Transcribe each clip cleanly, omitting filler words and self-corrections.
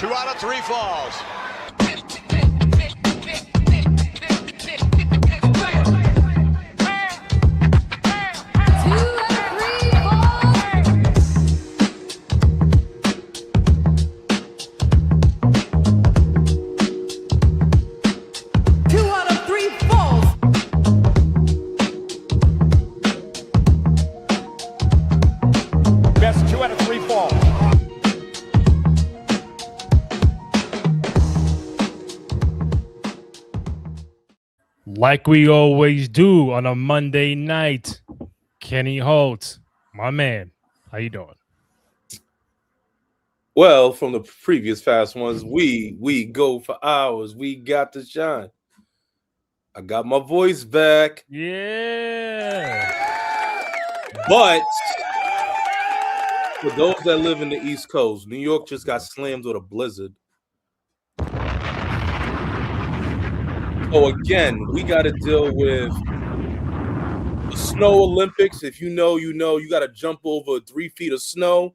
2 out of 3 falls. Like we always do on a Monday night, Kenny Holt, my man, how you doing? Well, from the previous fast ones, we go for hours. We got to shine. I got my voice back. Yeah. But for those that live in the East Coast, New York just got slammed with a blizzard. So again, we got to deal with the Snow Olympics. If you know, you know. You got to jump over 3 feet of snow.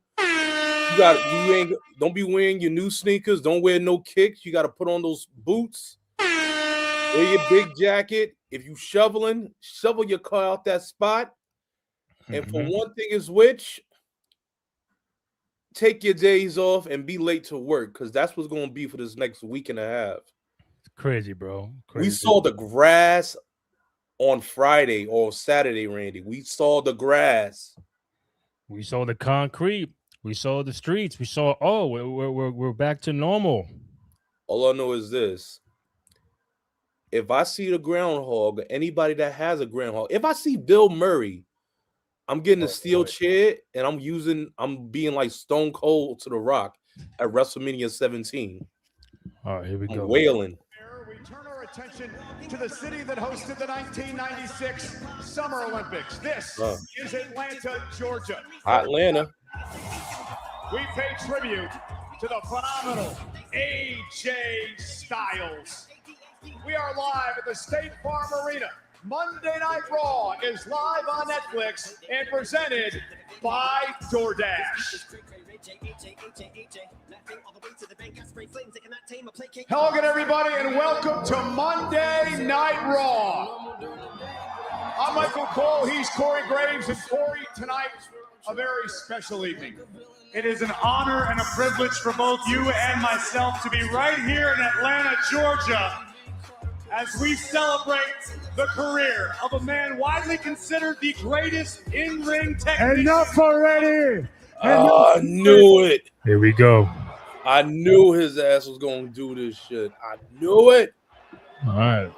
Don't be wearing your new sneakers. Don't wear no kicks. You got to put on those boots. Wear your big jacket. If you shovel your car out that spot. And for one thing is which, take your days off and be late to work, because that's what's going to be for this next week and a half. Crazy, bro. Crazy. We saw the grass on Friday or Saturday, Randy. We saw the grass. We saw the concrete. We saw the streets. We saw, we're back to normal. All I know is this. If I see the groundhog, or anybody that has a groundhog, if I see Bill Murray, I'm getting a steel chair and I'm being like Stone Cold to The Rock at WrestleMania 17. All right, here we go. Wailing. We turn our attention to the city that hosted the 1996 Summer Olympics. This is Atlanta, Georgia. Atlanta. We pay tribute to the phenomenal AJ Styles. We are live at the State Farm Arena. Monday Night Raw is live on Netflix and presented by DoorDash. Hello again, everybody, and welcome to Monday Night Raw. I'm Michael Cole, he's Corey Graves, and Corey, tonight, a very special evening. It is an honor and a privilege for both you and myself to be right here in Atlanta, Georgia, as we celebrate the career of a man widely considered the greatest in-ring technician. Enough already! I knew it. Here we go. I knew his ass was going to do this shit. I knew it. All right.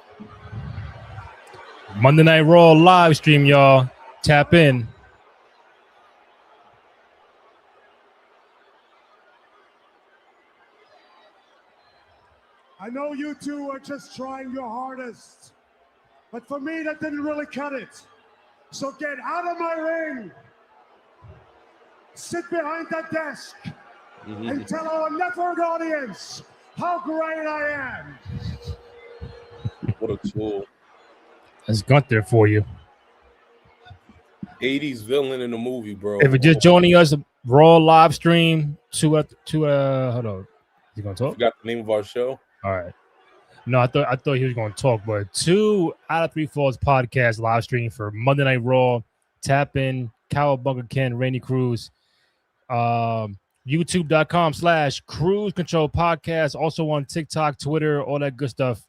Monday Night Raw live stream, y'all. Tap in. I know you two are just trying your hardest, but for me, that didn't really cut it. So get out of my ring, sit behind that desk, and tell our network audience how great I am. What a tool. That's Gunther for you. 80s villain in the movie, bro. If you're just joining us, Raw live stream hold on. You gonna talk? Forgot the name of our show. All right. No, I thought he was going to talk, but 2 out of 3 Falls podcast live stream for Monday Night Raw. Tap in, Cowabunga Ken, Randy Cruz, YouTube.com/Cruise Control Podcast. Also on TikTok, Twitter, all that good stuff.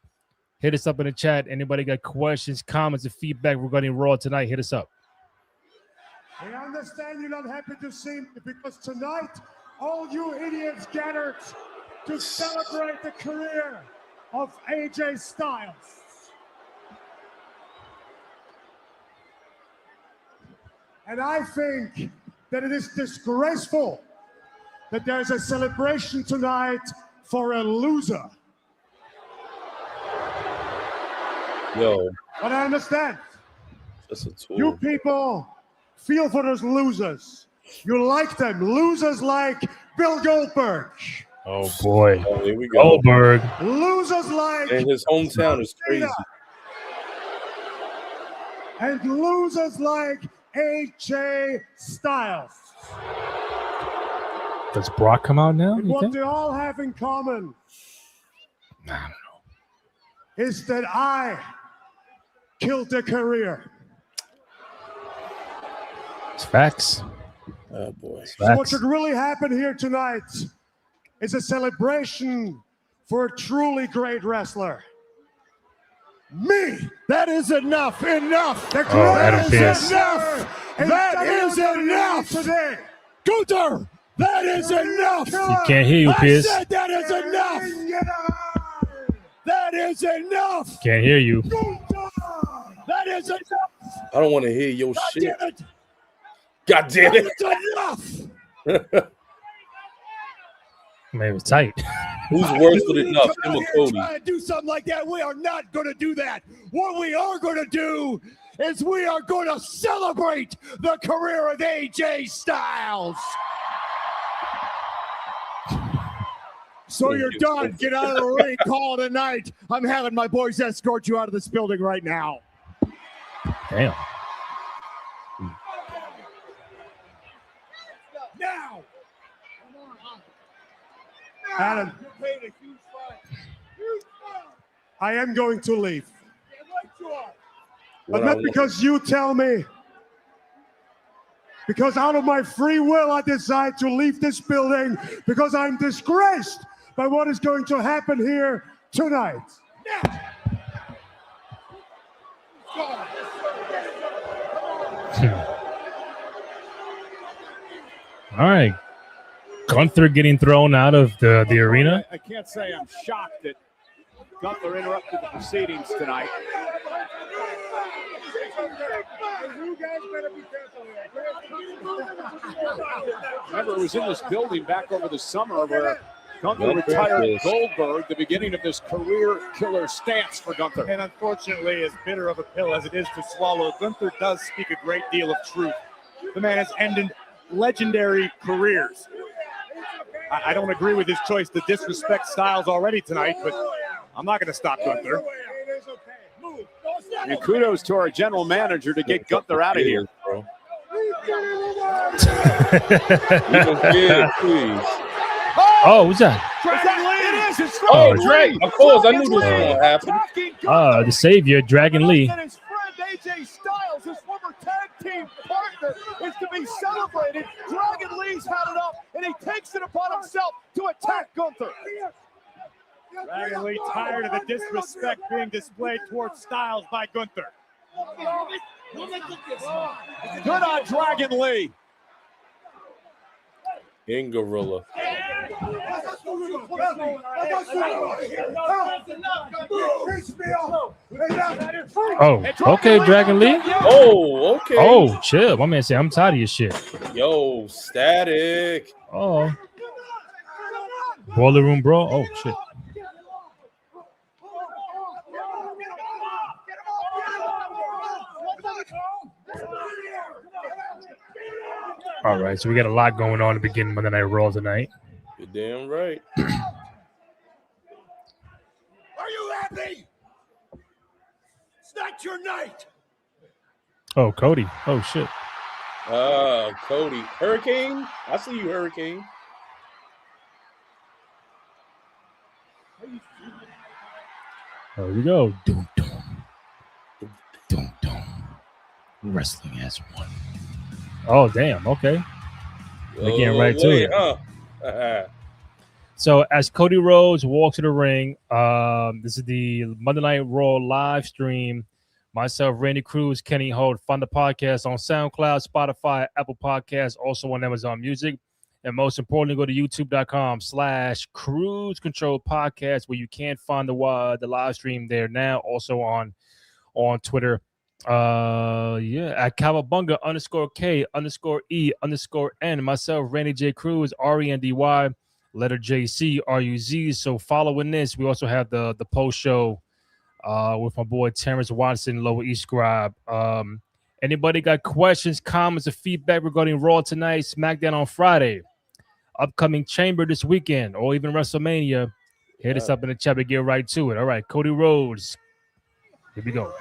Hit us up in the chat. Anybody got questions, comments, and feedback regarding Raw tonight? Hit us up. I understand you're not happy to see me because tonight, all you idiots gathered to celebrate the career of AJ Styles. And I think that it is disgraceful that there's a celebration tonight for a loser. Yo. But I understand. That's a tool. You people feel for those losers. You like them. Losers like Bill Goldberg. Oh, boy. Oh, here we go. Goldberg. Losers like... And his hometown is crazy. And losers like AJ Styles. Does Brock come out now? And You what think? they all have in common I don't know. is that I killed their career. It's facts. Oh boy. It's So what facts. should really happen here tonight is a celebration for a truly great wrestler. Me! That is enough. Enough. The Oh, Adam greatest Pearce. wrestler in That is WWE enough. today. Gunther, that is enough. He can't hear you, I Pierce. said that is enough. That is enough. Can't hear you. That is enough. I don't want to hear your God shit. damn it. God damn That it. is enough. Man, it was tight. Who's worse with You enough, come him out or here Cody? trying to do something like that. We are not going to do that. What we are going to do is we are going to celebrate the career of AJ Styles. So you're done. Get out of the ring. Call it a night. I'm having my boys escort you out of this building right now. Damn. Now. Adam, I am going to leave. But not because you tell me. Because out of my free will, I decide to leave this building because I'm disgraced by what is going to happen here tonight. All right. Gunther getting thrown out of the arena. I can't say I'm shocked that Gunther interrupted the proceedings tonight. You guys better be careful. Remember, it was in this building back over the summer where Gunther retired Goldberg, the beginning of this career killer stance for Gunther. And unfortunately, as bitter of a pill as it is to swallow, Gunther does speak a great deal of truth. The man has ended legendary careers. I don't agree with his choice to disrespect Styles already tonight, but I'm not going to stop Gunther. And kudos to our general manager to get Gunther out of here. Bro. Please. Oh, what's that? It is. It's Oh, Dragon Drake. Lee. Of course, I knew Dragon this was Lee going to happen. attacking Gunther. The savior, Dragon Lee. And his friend AJ Styles, his former tag team partner, is to be celebrated. Dragon Lee's had it up, and he takes it upon himself to attack Gunther. Dragon Lee tired of the disrespect being displayed towards Styles by Gunther. Good on Dragon Lee. In Gorilla. Oh, okay, Dragon Lee. Oh, okay. Oh, chill. My man said, I'm tired of your shit. Yo, static. Oh. Boiler room, bro. Oh, shit. All right, so we got a lot going on to begin Monday Night Raw tonight. You're damn right. Are you happy? It's not your night. Oh, Cody. Oh, shit. Cody. Hurricane? I see you, Hurricane. There we go. Doom, doom. Doom, doom. Wrestling has one. Oh, damn. Okay. We're getting right to it. Huh? So as Cody Rhodes walks to the ring, this is the Monday Night Raw live stream. Myself, Randy Cruz, Kenny Holt, find the podcast on SoundCloud, Spotify, Apple Podcasts, also on Amazon Music. And most importantly, go to youtube.com/Cruise Control Podcast, where you can find the live stream there now. Also on Twitter. At Cowabunga _K_E_N. Myself, Randy J. Cruz, RENDY, letter JC, RUZ. So following this, we also have the post show with my boy Terrence Watson, Lower East Scribe. Anybody got questions, comments, or feedback regarding Raw tonight, SmackDown on Friday, upcoming Chamber this weekend, or even WrestleMania? Hit us up in the chat and get right to it. All right, Cody Rhodes. Here we go.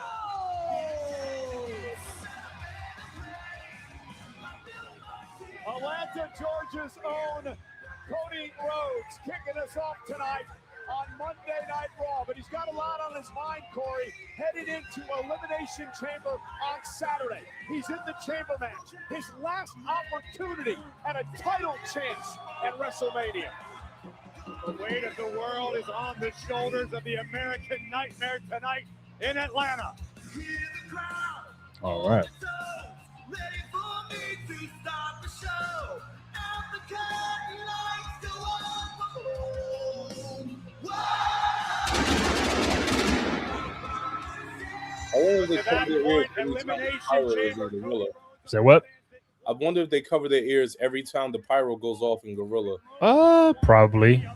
Atlanta, Georgia's own Cody Rhodes kicking us off tonight on Monday Night Raw, but he's got a lot on his mind, Corey, headed into Elimination Chamber on Saturday. He's in the chamber match, his last opportunity at a title chance at WrestleMania. The weight of the world is on the shoulders of the American Nightmare tonight in Atlanta. All right. I wonder if they cover their ears every time the pyro is in Gorilla. Say what? I wonder if they cover their ears every time the pyro goes off in Gorilla. Probably.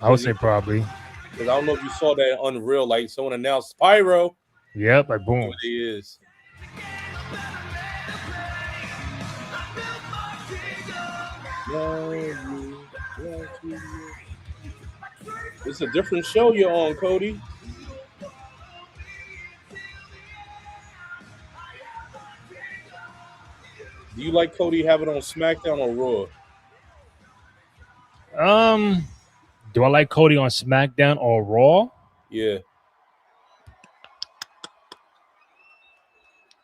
I would say probably. Because I don't know if you saw that in Unreal, like someone announced pyro. Yep, like boom. What it is. It's a different show you're on, Cody. Do you like Cody having it on SmackDown or Raw? Do I like Cody on SmackDown or Raw? Yeah.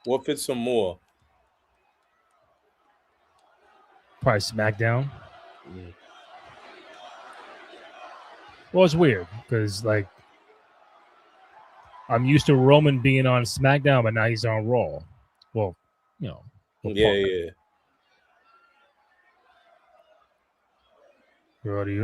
What fits him more? Probably SmackDown. Yeah. Well, it's weird because like I'm used to Roman being on SmackDown, but now he's on Raw. Well, you know. Yeah. Roddy,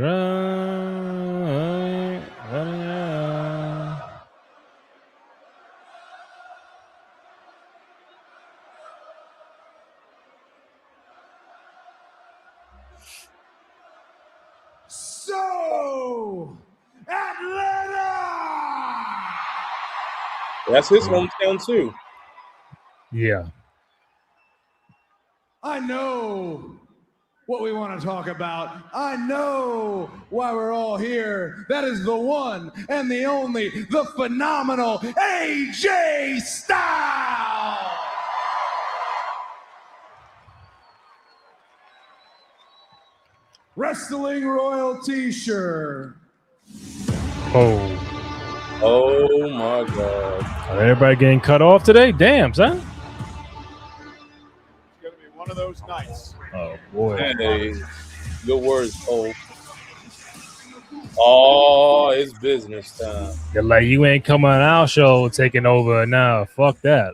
So, Atlanta! That's his hometown too. Yeah. I know what we want to talk about. I know why we're all here. That is the one and the only, the phenomenal AJ Styles! Wrestling royalty, sure. Oh my God. Everybody getting cut off today? Damn, son. It's going to be one of those nights. Oh, boy. Hey, good words, Cole. Oh, it's business time. They're like, you ain't coming on our show taking over now. Fuck that.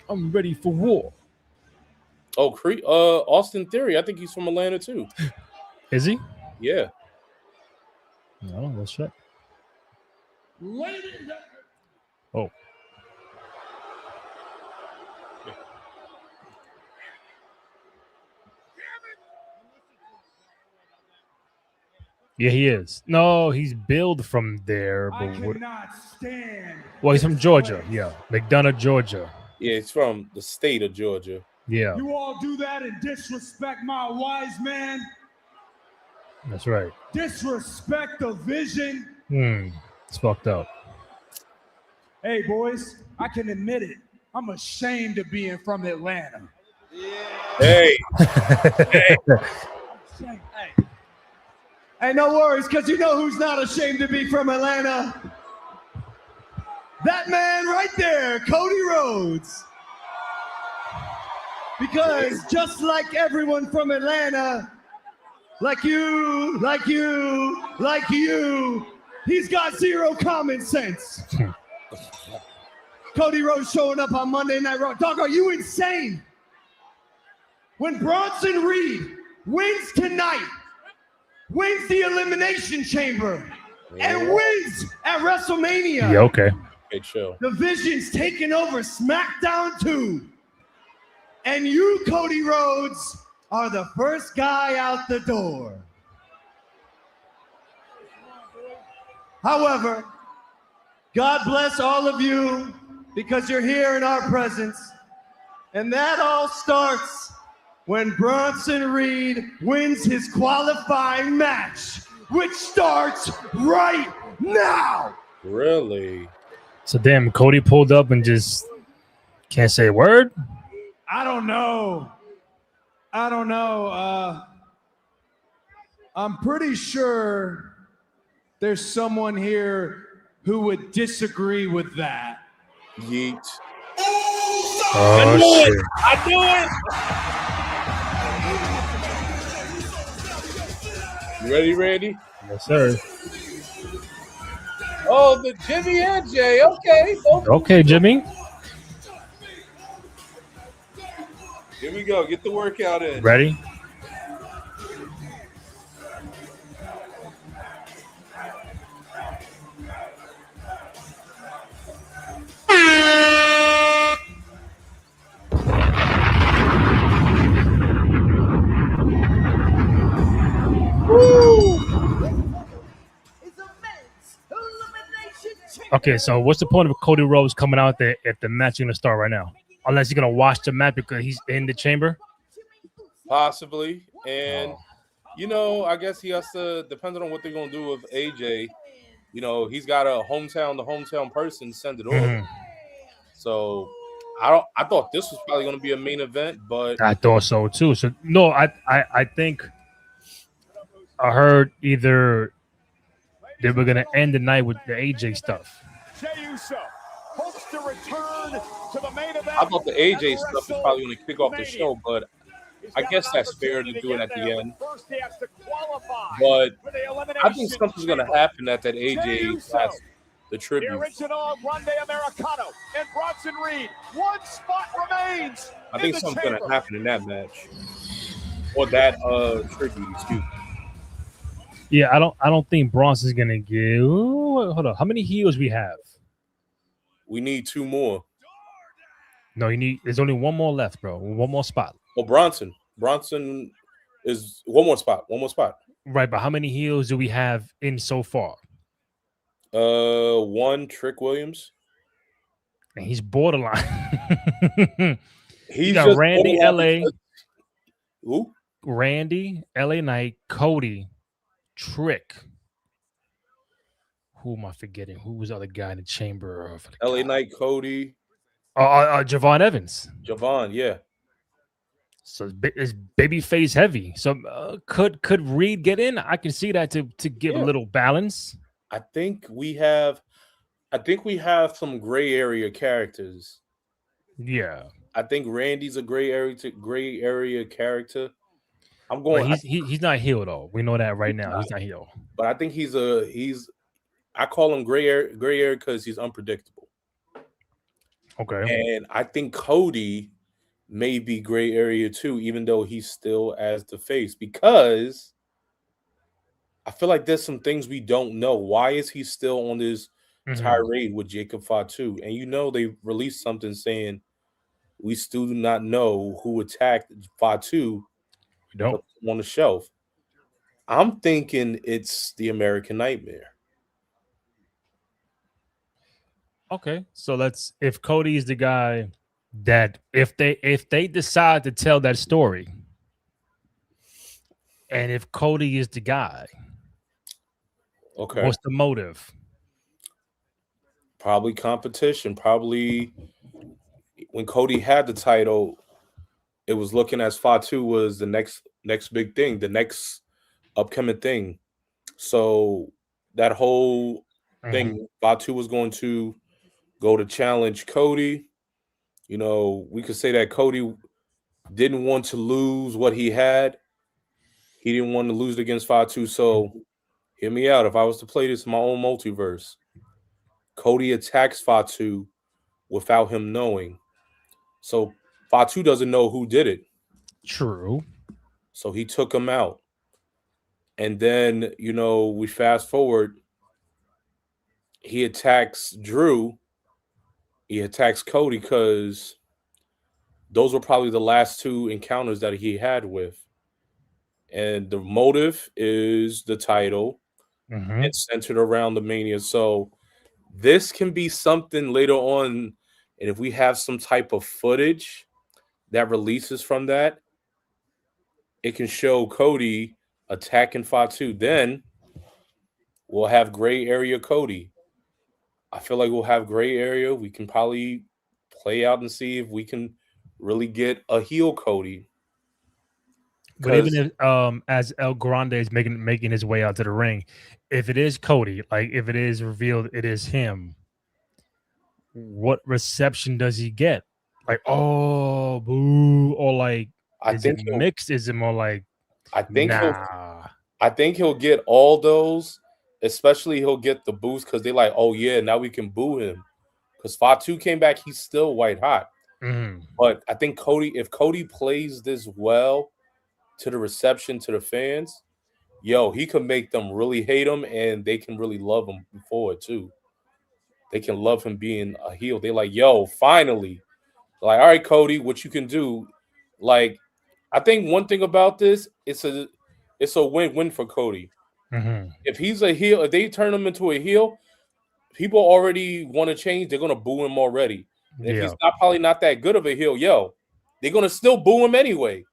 I'm ready for war. Oh, Austin Theory. I think he's from Atlanta too. Is he? Yeah. No, let's check. Oh. Yeah, he is. No, he's billed from there. I But cannot stand. well, he's from Georgia. Yeah, McDonough, Georgia. Yeah, it's from the state of Georgia. Yeah, You all do that and disrespect my wise man. that's right. Disrespect the vision. It's fucked up. Hey, boys, I can admit it. I'm ashamed of being from Atlanta. Hey. Hey, no worries, because you know who's not ashamed to be from Atlanta? That man right there, Cody Rhodes. Because just like everyone from Atlanta, like you, he's got zero common sense. Cody Rhodes showing up on Monday Night Raw. Dog, are you insane? When Bronson Reed wins tonight, wins the Elimination Chamber, and wins at WrestleMania. Yeah, okay. Great show. The Vision's taking over SmackDown 2. And you, Cody Rhodes, are the first guy out the door. However, God bless all of you because you're here in our presence. And that all starts when Bronson Reed wins his qualifying match, which starts right now. Really? So damn, Cody pulled up and just can't say a word. I don't know. I'm pretty sure there's someone here who would disagree with that. Yeet. Oh shit! I knew it. You ready, Randy? Yes, sir. Oh, the Jimmy and Jay. Okay. Okay, Jimmy. Here we go. Get the workout in. Ready? Okay, so what's the point of Cody Rhodes coming out there if the match is gonna start right now? Unless you're gonna watch the match because he's in the chamber? Possibly. And you know, I guess he has to, depending on what they're gonna do with AJ, you know, he's got a hometown person send it over. So I thought this was probably gonna be a main event, but I thought so too. So no, I think I heard either they were gonna end the night with the AJ stuff. Jey Uso hopes to return to the main event. I thought the AJ stuff was probably gonna kick off the show, but I guess that's fair to do it at the end. But I think something's going to happen at that AJ last, the tribute. The original Grande Americano and Bronson Reed. One spot remains. I think something's going to happen in that match. Or that tribute, excuse me. Yeah, I don't think Bronson's going to give. Hold on. How many heels we have? We need 2 more. No, there's only 1 more left, bro. 1 more spot. Oh, Bronson is 1 more spot. Right, but how many heels do we have in so far? 1 Trick Williams. And he's borderline. He's got just Randy, LA. Who? Randy, LA Knight, Cody, Trick. Who am I forgetting? Who was the other guy in the chamber? LA Knight, Cody. Javon Evans. Javon, yeah. So it's babyface heavy. So could Reed get in? I can see that to give a little balance. I think we have some gray area characters. Yeah. I think Randy's a gray area character. I'm going. He's not heel though. We know that right now. He's not heel. But I think he's I call him gray area because he's unpredictable. Okay. And I think Cody may be gray area too, even though he's still as the face, because I feel like there's some things we don't know. Why is he still on this tirade with Jacob Fatu? And you know they released something saying we still do not know who attacked Fatu. We don't on the shelf. I'm thinking it's the American Nightmare. Okay, so if Cody is the guy that if they decide to tell that story, and if Cody is the guy, okay, what's the motive? Probably competition. Probably when Cody had the title, it was looking as Fatu was the next big thing, the next upcoming thing. So that whole thing, Fatu was going to go to challenge Cody. You know, we could say that Cody didn't want to lose what he had. He didn't want to lose against Fatu. So hear me out. If I was to play this in my own multiverse, Cody attacks Fatu without him knowing. So Fatu doesn't know who did it. True. So he took him out. And then, you know, we fast forward. He attacks Drew. He attacks Cody because those were probably the last 2 encounters that he had with. And the motive is the title. It's centered around the Mania. So this can be something later on. And if we have some type of footage that releases from that, it can show Cody attacking Fatu. Then we'll have gray area Cody. I feel like we'll have gray area. We can probably play out and see if we can really get a heel Cody. But even if as El Grande is making his way out to the ring, if it is Cody, like if it is revealed it is him, what reception does he get? Like, oh, boo, or like, is it mixed? Is it more like, I think nah? I think he'll get all those, especially he'll get the boost because they're like, oh yeah, now we can boo him. Because Fatu came back, he's still white hot. Mm. But I think if Cody plays this well to the reception to the fans, yo, he can make them really hate him and they can really love him before it too. They can love him being a heel. They're like, yo, finally. Like, all right, Cody, what you can do. Like, I think one thing about this, it's a win-win for Cody. Mm-hmm. If he's a heel, if they turn him into a heel, people already want to change. They're gonna boo him already. And if he's probably not that good of a heel, yo, they're gonna still boo him anyway.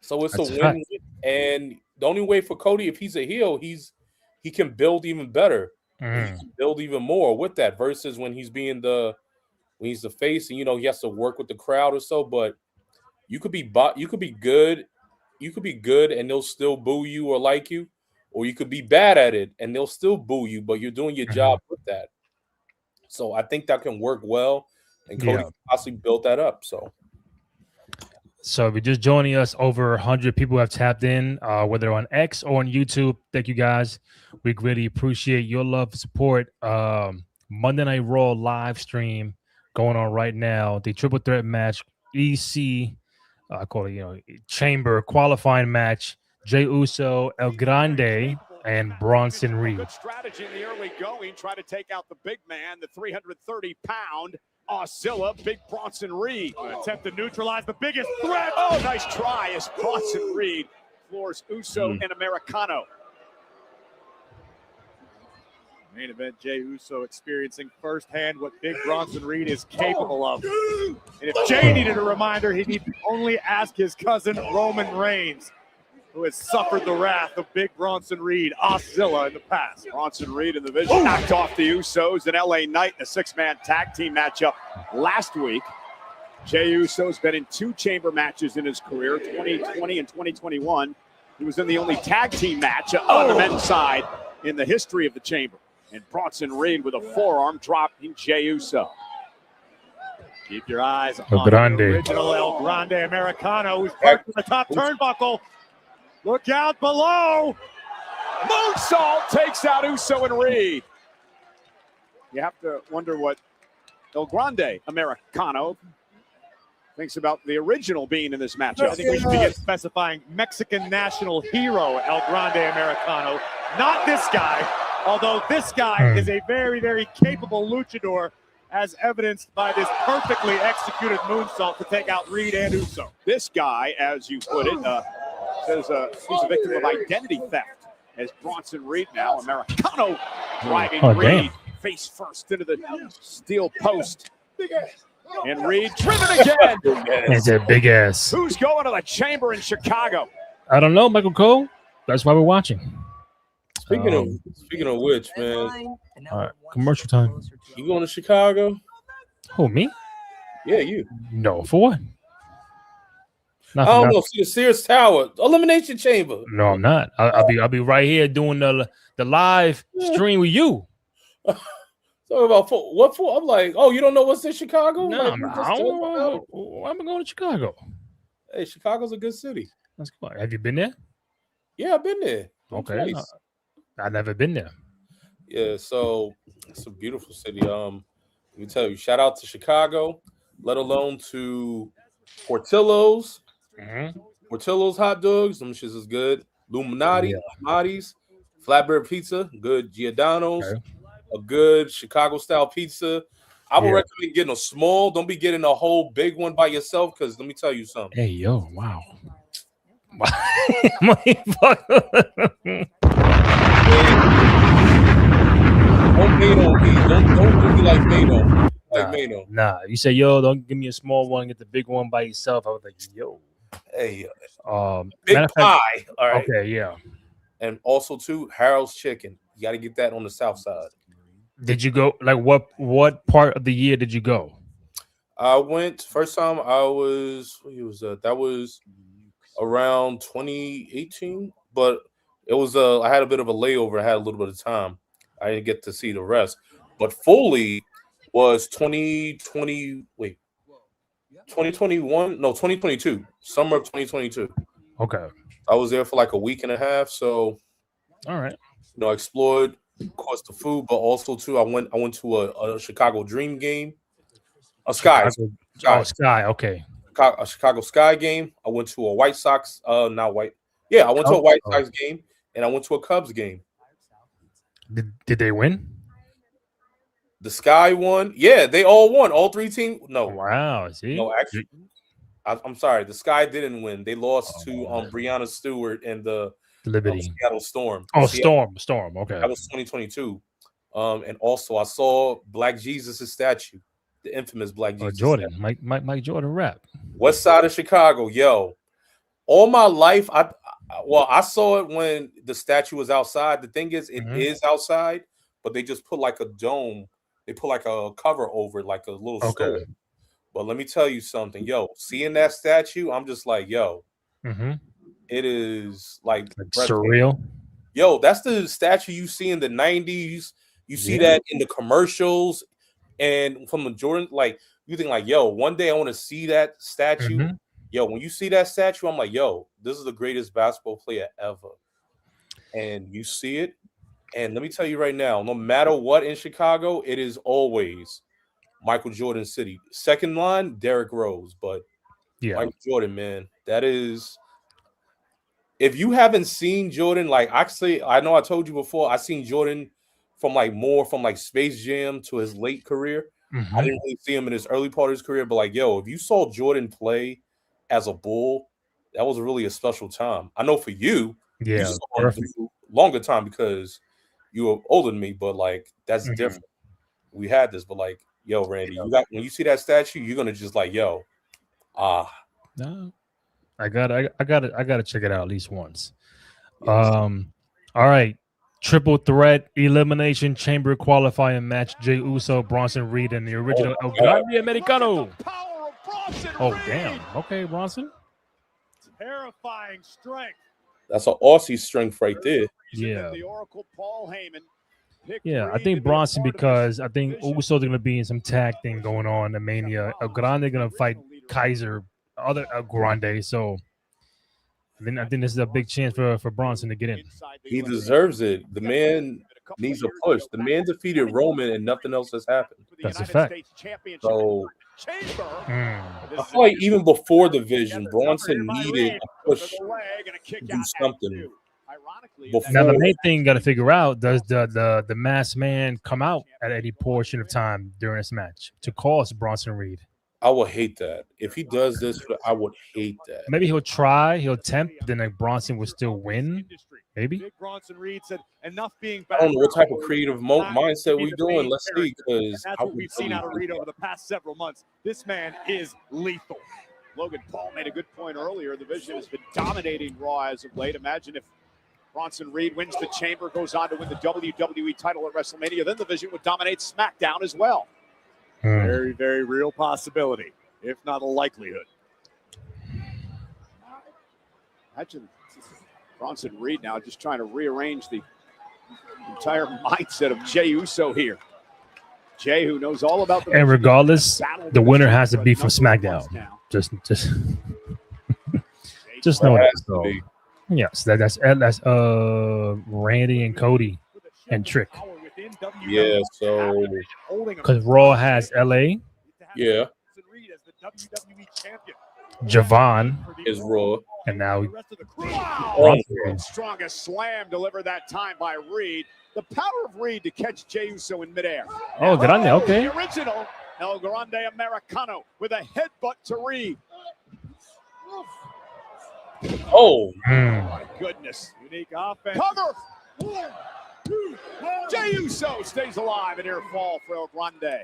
So it's That's a win. And the only way for Cody, if he's a heel, he can build even better. Mm. He can build even more with that versus when he's the face, and he has to work with the crowd or so. But you could be good, and they'll still boo you or like you, or you could be bad at it and they'll still boo you, but you're doing your job with that. So I think that can work well, and Cody can possibly build that up. So if you're just joining us, over 100 people have tapped in, whether on X or on YouTube. Thank you guys. We really appreciate your love and support. Monday Night Raw live stream going on right now. The triple threat match, EC, I call it, chamber qualifying match. Jey Uso, El Grande, and Bronson Reed. Good strategy in the early going. Try to take out the big man, the 330-pound Oscilla, big Bronson Reed. Attempt to neutralize the biggest threat. Oh, nice try as Bronson Reed floors Uso and Americano. Main event, Jey Uso experiencing firsthand what big Bronson Reed is capable of. And if Jey needed a reminder, he needed only ask his cousin Roman Reigns, who has suffered the wrath of big Bronson Reed, Oscilla, in the past. Bronson Reed in the vision knocked off the Usos in LA Knight in a 6-man tag team matchup last week. Jey Uso's been in 2 chamber matches in his career, 2020 and 2021. He was in the only tag team match on the men's side in the history of the chamber. And Bronson Reed with a forearm dropping Jey Uso. Keep your eyes on the original El Grande Americano, who's parked in the top turnbuckle. Look out below. Moonsault takes out Uso and Reed. You have to wonder what El Grande Americano thinks about the original being in this matchup. I think we should begin specifying Mexican national hero El Grande Americano, not this guy, although this guy is a very, very capable luchador, as evidenced by this perfectly executed moonsault to take out Reed and Uso. This guy, as you put it, says he's a victim of identity theft. As Bronson Reed now, Americano driving Reed face first into the steel post. And Reed driven again. It's a big ass. Who's going to the chamber in Chicago? I don't know, Michael Cole. That's why we're watching. Speaking of which, man. All right, commercial time. You going to Chicago? Who, me? Yeah, you. No, for what? I don't know. See the Sears Tower Elimination Chamber. No, I'm not. I'll be right here doing the live stream with you. Talking about what for? I'm like, oh, you don't know what's in Chicago? No, like, I'm going to Chicago. Hey, Chicago's a good city. That's cool. Have you been there? Yeah, I've been there. Okay, I've never been there. Yeah, so it's a beautiful city. Let me tell you, shout out to Chicago, let alone to Portillo's. Portillo's hot dogs, them shits is good. Illuminati's, flatbread pizza, good. Giordano's, a good Chicago style pizza. I would recommend getting a small. Don't be getting a whole big one by yourself, because let me tell you something. Hey, yo, wow. Don't be like Mano. Nah, you say, yo, don't give me a small one, get the big one by yourself. I was like, yo. Hey, big pie. All right. Okay, yeah. And also, too, Harold's Chicken. You got to get that on the south side. Did you go? Like what part of the year did you go? I went first time. I was what year was that? That was around 2018, but it was I had a bit of a layover. I had a little bit of time. I didn't get to see the rest, but fully was 2020. Wait, 2021? No, 2022. Summer of 2022. Okay. I was there for like a week and a half. So All right. explored, of course, the food, but also too, I went to a Chicago Dream game, a Sky, Chicago. Sky, Oh, Sky. Okay. a Chicago Sky game. I went to a White Sox, not White. Yeah, I went to a Cubs? White Oh. Sox game, and I went to a Cubs game. Did they win? The Sky won. Yeah, they all won. All three teams. No, Wow. See. no, actually, I'm sorry. The Sky didn't win. They lost to Breanna Stewart and the Liberty. Seattle Storm. Oh, Seattle, Storm. Okay. that was 2022. And also I saw Black Jesus' statue, the infamous Black Oh, Jesus. Jordan. statue. Mike Jordan rap. West side of Chicago, yo. All my life, I saw it when the statue was outside. The thing is, it is outside, but they just put like a dome. They put like a cover over it, like a little store. But let me tell you something, yo. Seeing that statue, I'm just like, yo. It is like surreal. Yo, that's the statue you see in the 90s. You see that in the commercials, and from the Jordan, like you think like, yo, one day I want to see that statue. Yo, when you see that statue, I'm like, yo, this is the greatest basketball player ever. And you see it, and let me tell you right now, no matter what in Chicago, it is always Michael Jordan City. Second line, Derrick Rose, but Michael Jordan, man, that is. If you haven't seen Jordan, like actually, I know I told you before, I seen Jordan from like Space Jam to his late career. I didn't really see him in his early part of his career, but like, yo, if you saw Jordan play as a Bull, that was really a special time. I know for you, you saw him through longer time because you were older than me, but like that's different. We had this, but like, yo, Randy, when you see that statue, you're gonna just like, yo, no. I gotta check it out at least once. All right. Triple threat elimination chamber qualifying match. Jey Uso, Bronson Reed, and the original El Grande Americano. Oh, damn. Okay, Bronson. Terrifying strength. That's an Aussie strength right there. Yeah. The Oracle Paul Heyman. Yeah, I think Bronson because I think Uso's going to be in some tag thing going on in Mania. El Grande going to fight Kaiser, other El Grande. So I think this is a big chance for Bronson to get in. He deserves it. The man needs a push. The man defeated Roman and nothing else has happened. That's a fact. So I feel like even before the Vision, Bronson needed a push to do something. Now the main thing you got to figure out: does the masked man come out at any portion of time during this match to cost Bronson Reed? I would hate that. If he does this, I would hate that. Maybe he'll try, he'll attempt, then like Bronson will still win. Maybe. Bronson Reed said enough being I don't know what type of creative mindset we doing. Let's see, because that's what we've seen out of Reed over the past several months. This man is lethal. Logan Paul made a good point earlier. The Vision has been dominating Raw as of late. Imagine if Bronson Reed wins the Chamber, goes on to win the WWE title at WrestleMania, then the Vision would dominate SmackDown as well. Very, very real possibility, if not a likelihood. Imagine Bronson Reed now just trying to rearrange the entire mindset of Jey Uso here. Jey, who knows all about the and regardless, the winner has to be from SmackDown. Just know that. So, yes, that's Randy and Cody and Trick. Yeah, so because Raw has LA. Yeah. Javon is Raw. And now strongest slam delivered that time by Reed. The power of Reed to catch Jey Uso in midair. Oh, Grande, okay. The original El Grande Americano with a headbutt to Reed. Oh, my goodness. Unique offense. Cover. 1, 2, 1. Jey Uso stays alive, and near fall for El Grande.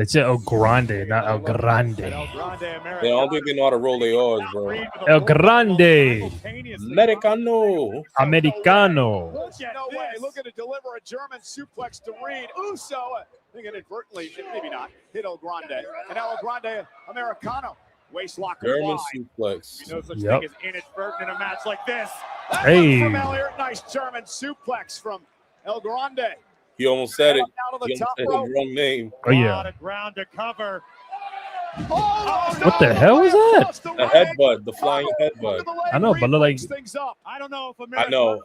They said El Grande, not El Grande. El Grande Americano. Yeah, I don't think they know how to roll their R's, bro. El Grande. Americano. Americano. No way. Looking to deliver a German suplex to Reed. Uso, I think inadvertently, maybe not, hit El Grande. And now El Grande Americano. Waist lock German applied. suplex. No such Yep. thing as inadvertent in a match like this. That Hey. one from Elliott. Nice German suplex from El Grande. He almost said it. Out of the He almost top said the rope. wrong name. Oh, yeah. Lot of ground to cover. Oh, What the hell was that? across the The ring. headbutt, the flying Look at headbutt. the leg. I know, Reed but look like- breaks things up. I don't know if I know.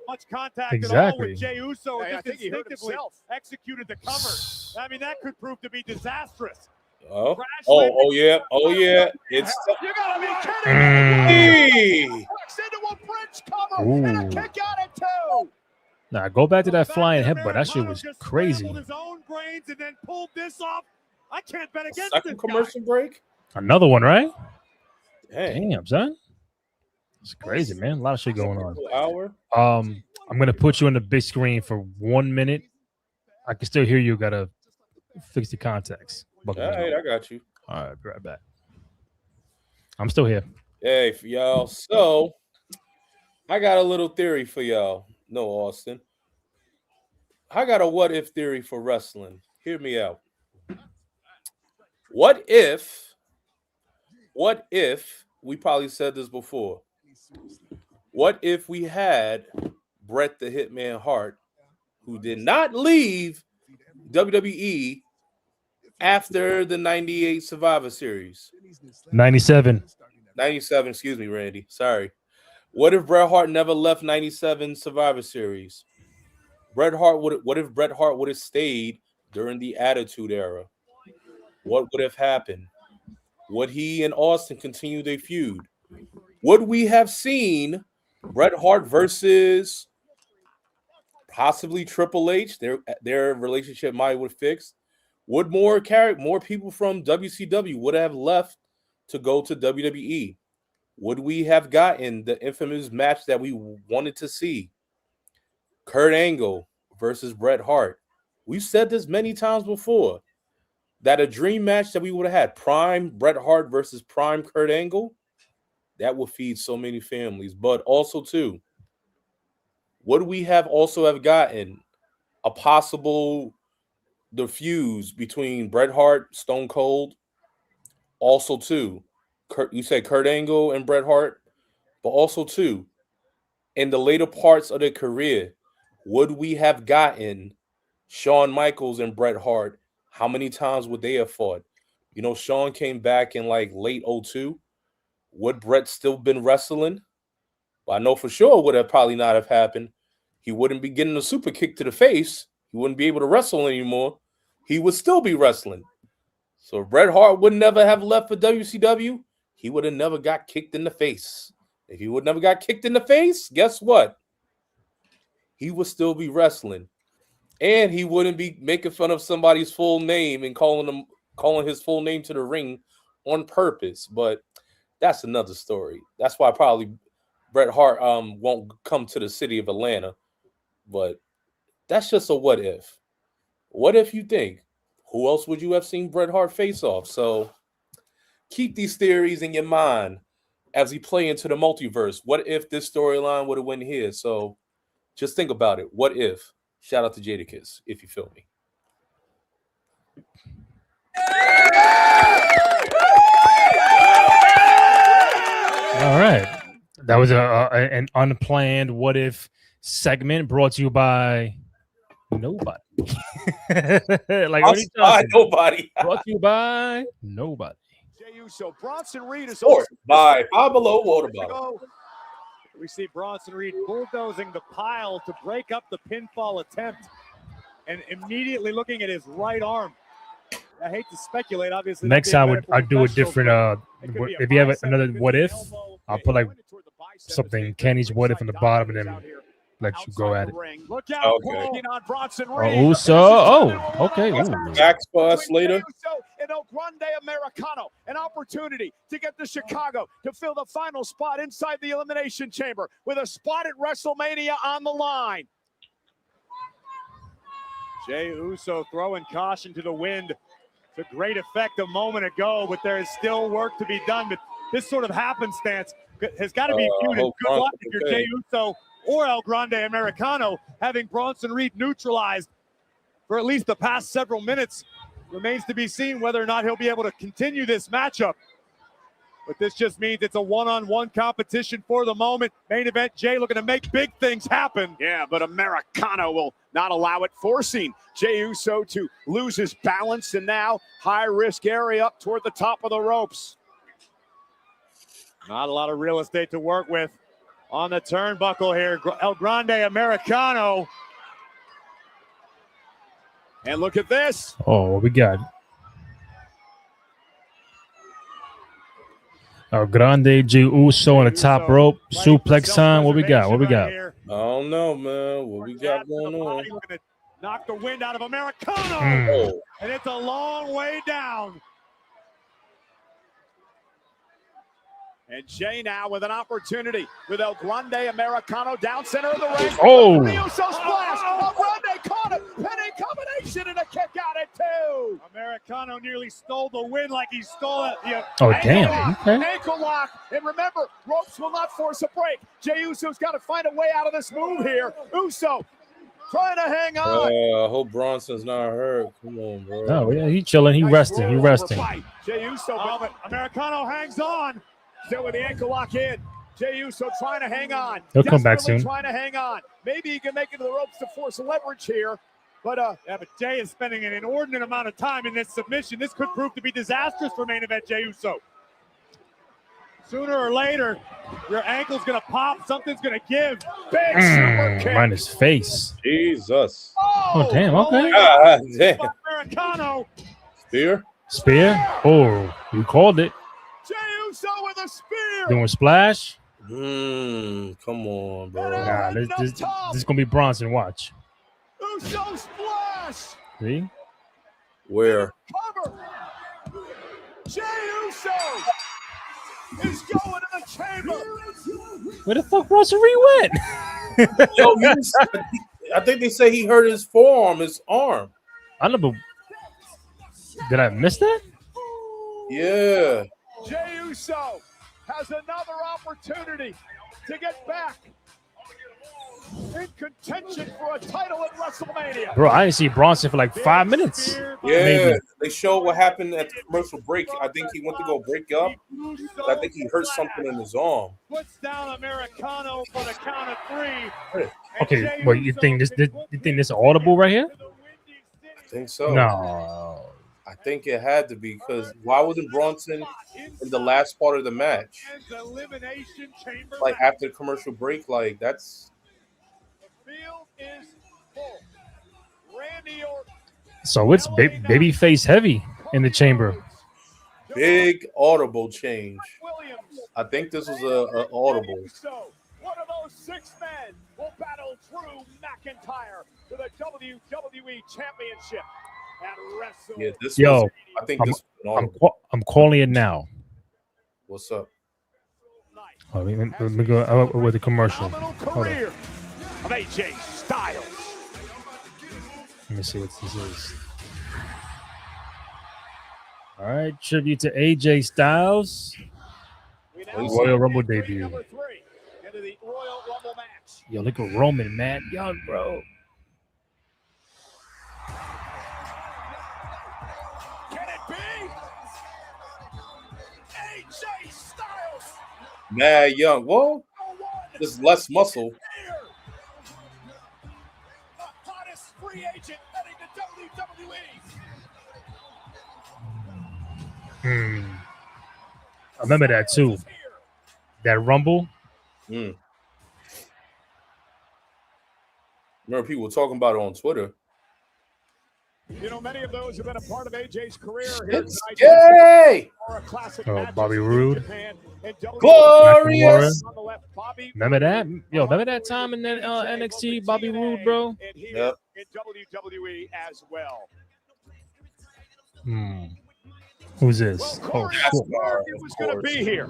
much contact at all Exactly. with Jey Uso. Hey, I Just think he hurt instinctively himself. executed the cover. I mean, that could prove to be disastrous. Oh, Crash oh, landing. oh yeah, oh yeah. It's You gotta be kidding Mm. hey. Flex into a bridge cover and a Ooh. kick out at two. Nah, go back to that The fact flying that headbutt. That shit Americano was just crazy. scrambled his own brains and then pulled this off. I can't bet against Second this commercial break. Another one, right? Dang. Damn, son. It's crazy, man. A lot of shit going on. Hour. I'm gonna put you on the big screen for 1 minute. I can still hear you. Gotta fix the context. All right, I got you. All right, be right back. I'm still here. Hey, for y'all. So, I got a little theory for y'all. No, Austin. I got a what if theory for wrestling. Hear me out. What if we probably said this before? What if we had Bret the Hitman Hart, who did not leave WWE after the 98 Survivor Series? 97. 97, excuse me, Randy. Sorry. What if Bret Hart never left 97 Survivor Series? What if Bret Hart would have stayed during the Attitude Era? What would have happened? Would he and Austin continue their feud? Would we have seen Bret Hart versus possibly Triple H? Their relationship might would have fixed. Would more people from WCW would have left to go to WWE? Would we have gotten the infamous match that we wanted to see? Kurt Angle versus Bret Hart. We've said this many times before, that a dream match that we would have had, prime Bret Hart versus prime Kurt Angle, that would feed so many families. But also, too, would we have also have gotten a possible the fuse between Bret Hart, Stone Cold? Also, too, you said Kurt Angle and Bret Hart, but also, too, in the later parts of their career, would we have gotten Shawn Michaels and Bret Hart? How many times would they have fought? You know, Shawn came back in like late 02. Would Bret still been wrestling? Well, I know for sure would have probably not have happened. He wouldn't be getting a super kick to the face. He wouldn't be able to wrestle anymore. He would still be wrestling. So if Bret Hart would never have left for WCW, he would have never got kicked in the face. If he would never got kicked in the face, guess what? He would still be wrestling. And he wouldn't be making fun of somebody's full name and calling his full name to the ring on purpose. But that's another story. That's why probably Bret Hart won't come to the city of Atlanta. But that's just a what if. What if you think? Who else would you have seen Bret Hart face off? So keep these theories in your mind as we play into the multiverse. What if this storyline would have went here? So just think about it. What if? Shout out to Jadakiss, if you feel me. All right. That was an unplanned what if segment brought to you by nobody. Nobody. Brought to you by nobody. Jey Uso, Bronson Reed is Or by Pablo Water Bottle. We see Bronson Reed bulldozing the pile to break up the pinfall attempt and immediately looking at his right arm. I hate to speculate, obviously. Next time I'd do a different if you have another what if, I'll put like something Kenny's what if on the bottom and then let you go at it. Look out, okay. on Bronson Oh, Reed. okay. Ooh. Back for us later. And El Grande Americano, an opportunity to get to Chicago to fill the final spot inside the Elimination Chamber with a spot at WrestleMania on the line. Jey Uso throwing caution to the wind. It's a great effect a moment ago, but there is still work to be done. But this sort of happenstance has got to be viewed as good luck if you're Jey Uso or El Grande Americano. Having Bronson Reed neutralized for at least the past several minutes, remains to be seen whether or not he'll be able to continue this matchup. But this just means it's a one-on-one competition for the moment. Main event, Jey looking to make big things happen. Yeah, but Americano will not allow it, forcing Jey Uso to lose his balance, and now high-risk area up toward the top of the ropes. Not a lot of real estate to work with on the turnbuckle here. El Grande Americano. And look at this. Oh, what we got? El Grande, Jey Uso on the top rope. Suplex time. What we got? What we got? I don't know, man. What we got going on? Knock the wind out of Americano. Oh. And it's a long way down. And Jey now with an opportunity with El Grande Americano down center of the ring. Oh. The Uso splash. El Grande caught it. Penny combination and a kick out at 2. Americano nearly stole the win like he stole it. Oh, damn. Okay. Ankle lock. And remember, ropes will not force a break. Jey Uso's got to find a way out of this move here. Uso trying to hang on. I hope Bronson's not hurt. Come on, bro. Oh, yeah, he chilling. He resting. He resting. Jey Uso, but Americano hangs on. Still with the ankle lock in. Jey Uso trying to hang on. He'll come back soon. Trying to hang on. Maybe he can make it to the ropes to force leverage here. But but Jey is spending an inordinate amount of time in this submission. This could prove to be disastrous for main event Jey Uso. Sooner or later, your ankle's gonna pop. Something's gonna give. Big super kick. Right in his face. Jesus. Oh, damn. Okay. God damn. Americano. Spear. Oh, you called it. Jey Uso with a spear. Doing splash. Come on, bro. Nah, this is gonna be Bronson. Watch. Uso splash. See? Where? Cover. Jey Uso is going to the chamber. Where the fuck Bronson Reed went? Yo, I think they say he hurt his forearm, his arm. I know, but did I miss that? Yeah. Jey Uso has another opportunity to get back in contention for a title at WrestleMania. Bro, I didn't see Bronson for like 5 minutes. Yeah, Maybe. they showed what happened at the commercial break. I think he went to go break up. I think he hurt something in his arm. Puts down Americano for the count of 3. Okay, well, you think this audible right here? I think so. No. I think it had to be, because why wasn't Bronson in the last part of the match? Like after the commercial break, like that's. The field is full. Randy Orton. So it's baby face heavy in the chamber. Big audible change. I think this was a audible. One of those 6 men will battle Drew McIntyre for the WWE Championship at WrestleMania. Yeah, this Yo, was, I think this was an audible. I'm calling it now. What's up? Oh, let me go with the commercial. Career of AJ Styles. Let me see what this is. All right, tribute to AJ Styles. Royal Rumble debut. Into the Royal Rumble match. Yo, look at Roman, man. Young, bro. Can it be? AJ Styles. Mad young. Whoa. There's less muscle. The hottest free agent heading to WWE. I remember that too. That Rumble. Remember people talking about it on Twitter. You know, many of those have been a part of AJ's career. It's yay! Oh, Bobby Roode. Glorious! Remember that? Yo, remember that time in that NXT, Bobby Roode, bro? Yep. In WWE as well. Who's this? Well, Corey, it was going to be here.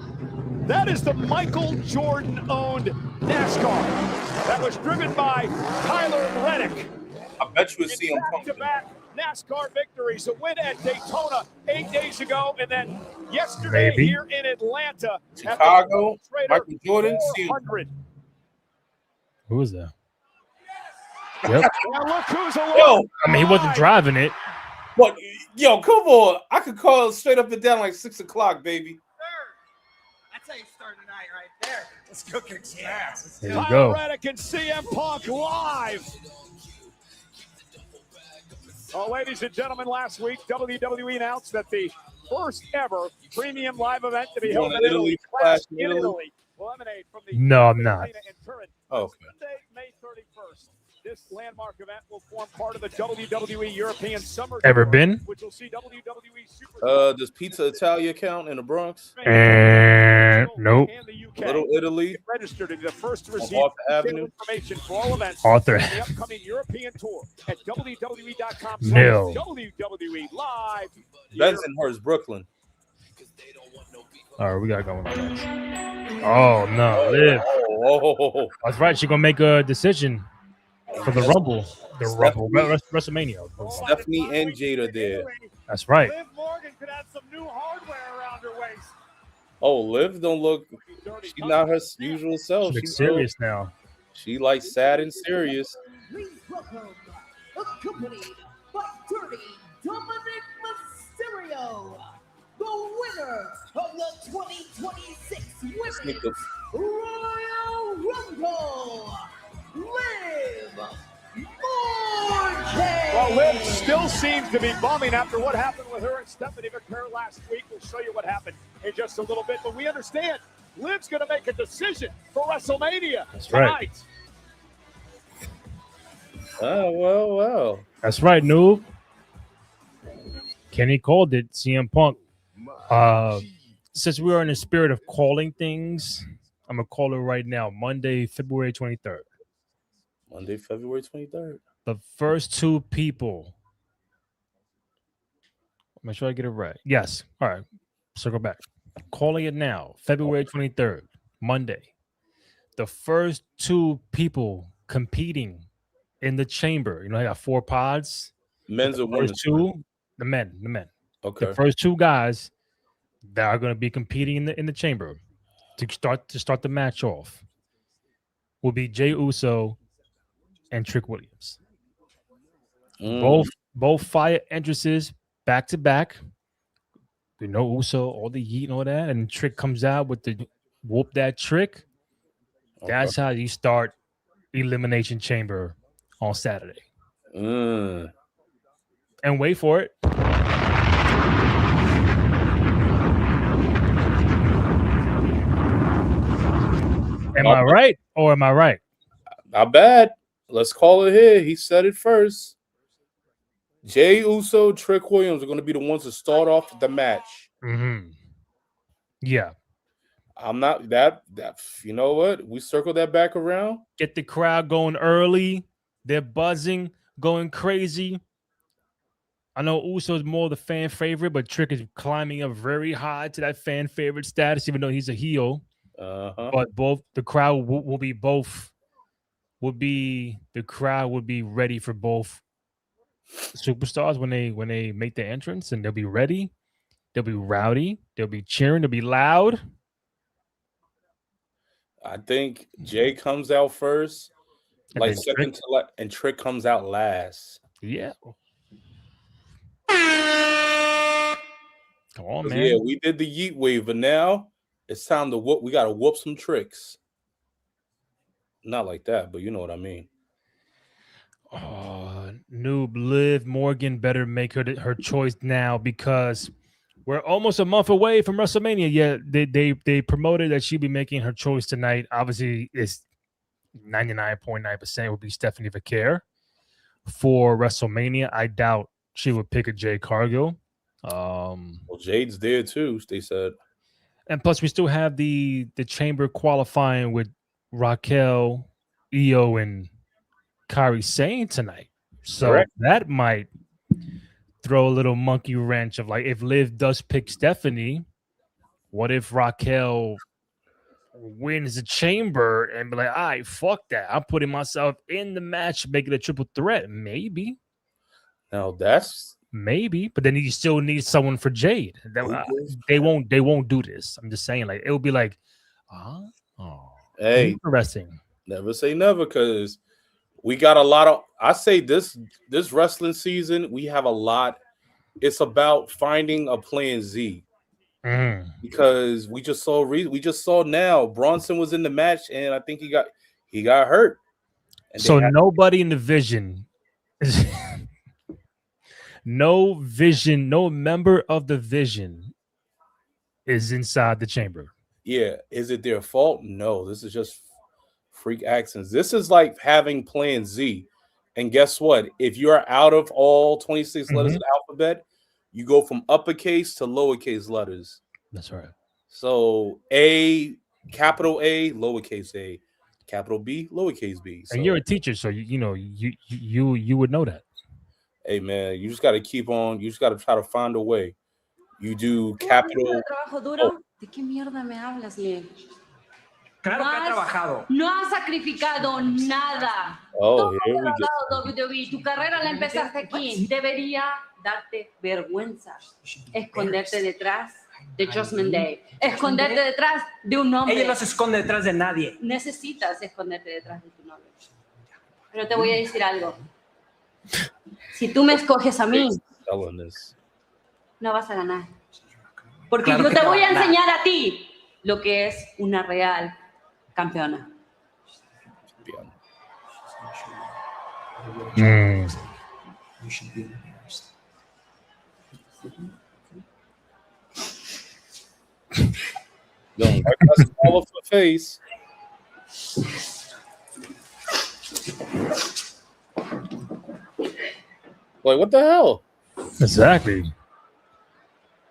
That is the Michael Jordan-owned NASCAR that was driven by Tyler Reddick. I bet you would see him back-to-back NASCAR victories, a win at Daytona 8 days ago, and then yesterday here in Atlanta, Chicago, Michael Jordan, 400. Who is that? Yep. Now look who's Yo, I mean, he wasn't driving it. But yo, come on! I could call it straight up and down like 6 o'clock, baby. That's how you start the night right there. Let's go kick some ass. There you go. Reddick and CM Punk live. Oh, ladies and gentlemen, last week WWE announced that the first ever premium live event to be held in Italy, will emanate from the No, I'm not. Arena in Turin. Sunday, May 31st. This landmark event will form part of the WWE European Summer Ever Tour, been? which will see WWE Super Does Pizza Italia count in the Bronx? And nope. and the UK. Little Italy. Registered to be the first to receive Arthur Avenue. information for all events Arthur. in the upcoming European tour at WWE.com. No. WWE Live. Bensonhurst, Brooklyn. All right, we got going. Guys. Oh no, Liv. Oh. That's right. She's gonna make a decision for the Rumble. The Rumble, WrestleMania. Stephanie and Jada there. That's right. Liv Morgan could have some new hardware around her waist. Oh, Liv don't look. She's not her usual self. She's serious now. She like sad and serious. Please welcome, accompanied by Dirty Dominic Mysterio, the winner of the 2026 Women's Royal Rumble, Liv Morgan. Well, Liv still seems to be bumming after what happened with her and Stephanie McMahon last week. We'll show you what happened in just a little bit, but we understand Liv's going to make a decision for WrestleMania tonight. Oh, well. That's right, noob. Kenny called it. CM Punk. Since we are in the spirit of calling things, I'm gonna call it right now. Monday, February 23rd. Monday, February 23rd. The first two people. Make sure I get it right. Yes. All right. Circle back. Calling it now. February 23rd, Monday. The first two people competing in the chamber. You know, I got 4 pods. Men's or women's? The men. Okay. The first 2 guys that are going to be competing in the chamber to start the match off will be Jey Uso and Trick Williams. Both fire entrances back to back. We know Uso, all the yeet and all that, and Trick comes out with the whoop that trick. Okay. That's how you start Elimination Chamber on Saturday. And wait for it. Am I right or am I right? Not bad. Let's call it here. He said it first. Jey Uso, Trick Williams are going to be the ones to start off the match. Mm-hmm. Yeah. I'm not that. You know what? We circle that back around. Get the crowd going early. They're buzzing, going crazy. I know Uso is more the fan favorite, but Trick is climbing up very high to that fan favorite status, even though he's a heel. But both the crowd would be ready for both superstars when they make their entrance, and they'll be ready. They'll be rowdy. They'll be cheering. They'll be loud. I think Jay comes out first, And like then second to last, and Trick comes out last. Yeah. Come on, man. Yeah, we did the yeet wave, but now it's time to whoop. We got to whoop some tricks. Not like that, but you know what I mean. Oh, noob Liv Morgan better make her choice now, because we're almost a month away from WrestleMania. Yeah, they promoted that she'll be making her choice tonight. Obviously, it's 99.9% will be Stephanie Vaquer for WrestleMania. I doubt she would pick a Jade Cargill. Well, Jade's there too, they said. And plus, we still have the chamber qualifying with Raquel, Io, and Kairi Sane tonight. So Correct. That might throw a little monkey wrench of, like, if Liv does pick Stephanie, what if Raquel wins the chamber and be like, all right, fuck that. I'm putting myself in the match, make it a triple threat. Maybe. Now that's maybe, but then you still need someone for Jade. They won't do this. I'm just saying, like, it will be like, hey, interesting. never say never, because we got a lot of. I say this wrestling season, we have a lot. It's about finding a plan Z. Because we just saw now Bronson was in the match and I think he got hurt. And so nobody in the Vision is no member of the Vision is inside the chamber. Yeah, is it their fault? No, this is just freak accidents. This is like having plan Z. And guess what? If you're out of all 26 letters of the alphabet, you go from uppercase to lowercase letters. That's right. So A, capital A, lowercase a, capital B, lowercase b. So, and you're a teacher, so you would know that. Hey man, you just got to keep on. You just got to try to find a way. You do capital. ¿De qué mierda me hablas, Liv? Claro que ha trabajado. No has sacrificado nada. Oh, here we go. WWE, tu carrera la empezaste aquí. Debería darte vergüenza. Esconderte detrás de Judgment Day. Esconderte detrás de un nombre. Ella no se esconde detrás de nadie. Necesitas esconderte detrás de tu nombre. Pero te voy a decir algo. Si tú me escoges a mí, no vas a ganar. Porque claro yo te voy a ganar. enseñar a ti lo que es una real campeona. No, that's all of the face. Like, what the hell? Exactly.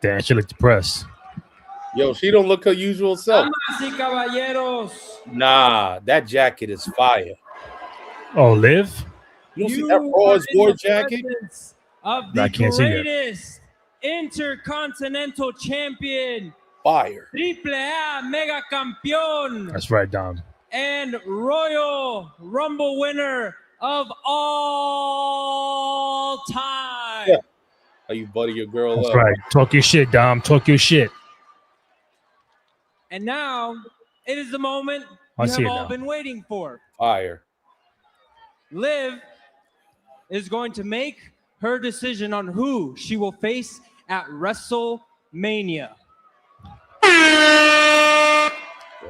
Damn, she looked depressed. Yo, she don't look her usual self. Damas y caballeros. Nah, that jacket is fire. Oh, Liv? You don't see that Raw's war jacket? Of the I can't see that. greatest intercontinental champion. Fire. Triple A Mega Campeón. That's right, Dom. And Royal Rumble winner of all time. Yeah. How you buddy your girl That's up? right. Talk your shit, Dom. Talk your shit. And now it is the moment I you see have it all now. been waiting for. Fire. Liv is going to make her decision on who she will face at WrestleMania.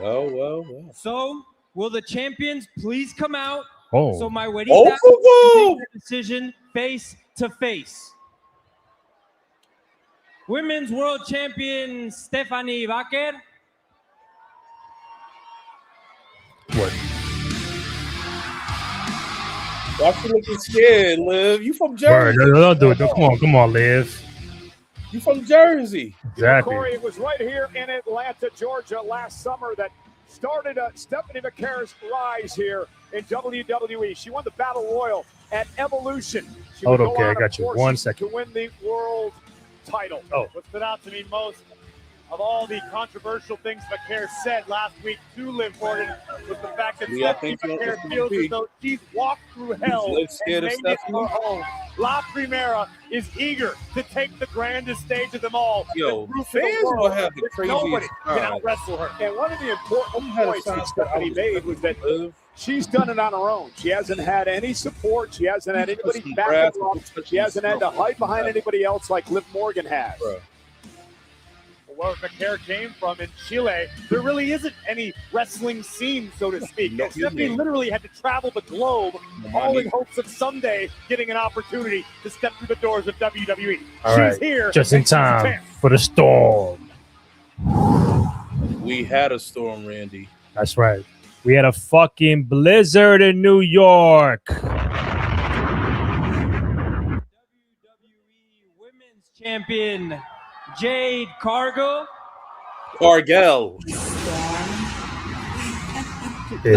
Well. So, will the champions please come out? Oh. So my wedding Oh, staff oh, can oh. make the decision face to face. Women's World Champion Stephanie Baker. What? Why you looking scared, Liv? You from Word. Jersey? No, don't do it. Come on, Liv. You from Jersey? Exactly. Corey, it was right here in Atlanta, Georgia last summer that started Stephanie McCare's rise here in WWE. She won the Battle Royal at Evolution. She would Hold, go okay, I on, of got you. course, 1 second. to win the world title. Oh. What stood out to me most of all the controversial things McCare said last week to Liv Morgan was the fact that Yeah, I Stephanie think so. McCare feels as though she's walked through hell Liv and scared of made it Stephanie? her home. La Primera is eager to take the grandest stage of them all. Yo, the roof of fans the world, will have the which craziest nobody can time. out-wrestle her. And one of the important had a points that sign Stephanie that made was that Liv. she's done it on her own. She hasn't had any support. She hasn't had anybody Some back grass her up. will She hasn't had to hide behind anybody else like Liv Morgan has. Bro. Where McCare came from in Chile, there really isn't any wrestling scene, so to speak. No, And Stephanie you mean. literally had to travel the globe, all in hopes of someday getting an opportunity to step through the doors of WWE. All She's right. here. Just in and she's a time champ. for the storm. We had a storm, Randy. That's right. We had a fucking blizzard in New York. WWE Women's Champion Jade Cargill. Cargill. It's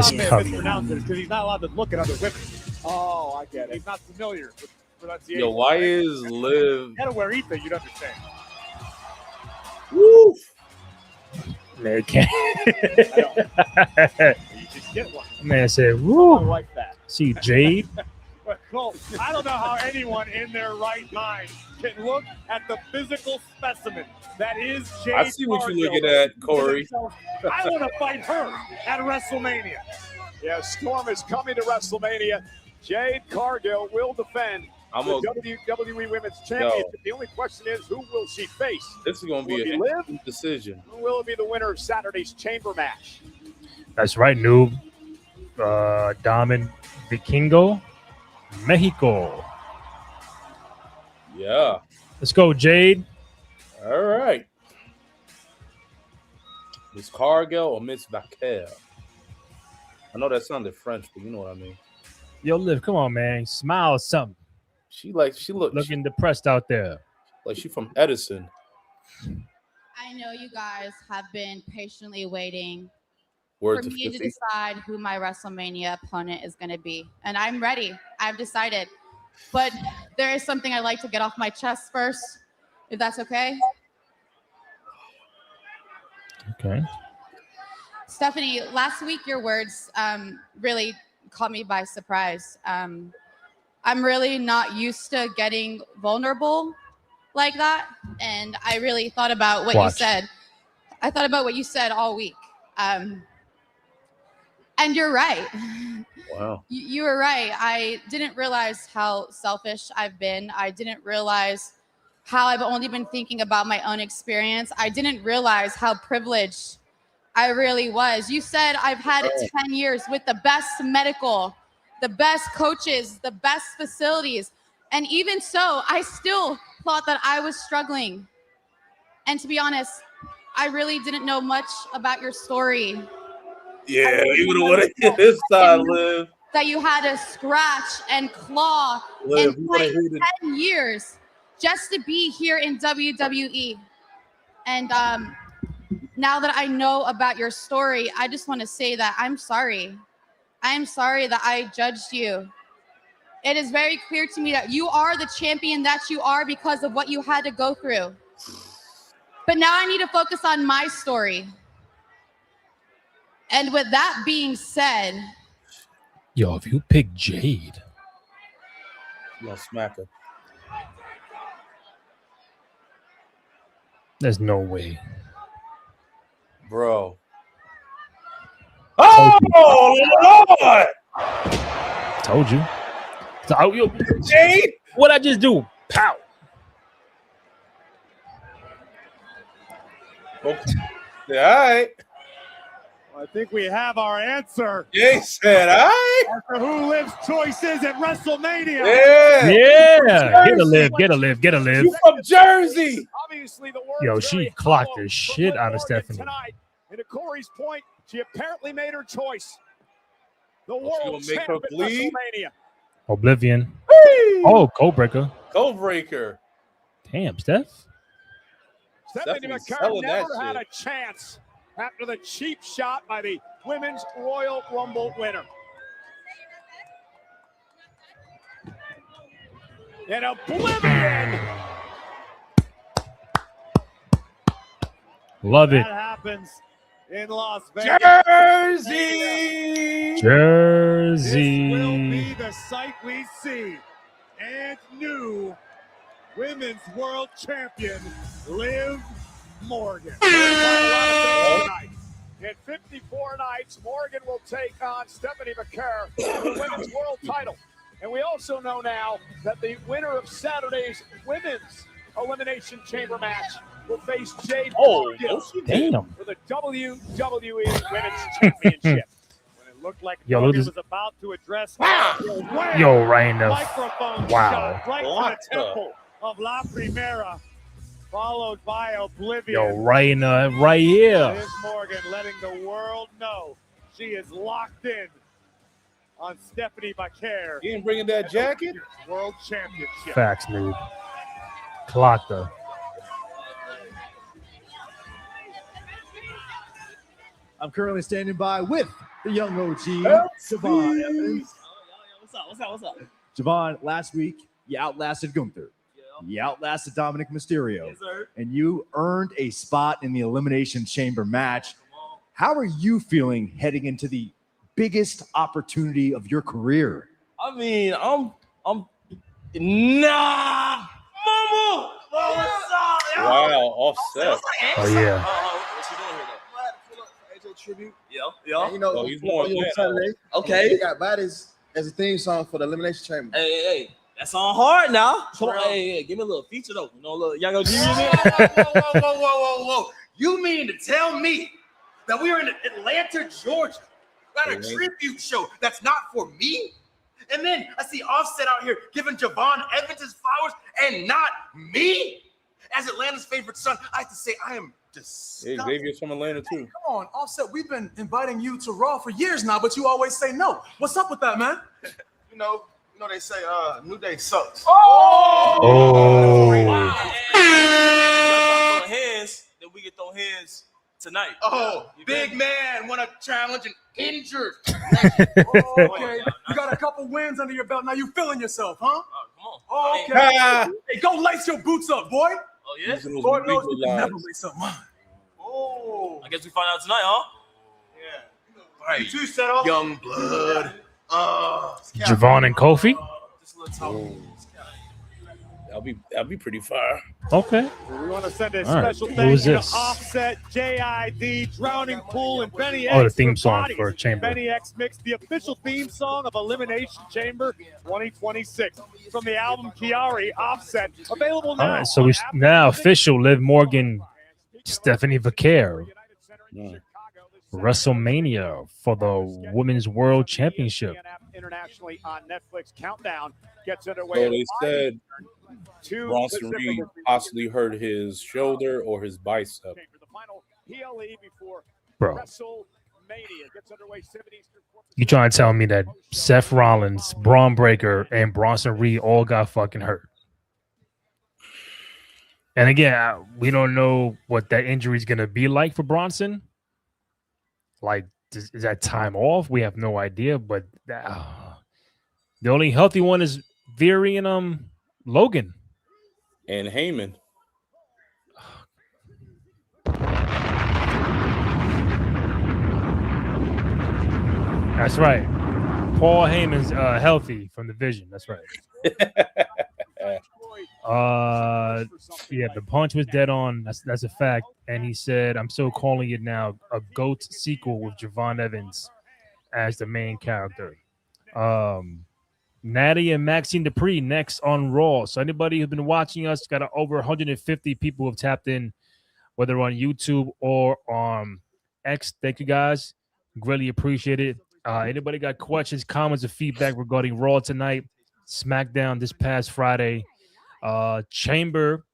Stop it, coming. mispronounce it, because he's not allowed to look at other women. Oh, I get it. He's not familiar with pronunciation. Yo, why is Liv? You had to wear Ether, you'd understand. Woo! Man, can't. You just get one. Man said, I woo. like that. See, Jade. Cole, I don't know how anyone in their right mind can look at the physical specimen that is Jade I see what you're looking Cargill at, Corey. I want to fight her at WrestleMania. Yeah, Storm is coming to WrestleMania. Jade Cargill will defend the WWE Women's Championship. The only question is, who will she face? This is going to be a decision. Who will be the winner of Saturday's chamber match? That's right, noob. Damen Vikingo, Mexico. Yeah. Let's go, Jade. All right. Miss Cargill or Miss Vaquer? I know that sounded French, but you know what I mean. Yo, Liv, come on, man. Smile or something. She looking depressed out there. Like she from Edison. I know you guys have been patiently waiting for me to decide who my WrestleMania opponent is going to be. And I'm ready. I've decided. But there is something I'd like to get off my chest first, if that's okay. Okay. Stephanie, last week your words really caught me by surprise. I'm really not used to getting vulnerable like that. And I really thought about what you said. I thought about what you said all week. And you're right. Wow. You were right. I didn't realize how selfish I've been. I didn't realize how I've only been thinking about my own experience. I didn't realize how privileged I really was. You said I've had 10 years with the best medical, the best coaches, the best facilities. And even so, I still thought that I was struggling. And to be honest, I really didn't know much about your story. Yeah, you would have wanted to hear this side, Liv. That you had to scratch and claw Liv, and fight 10 years just to be here in WWE. And now that I know about your story, I just want to say that I'm sorry. I am sorry that I judged you. It is very clear to me that you are the champion that you are because of what you had to go through. But now I need to focus on my story. And with that being said, yo, if you pick Jade, I'm gonna smack her. there's no way. Bro. Oh, Lord! Told you. Jade? What'd I just do? Pow. Okay. Yeah, all right. I think we have our answer. Jade said, all right. After who lives choices at WrestleMania. Yeah. Yeah. Get a live. Get a live. Get a live. You from Jersey. Obviously, the Yo, she clocked the shit out of Stephanie. Tonight. And to Corey's point, she apparently made her choice. The She world gonna make her champ at bleed? WrestleMania. Oblivion. Whee! Oh, Code Breaker. Code Breaker. Damn, Steph. Stephanie Stephanie's McCarr selling that never had a shit. chance after the cheap shot by the Women's Royal Rumble winner. And Oblivion. Love it. That happens in Las Vegas. Jersey. Jersey. This will be the sight we see. And new Women's World Champion, Liv Morgan. In 54 nights, Morgan will take on Stephanie McCarr for the Women's World title. And we also know now that the winner of Saturday's Women's Elimination Chamber match will face Jade Cargill Damn. for the WWE Women's Championship. When it looked like Yo, Morgan look at was about to address Yo, right in the microphone wow. shot right to the temple of La Primera, followed by Oblivion. Yo, right in the right here. Liv Morgan letting the world know she is locked in on Stephanie McCarr. You ain't bringing that jacket? World Championship. Facts, dude. Clocked her. I'm currently standing by with the young OG, Javon Evans. What's up? Javon, last week you outlasted Gunther. You outlasted Dominic Mysterio. Yes, sir. And you earned a spot in the Elimination Chamber match. How are you feeling heading into the biggest opportunity of your career? I mean, I'm Nah, Mama. What's up? Wow, Offset. Oh yeah. What you doing here though? AJ tribute. Yeah. And, you know, He's more on than Saturday. Okay. They got bodies as a theme song for the Elimination Chamber. Hey, that's on hard now. Come on, hey, give me a little feature though. You know, a little, y'all gonna give me Whoa. You mean to tell me that we are in Atlanta, Georgia? Got a tribute show that's not for me? And then I see Offset out here giving Javon Evans his flowers and not me? As Atlanta's favorite son, I have to say I am disgusted. Xavier's from Atlanta too. Come on, Offset, we've been inviting you to Raw for years now, but you always say no. What's up with that, man? You know they say New Day sucks. Hands, then we get those hands tonight. Oh, big man want to challenge an injured. Okay, you got a couple wins under your belt. Now you feeling yourself, huh? Come on. Okay. Hey, go lace your boots up, boy. Oh, yeah? Lord knows you can never lace up mine. I guess we find out tonight, huh? Right. You two set off. Young blood. Javon and Kofi. That'll be pretty fire. Okay. We want to send a All right. special Who thank is you to this? Offset, JID, Drowning Pool, and Benny X. Oh, the theme for song Bodies. for Chamber. Benny X mixed the official theme song of Elimination Chamber 2026 from the album Chiari. Offset, available now. All right. So we now official. Liv Morgan, Stephanie Vaquer. WrestleMania for the Women's World Championship. Internationally on Netflix. Countdown gets underway. So they said Bronson Reed possibly hurt his shoulder or his bicep. Bro, you trying to tell me that Seth Rollins, Braun Breaker, and Bronson Reed all got fucking hurt? And again, we don't know what that injury is going to be like for Bronson. Like, is that time off? We have no idea. But the only healthy one is Veery and Logan. And Heyman. That's right. Paul Heyman's healthy from the Vision. That's right. Yeah, the punch was dead on. That's a fact. And he said, I'm still calling it now a GOAT sequel with Javon Evans as the main character. Natty and Maxine Dupree next on Raw. So anybody who's been watching us, got over 150 people who have tapped in, whether on YouTube or on X. Thank you guys. Greatly appreciate it. Anybody got questions, comments, or feedback regarding Raw tonight, SmackDown this past Friday, Chamber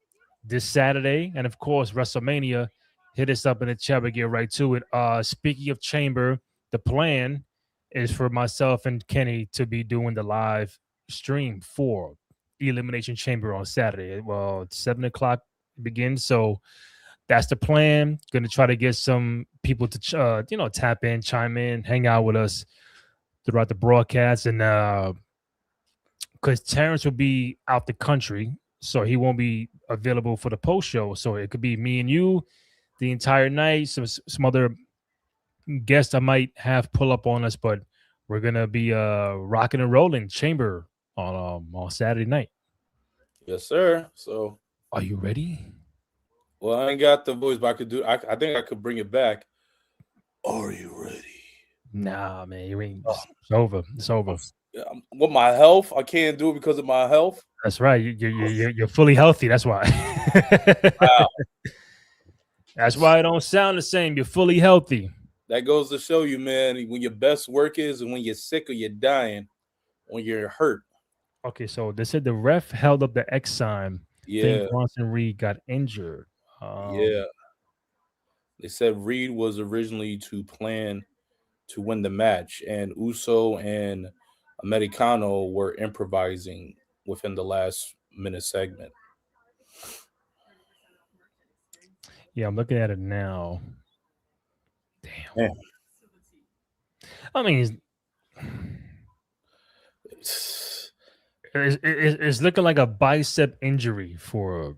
this Saturday, and of course WrestleMania, hit us up in the chat. We get right to it. Speaking of Chamber, the plan is for myself and Kenny to be doing the live stream for Elimination Chamber on Saturday. Well, it's 7 o'clock begins, so that's the plan. Going to try to get some people to tap in, chime in, hang out with us throughout the broadcast, and because Terrence will be out the country, so he won't be available for the post show. So it could be me and you the entire night. Some other guests I might have pull up on us, but we're gonna be rocking and rolling Chamber on Saturday night. Yes, sir. So are you ready? Well, I ain't got the voice, but I could do. I think I could bring it back. Are you ready? Nah, man, you ain't. It's over. It's over. With my health, I can't do it because of my health. That's right. You're fully healthy. That's why. Wow. That's why it don't sound the same. You're fully healthy. That goes to show you, man, when your best work is and when you're sick or you're dying, when you're hurt. Okay, so they said the ref held up the X sign. Yeah. Bronson Reed got injured. Yeah. They said Reed was originally to plan to win the match, and Uso and Americano were improvising within the last minute segment. Yeah, I'm looking at it now. Damn. I mean, it's looking like a bicep injury for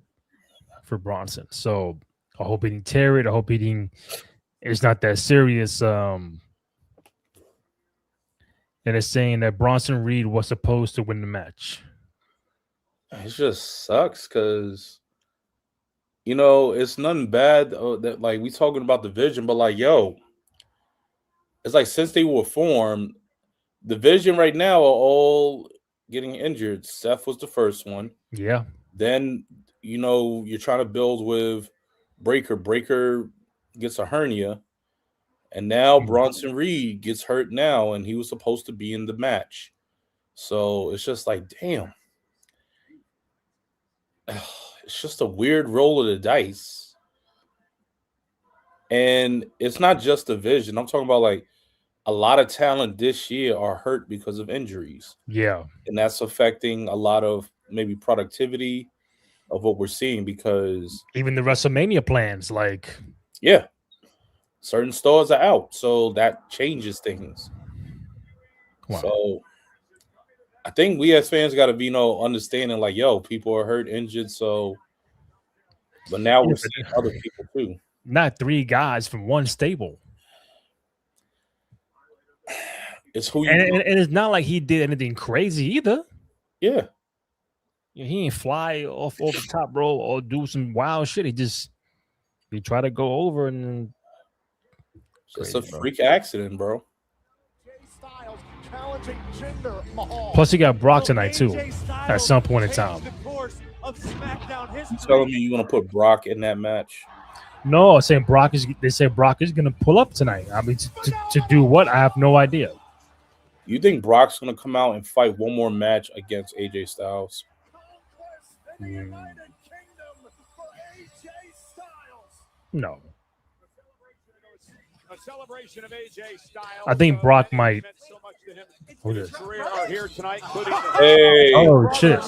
Bronson. So I hope he didn't tear it. I hope he didn't. It's not that serious. and it's saying that Bronson Reed was supposed to win the match. It just sucks because, you know, it's nothing bad that like we talking about division, but like, yo, it's like since they were formed, division right now are all getting injured. Seth was the first one. Yeah. Then, you know, you're trying to build with Breaker. Breaker gets a hernia. And now Bronson Reed gets hurt now, and he was supposed to be in the match. So it's just like, damn. It's just a weird roll of the dice. And it's not just division. I'm talking about like a lot of talent this year are hurt because of injuries. Yeah. And that's affecting a lot of maybe productivity of what we're seeing because even the WrestleMania plans, like, yeah, certain stars are out. So that changes things. Wow. So I think we as fans got to be, you know, understanding like, yo, people are hurt, injured. So, but now we're seeing other people too. Not 3 guys from one stable. It's who you and it's not like he did anything crazy either. Yeah. He ain't fly off the top rope or do some wild shit. He try to go over and it's a freak accident, bro. Plus, he got Brock tonight too. At some point in time. You telling me you gonna put Brock in that match? No, saying Brock is. They say Brock is gonna pull up tonight. I mean, to do what? I have no idea. You think Brock's gonna come out and fight one more match against AJ Styles? No. A celebration of AJ Styles. I think Brock might. Are here tonight, including hey. Oh shit!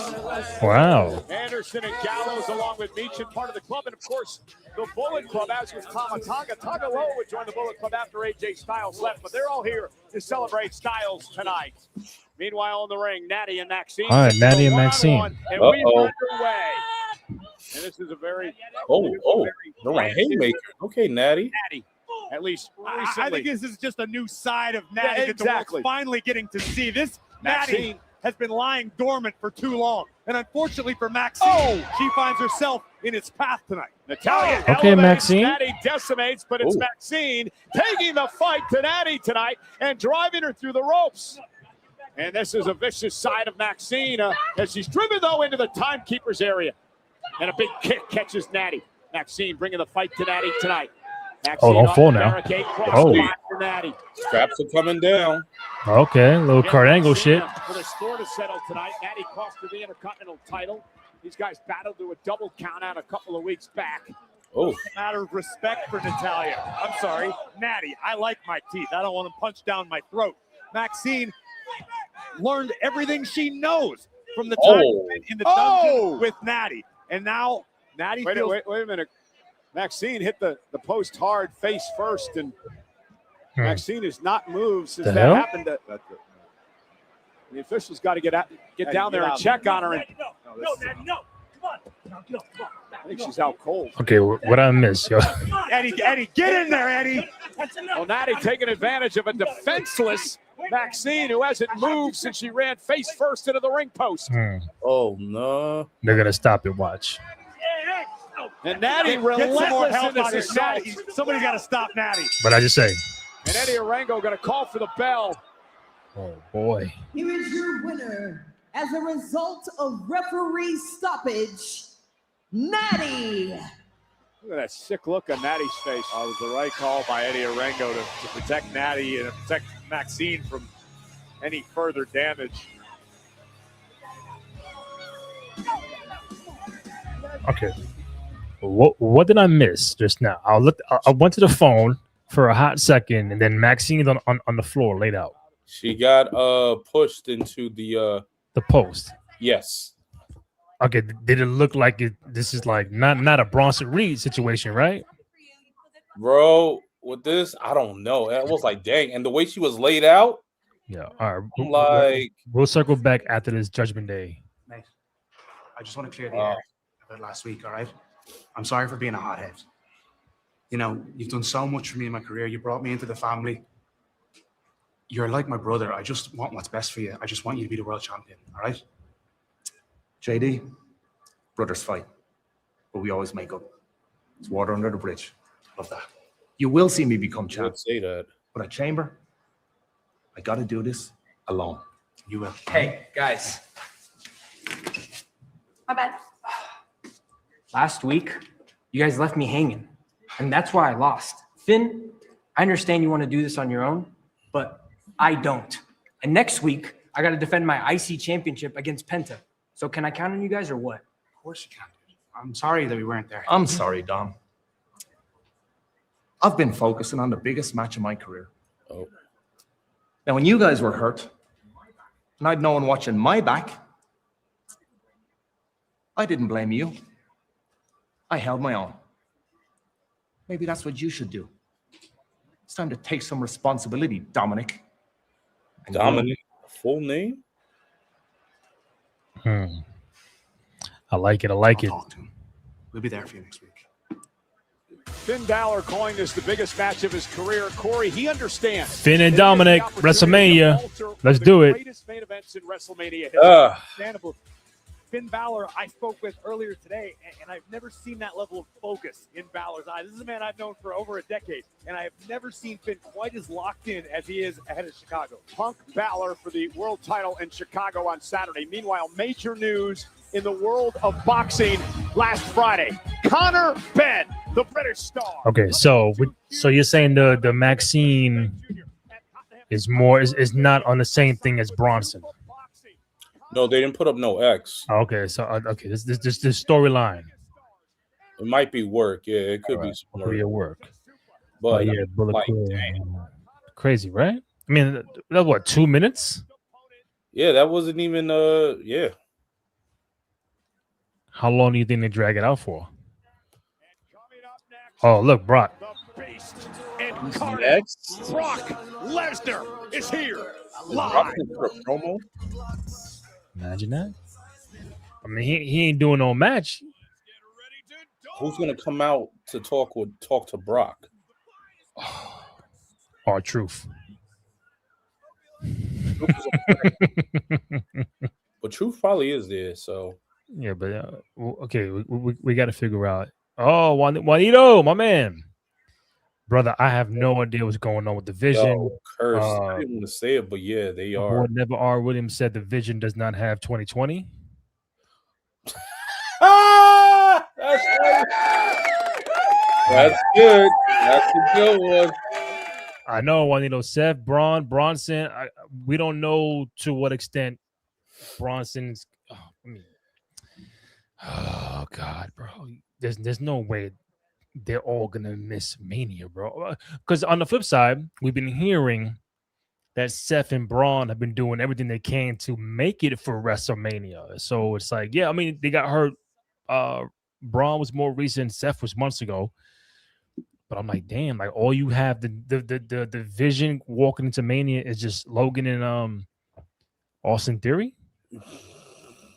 Wow. Anderson and Gallows, along with Meach, and part of the club, and of course the Bullet Club, as was Tama Tonga. Tonga Loa would join the Bullet Club after AJ Styles left, but they're all here to celebrate Styles tonight. Meanwhile, in the ring, Natty and Maxine. All right, Natty and Maxine. And we are underway. And this is a very they're like haymaker. Okay, Natty. At least recently. I think this is just a new side of Natty that the exactly. world's finally getting to see. This Maxine Natty has been lying dormant for too long. And unfortunately for Maxine, she finds herself in its path tonight. Natalia okay, Maxine. Natty decimates, but it's Maxine taking the fight to Natty tonight and driving her through the ropes. And this is a vicious side of Maxine as she's driven, though, into the timekeeper's area. And a big kick catches Natty. Maxine bringing the fight to Natty tonight. Oh, don't fall now. Oh. Straps are coming down. Okay, a little card angle shit. For the score to settle tonight, Natty cost her the Intercontinental title. These guys battled to a double count out a couple of weeks back. Oh, a matter of respect for Natalia. I'm sorry, Natty. I like my teeth. I don't want them punched down my throat. Maxine learned everything she knows from the time in the dungeon with Natty, and now Natty. Wait a minute. Maxine hit the post hard face first, and Maxine has not moved since that happened. The officials got to get down there and check on her. No, come on. I think she's out cold. Okay, what I miss, yo? Eddie, get in there, Eddie. Well, Natty taking advantage of a defenseless Maxine who hasn't moved since she ran face first into the ring post. Oh no! They're gonna stop and watch. And Natty Get some more relentless help in this on your assault. Natty. Somebody's got to stop Natty. But I just say. And Eddie Arango going to call for the bell. Oh boy. Here is your winner as a result of referee stoppage, Natty. Look at that sick look on Natty's face. It was the right call by Eddie Arango to protect Natty and protect Maxine from any further damage. Okay. What did I miss just now? I went to the phone for a hot second, and then Maxine's on the floor, laid out. She got pushed into the post. Yes. Okay. Did it look like this is like not a Bronson Reed situation, right? Bro, with this, I don't know. It was like, dang, and the way she was laid out. Yeah. All right. Like, we'll circle back after this Judgment Day. Mate, I just want to clear the air about last week, all right? I'm sorry for being a hothead. You know, you've done so much for me in my career. You brought me into the family. You're like my brother. I just want what's best for you. I just want you to be the world champion, all right? JD, brothers fight, but we always make up. It's water under the bridge. Love that. You will see me become champ. Say that. But at Chamber, I got to do this alone. You will. Hey, guys. My bad. Last week, you guys left me hanging, and that's why I lost. Finn, I understand you want to do this on your own, but I don't. And next week, I got to defend my IC championship against Penta. So can I count on you guys or what? Of course you can. I'm sorry that we weren't there. I'm sorry, Dom. I've been focusing on the biggest match of my career. Oh. Now, when you guys were hurt, and I'd no one watching my back, I didn't blame you. I held my own. Maybe that's what you should do. It's time to take some responsibility, Dominic. And Dominic, full name? I like it. I like it. We'll be there for you next week. Finn Balor calling this the biggest match of his career. Corey, he understands. Finn and Dominic, WrestleMania. Let's do it. Greatest main events in WrestleMania. Understandable. Finn Balor, I spoke with earlier today, and I've never seen that level of focus in Balor's eyes. This is a man I've known for over a decade, and I have never seen Finn quite as locked in as he is ahead of Chicago. Punk Balor for the world title in Chicago on Saturday. Meanwhile, major news in the world of boxing last Friday. Conor Benn, the British star. Okay, so you're saying the Maxine is not on the same thing as Bronson. No, they didn't put up no X. Okay, so this storyline. It might be work. Yeah, it could be some Could be a work. But yeah, Bullet like, Club. damn. Crazy, right? I mean, that was what, 2 minutes? Yeah, that wasn't even yeah. How long do you think they drag it out for? Oh, look, Brock. Incarnate Brock Lesnar is here live. Promo. Imagine that. I mean, he ain't doing no match. Who's gonna come out to talk to Brock? R-Truth. But Truth probably is there, so Yeah, but okay, we got to figure out. Oh, Juanito, my man, brother, I have no idea what's going on with the Vision. Yo, curse. I didn't want to say it, but yeah, they are. Never R. Williams said the Vision does not have 2020. Ah, that's good. That's good. That's a good one. I know, Juanito, Seth, Bronson. We don't know to what extent Bronson's. Oh God, bro. There's no way they're all gonna miss Mania, bro. Because on the flip side, we've been hearing that Seth and Braun have been doing everything they can to make it for WrestleMania. So it's like, yeah, I mean, they got hurt. Braun was more recent. Seth was months ago. But I'm like, damn, like all you have the Vision walking into Mania is just Logan and Austin Theory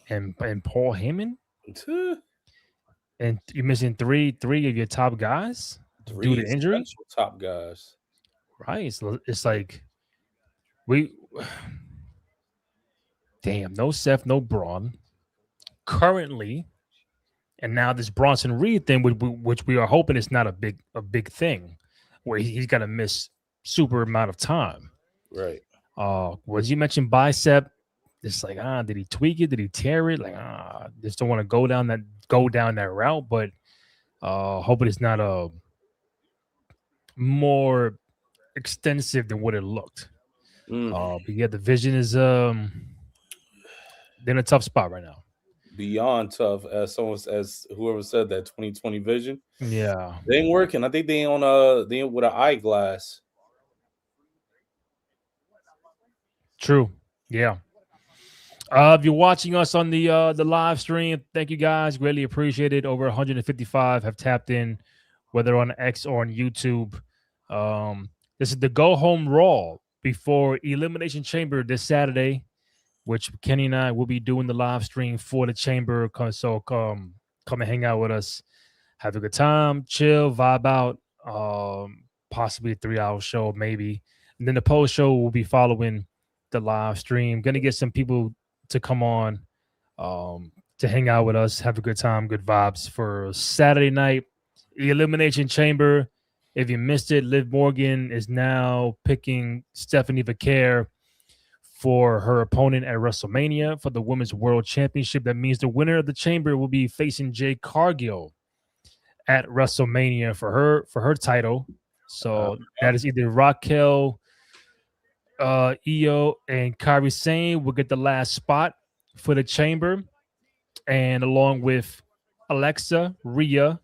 and Paul Heyman. And you're missing three of your top guys due to injury. Top guys, right? It's like damn, no Seth, no Braun currently, and now this Bronson Reed thing, which we are hoping is not a big thing, where he's got to miss super amount of time. Right. Was you mentioned bicep? It's like, did he tweak it? Did he tear it? Like, just don't want to go down that route, but hoping it's not a more extensive than what it looked. But yeah, the Vision is they're in a tough spot right now. Beyond tough, as whoever said that 2020 Vision. Yeah, they ain't working. I think they ain't with an eyeglass. True. Yeah. If you're watching us on the live stream, thank you guys. Greatly appreciate it. Over 155 have tapped in, whether on X or on YouTube. This is the Go Home Raw before Elimination Chamber this Saturday, which Kenny and I will be doing the live stream for the Chamber. So come and hang out with us. Have a good time, chill, vibe out. Possibly a 3-hour show, maybe. And then the post show will be following the live stream. Gonna get some people to come on to hang out with us, have a good time, good vibes for Saturday night. Elimination Chamber. If you missed it, Liv Morgan is now picking Stephanie Vaquer for her opponent at WrestleMania for the Women's World Championship. That means the winner of the Chamber will be facing Jade Cargill at WrestleMania for her title. So that is either Raquel, Io, and Kairi Sane will get the last spot for the Chamber, and along with Alexa, Rhea,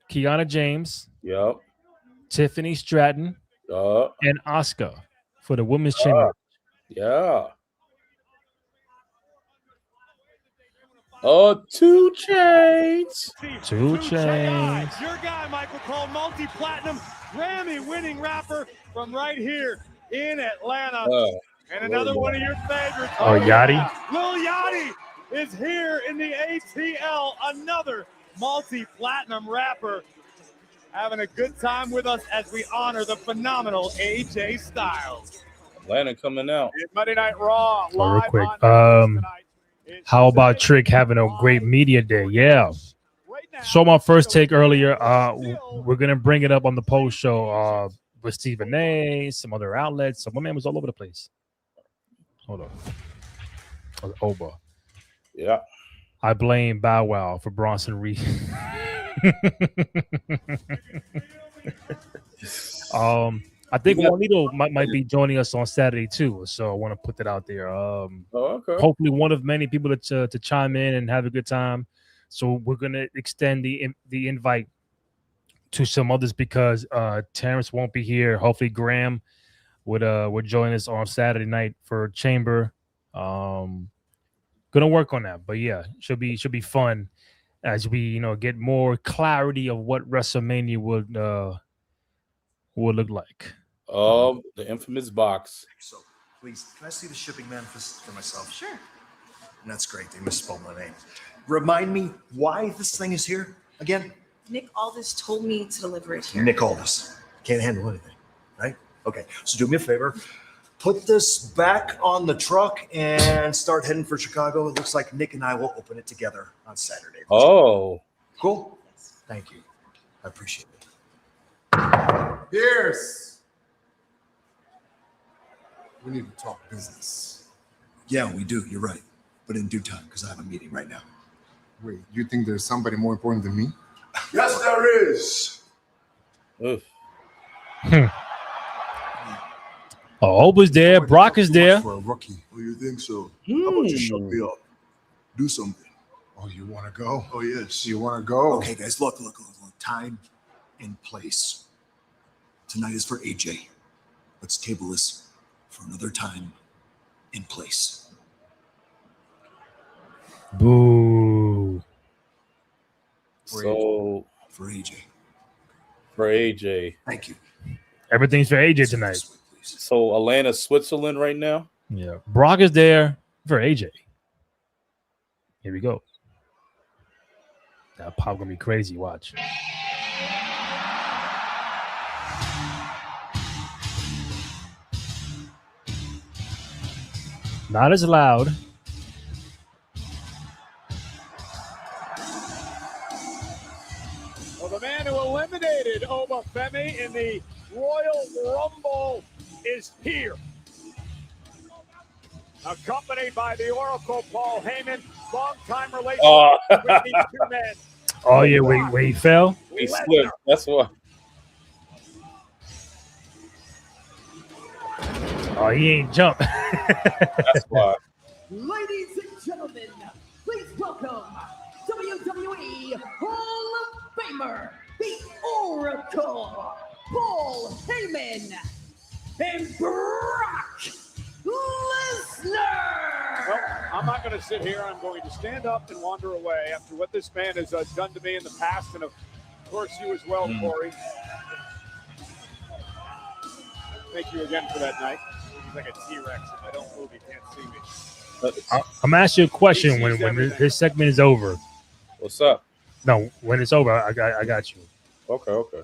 Kiana James, Tiffany Stratton, and Asuka for the Women's Chamber. Yeah. 2 Chainz. 2 Chainz. Your guy, Michael Cole, multi-platinum Grammy-winning rapper from right here in Atlanta. And another one of your favorites. Oh, Yachty. Lil Yachty is here in the ATL. Another multi-platinum rapper having a good time with us as we honor the phenomenal AJ Styles. Atlanta coming out. Monday Night Raw. Oh, real quick. How about Trick having a great media day? Yeah. Saw my first take earlier. We're gonna bring it up on the post show with Stephen A, some other outlets. So my man was all over the place. Hold on. Oba. Yeah. I blame Bow Wow for Bronson Reed. I think Juanito might be joining us on Saturday too, so I want to put that out there. Okay. Hopefully, one of many people to chime in and have a good time. So we're gonna extend the invite to some others because Terrence won't be here. Hopefully, Graham would join us on Saturday night for Chamber. Gonna work on that, but yeah, should be fun as we get more clarity of what WrestleMania would look like. The infamous box. So, please, can I see the shipping manifest for myself? Sure. And that's great. They misspelled my name. Remind me why this thing is here again? Nick Aldis told me to deliver it here. Nick Aldis. Can't handle anything, right? Okay, so do me a favor. Put this back on the truck and start heading for Chicago. It looks like Nick and I will open it together on Saturday. Oh. Cool? Thank you. I appreciate it. Pierce. We need to talk business. Yeah, we do. You're right. But in due time, because I have a meeting right now. Wait, you think there's somebody more important than me? Yes, there is. Oba's there. Brock is there. For a rookie. Oh, you think so? How about you shut me up? Do something. Oh, you want to go? Oh, yes. You want to go? Okay, guys, look. Time and place. Tonight is for AJ. Let's table this for another time and place. Boo. So for AJ. For AJ. Thank you. Everything's for AJ tonight. So Atlanta, Switzerland right now? Yeah. Brock is there for AJ. Here we go. That pop gonna be crazy. Watch. Not as loud. Well, the man who eliminated Obafemi in the Royal Rumble is here. Accompanied by the Oracle Paul Heyman, long-time relationship with these two men. Oh yeah, wait, he fell. He slipped. That's why. Oh, he ain't jump. That's why. Ladies and gentlemen, please welcome WWE Hall of Famer, the Oracle, Paul Heyman, and Brock LESNAR. Well, I'm not going to sit here. I'm going to stand up and wander away after what this man has done to me in the past, and of course you as well, Corey. Thank you again for that night. He's like a T-Rex. If I don't move, you can't see me. I'm gonna ask you a question when this segment is over. What's up? No, when it's over, I got you. Okay.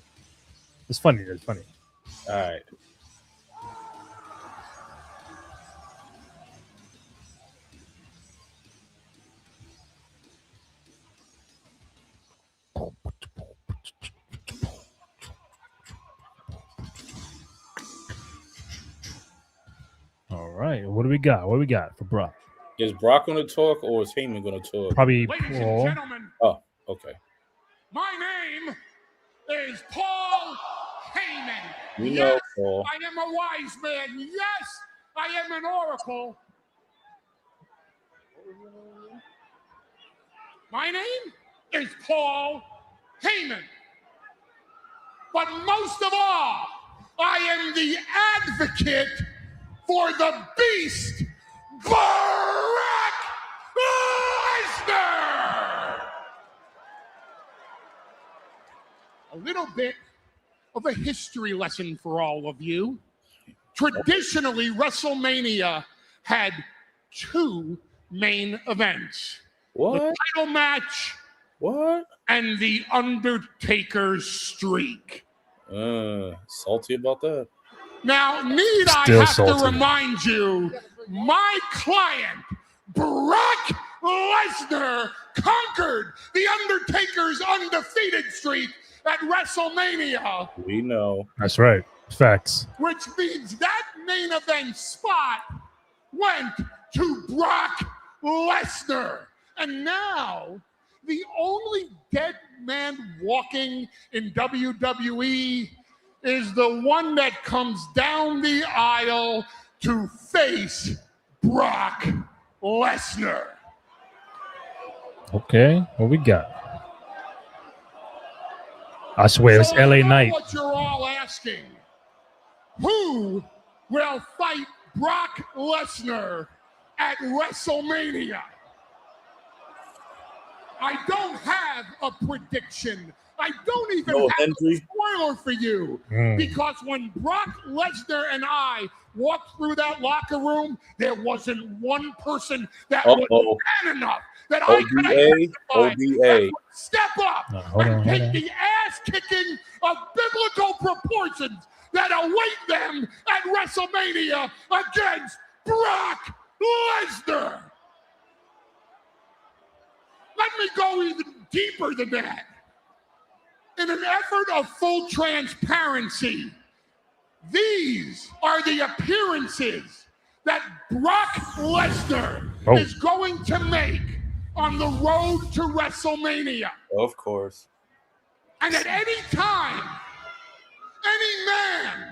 It's funny. It's funny. All right. right. What do we got? What do we got for Brock? Is Brock going to talk or is Heyman going to talk? Probably Ladies and Paul. gentlemen, Oh, okay. my name is Paul Heyman. We Yes, know, Paul. I am a wise man. Yes, I am an oracle. My name is Paul Heyman. But most of all, I am the advocate for the beast, Brock Lesnar. A little bit of a history lesson for all of you. Traditionally, WrestleMania had 2 main events. What? The title match. What? And the Undertaker's streak. Salty about that. Now, need I Still have salty. to remind you, my client, Brock Lesnar, conquered the Undertaker's undefeated streak at WrestleMania, We know. That's right. Facts. which means that main event spot went to Brock Lesnar. And now, the only dead man walking in WWE is the one that comes down the aisle to face Brock Lesnar. Okay. What we got? I swear it's So I LA know Knight. what you're all asking. Who will fight Brock Lesnar at WrestleMania? I don't have a prediction. I don't even No, have Hendry. a spoiler for you. Because when Brock Lesnar and I walked through that locker room, there wasn't one person that was man enough that I could ODA. step up hold and on, take hold on. the ass kicking of biblical proportions that await them at WrestleMania against Brock Lesnar. Let me go even deeper than that. In an effort of full transparency, these are the appearances that Brock Lesnar is going to make on the road to WrestleMania. Of course. And at any time, any man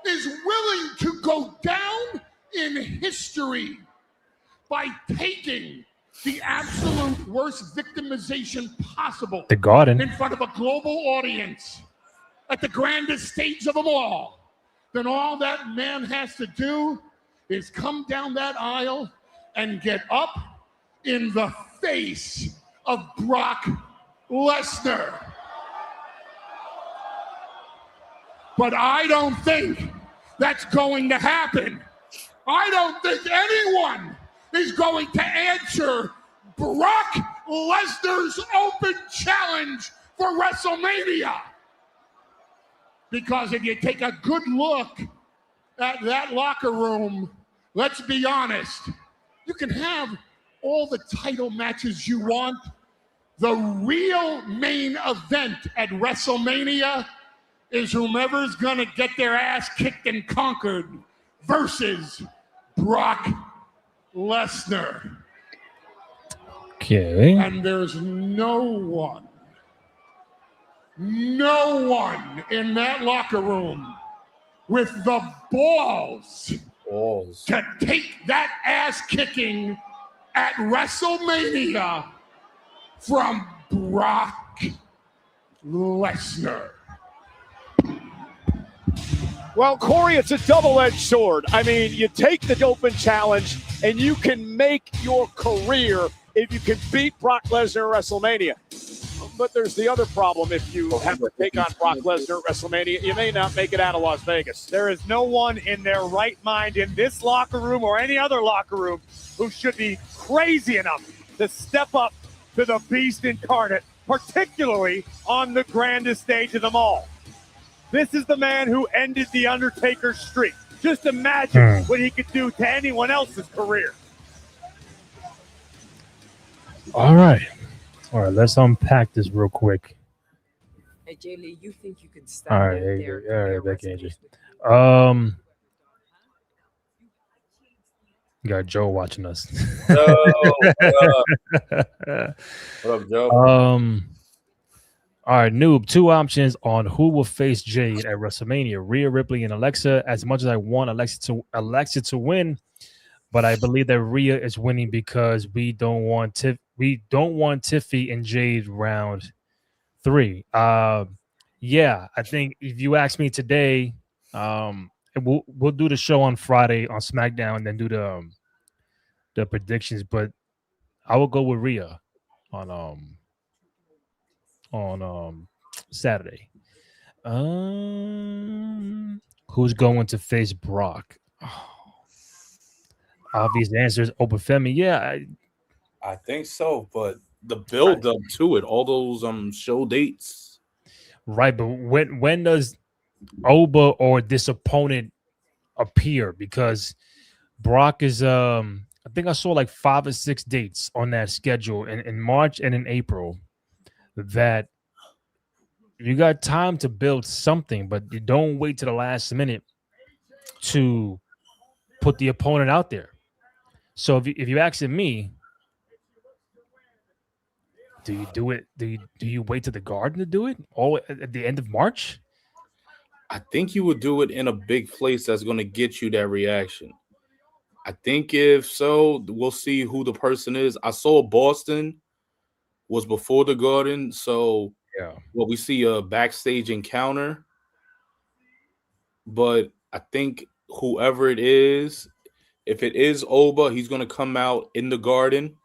is willing to go down in history by taking the absolute worst victimization possible The Garden. in front of a global audience at the grandest stage of them all, then all that man has to do is come down that aisle and get up in the face of Brock Lesnar. But I don't think that's going to happen. I don't think anyone is going to answer Brock Lesnar's open challenge for WrestleMania. Because if you take a good look at that locker room, let's be honest, you can have all the title matches you want. The real main event at WrestleMania is whomever's gonna get their ass kicked and conquered versus Brock Lesnar. Okay. And there's no one in that locker room with the balls to take that ass kicking at WrestleMania from Brock Lesnar. Well, Corey, it's a double-edged sword. I mean, you take the open challenge, and you can make your career if you can beat Brock Lesnar at WrestleMania. But there's the other problem. If you have to take on Brock Lesnar at WrestleMania, you may not make it out of Las Vegas. There is no one in their right mind in this locker room or any other locker room who should be crazy enough to step up to the beast incarnate, particularly on the grandest stage of them all. This is the man who ended The Undertaker's streak. Just imagine what he could do to anyone else's career. All right. Let's unpack this real quick. Hey, Jay Lee, you think you can stand All right, out there? all right, Becky Angie. You got Joe watching us. What up, Joe? All right, noob. 2 options on who will face Jade at WrestleMania: Rhea Ripley and Alexa. As much as I want Alexa to win, but I believe that Rhea is winning because we don't want Tiffy and Jade round 3. Yeah, I think if you ask me today, we'll do the show on Friday on SmackDown and then do the predictions. But I will go with Rhea on Saturday. Who's going to face Brock? Obvious answer is Obafemi. Yeah, I think so, but the build up to it, all those show dates. Right, but when does Oba or this opponent appear? Because Brock is I think I saw like 5 or 6 dates on that schedule in March and in April that you got time to build something, but you don't wait to the last minute to put the opponent out there. So if you asking me, do you do it? Do you wait to the Garden to do it? All at the end of March? I think you would do it in a big place that's going to get you that reaction. I think if so, we'll see who the person is. I saw Boston was before the Garden, so yeah. Well, we see a backstage encounter, but I think whoever it is, if it is Oba, he's going to come out in the Garden,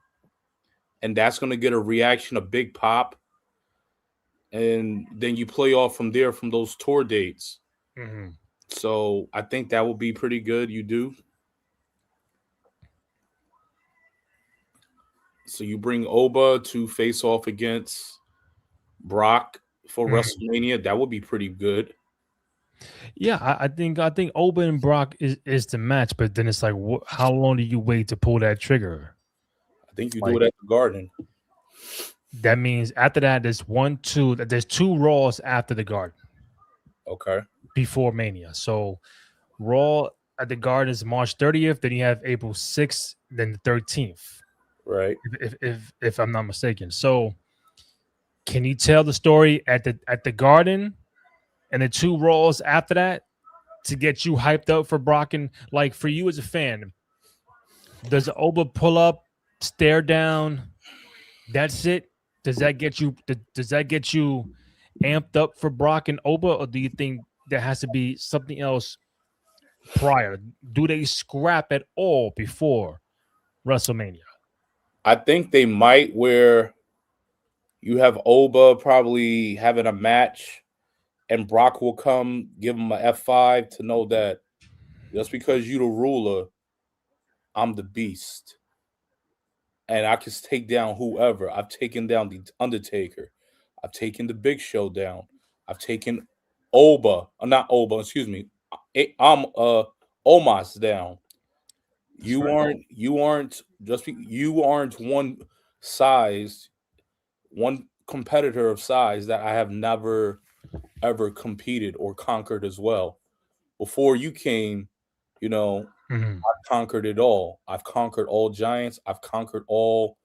and that's going to get a reaction, a big pop, and then you play off from there from those tour dates. Mm-hmm. So I think that will be pretty good. You do. So you bring Oba to face off against Brock for WrestleMania. That would be pretty good. Yeah, I think Oba and Brock is the match, but then it's like, how long do you wait to pull that trigger? I think you do it at the Garden. That means after that, there's 2 Raws after the Garden. Okay. Before Mania. So Raw at the Garden is March 30th. Then you have April 6th, then the 13th. Right. If I'm not mistaken. So can you tell the story at the Garden and the 2 Raws after that to get you hyped up for Brock? And like for you as a fan, does Oba pull up, stare down? That's it. Does that get you amped up for Brock and Oba, or do you think there has to be something else prior? Do they scrap at all before WrestleMania? I think they might, where you have Oba probably having a match and Brock will come give him a F5 to know that just because you the ruler, I'm the beast. And I can take down whoever. I've taken down the Undertaker. I've taken the Big Show down. I've taken not Oba, excuse me. I'm Omos down. You aren't one size, one competitor of size that I have never ever competed or conquered as well. Before you came, I've conquered it all. I've conquered all giants. I've conquered all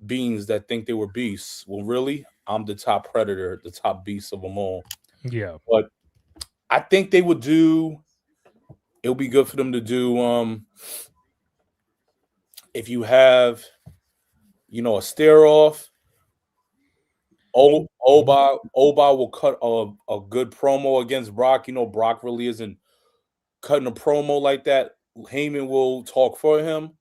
beings that think they were beasts. Well, really, I'm the top predator, the top beast of them all. Yeah. But I think they would do, it would be good for them to do, if you have, a stare off, Oba will cut a good promo against Brock. Brock really isn't cutting a promo like that. Heyman will talk for him.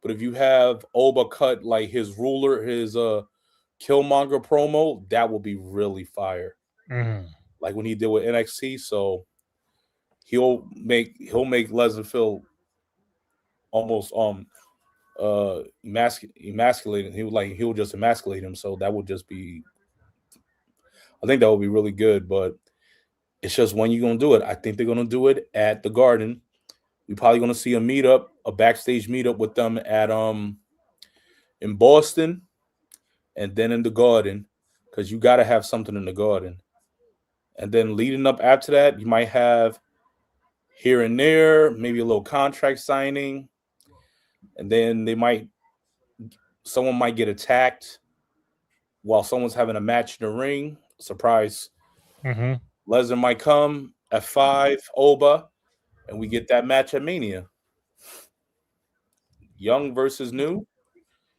But if you have Oba cut like his ruler, his Killmonger promo, that will be really fire. Mm-hmm. Like when he did with NXT. So he'll make Lesnar feel almost emasculating. He'll just emasculate him. So that would just be, I think that would be really good. But it's just when you're gonna do it. I think they're gonna do it at the Garden. We're probably gonna see a backstage meetup with them at in Boston, and then in the Garden, because you gotta have something in the Garden. And then leading up after that, you might have here and there, maybe a little contract signing. and then someone might get attacked while someone's having a match in the ring. Surprise. Mm-hmm. Lesnar might come at 5, Oba, and we get that match at Mania. Young versus new.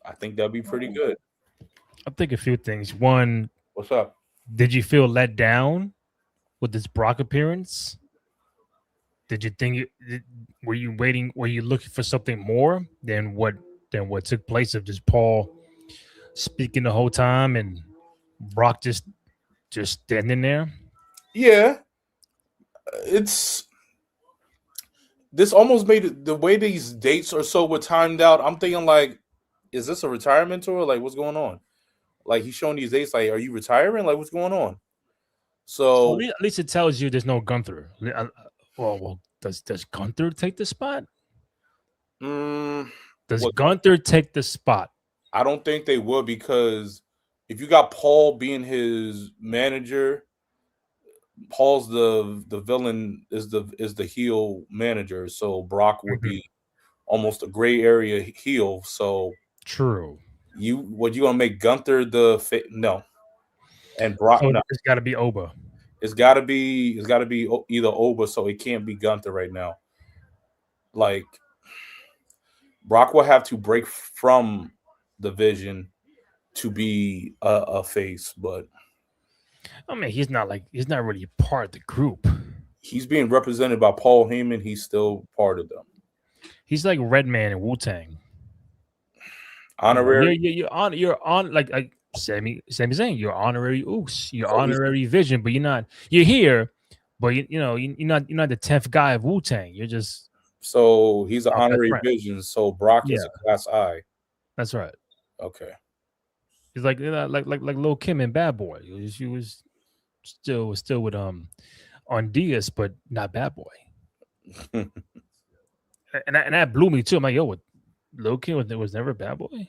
I think that'd be pretty good. I think a few things. One, what's up? Did you feel let down with this Brock appearance? Did you think were you looking for something more than what took place of just Paul speaking the whole time and Brock just standing there? Yeah. This almost made it, the way these dates are so were timed out. I'm thinking like, is this a retirement tour? Like, what's going on? Like, he's showing these dates. Like, are you retiring? Like, what's going on? So at least it tells you there's no Gunther. Well, does Gunther take the spot? Does Gunther take the spot? I don't think they would, because if you got Paul being his manager, Paul's the villain, is the heel manager, so Brock would be almost a gray area heel. So true. You gonna make Gunther no, and Brock? So no. It's got to be Oba. It's got to be either Oba, so it can't be Gunther right now. Like, Brock will have to break from the Vision to be a face, but I mean, he's not really part of the group. He's being represented by Paul Heyman. He's still part of them. He's like Redman and Wu-Tang. Honorary. You're on like Sami Zayn. You're honorary Oos. You're honorary Vision, but you're not. You're here, but you're not the 10th guy of Wu-Tang. You're just. So he's an honorary Vision. So Brock is a class I. That's right. Okay. He's like Lil' Kim and Bad Boy. She was still with on Diaz, but not Bad Boy. and that blew me too. I'm like, yo, what? Lil' Kim was never a Bad Boy.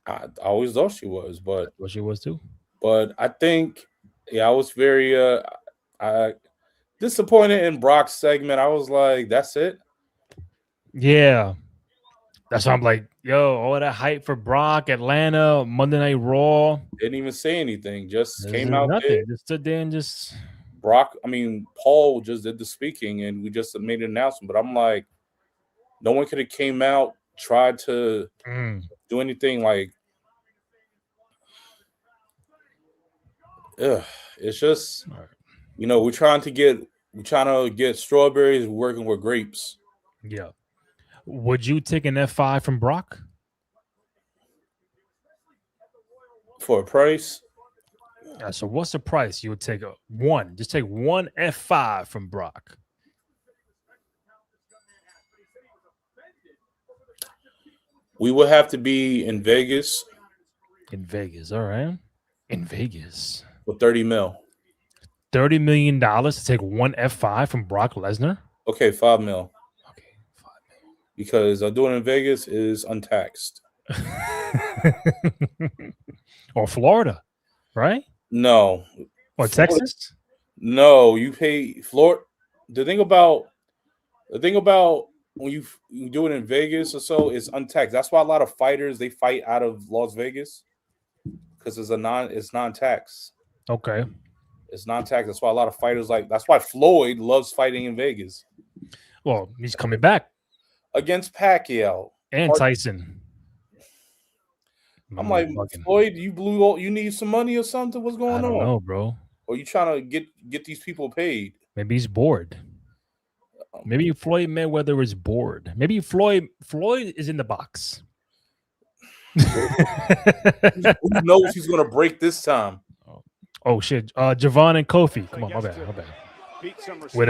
I always thought she was, but she was too. But I think, I was very disappointed in Brock's segment. I was like, that's it. Yeah. That's why I'm like, yo, all that hype for Brock, Atlanta, Monday Night Raw. Didn't even say anything. Just came There's out nothing. there. Just stood there and just. Paul just did the speaking and we just made an announcement. But I'm like, no one could have came out, tried to do anything. Like, it's just, we're trying to get strawberries working with grapes. Yeah. Would you take an F5 from Brock? For a price? So what's the price you would take? One. Just take one F5 from Brock. We would have to be in Vegas. In Vegas, all right. In Vegas. For $30 million. $30 million to take one F5 from Brock Lesnar? Okay, $5 million. Because doing it in Vegas is untaxed. Or Florida, right? No. Or Texas? No, you pay Florida. The thing about when you do it in Vegas or so, it's untaxed. That's why a lot of fighters, they fight out of Las Vegas, because it's non-tax. Okay. It's non-tax. That's why a lot of fighters that's why Floyd loves fighting in Vegas. Well, he's coming back. Against Pacquiao and Tyson. I'm like, Floyd, you need some money or something? What's going on? I don't know, bro. Or you trying to get these people paid? Maybe he's bored. Maybe Floyd Mayweather is bored. Maybe Floyd is in the box. Who knows he's gonna break this time? Oh shit! Javon and Kofi. Come on, my bad. With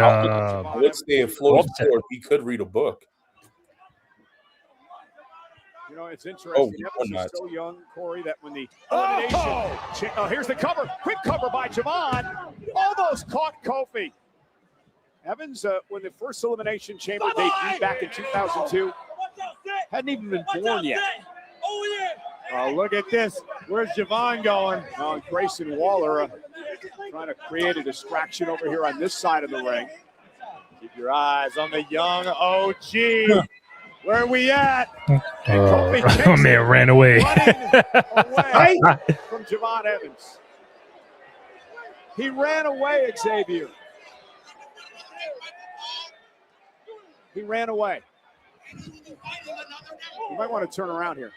let's say if Floyd's bored, he could read a book. It's interesting. Evans is so young, Corey, that when the elimination... here's the cover. Quick cover by Javon. Almost caught Kofi. Evans, when the first Elimination Chamber debuted back in 2002, hadn't even been born yet. Oh, look at this. Where's Javon going? Oh, Grayson Waller trying to create a distraction over here on this side of the ring. Keep your eyes on the young OG. Where are we at? My man ran away. Away from Javon Evans. He ran away, Xavier. He ran away. You might want to turn around here.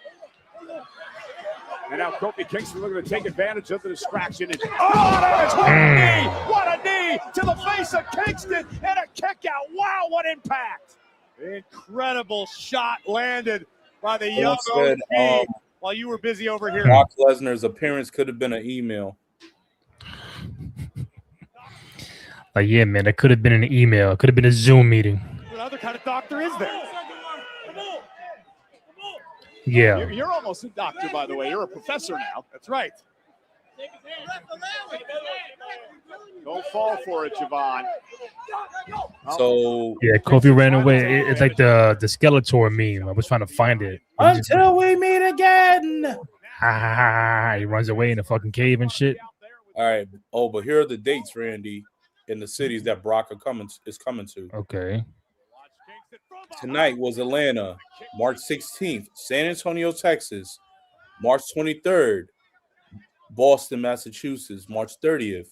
And now Kofi Kingston looking to take advantage of the distraction. And, what a knee! What a knee to the face of Kingston and a kick out. Wow, what impact! Incredible shot landed by the young OG while you were busy over here. Brock Lesnar's appearance could have been an email. Like, yeah, man, that could have been an email. It could have been a Zoom meeting. What other kind of doctor is there? Yeah. You're almost a doctor, by the way. You're a professor now. That's right. Don't fall for it, Javon. So yeah, Kofi ran away. It's like the Skeletor meme. I was trying to find it. Until we meet again. He runs away in the fucking cave and shit. All right. Oh, but here are the dates, Randy, in the cities that Brock is coming to. Okay. Tonight was Atlanta, March 16th, San Antonio, Texas, March 23rd, Boston, Massachusetts, March 30th,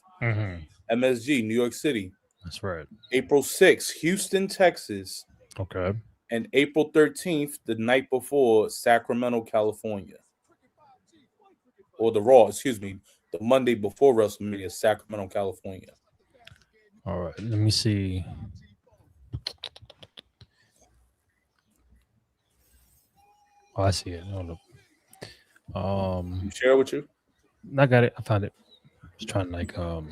MSG, New York City. That's right. April 6th, Houston, Texas. Okay. And April 13th, the night before, Sacramento, California. Or the Monday before WrestleMania, Sacramento, California. All right, let me see. Oh, I see it. Hold up. Share it with you? I got it. I found it. Just trying to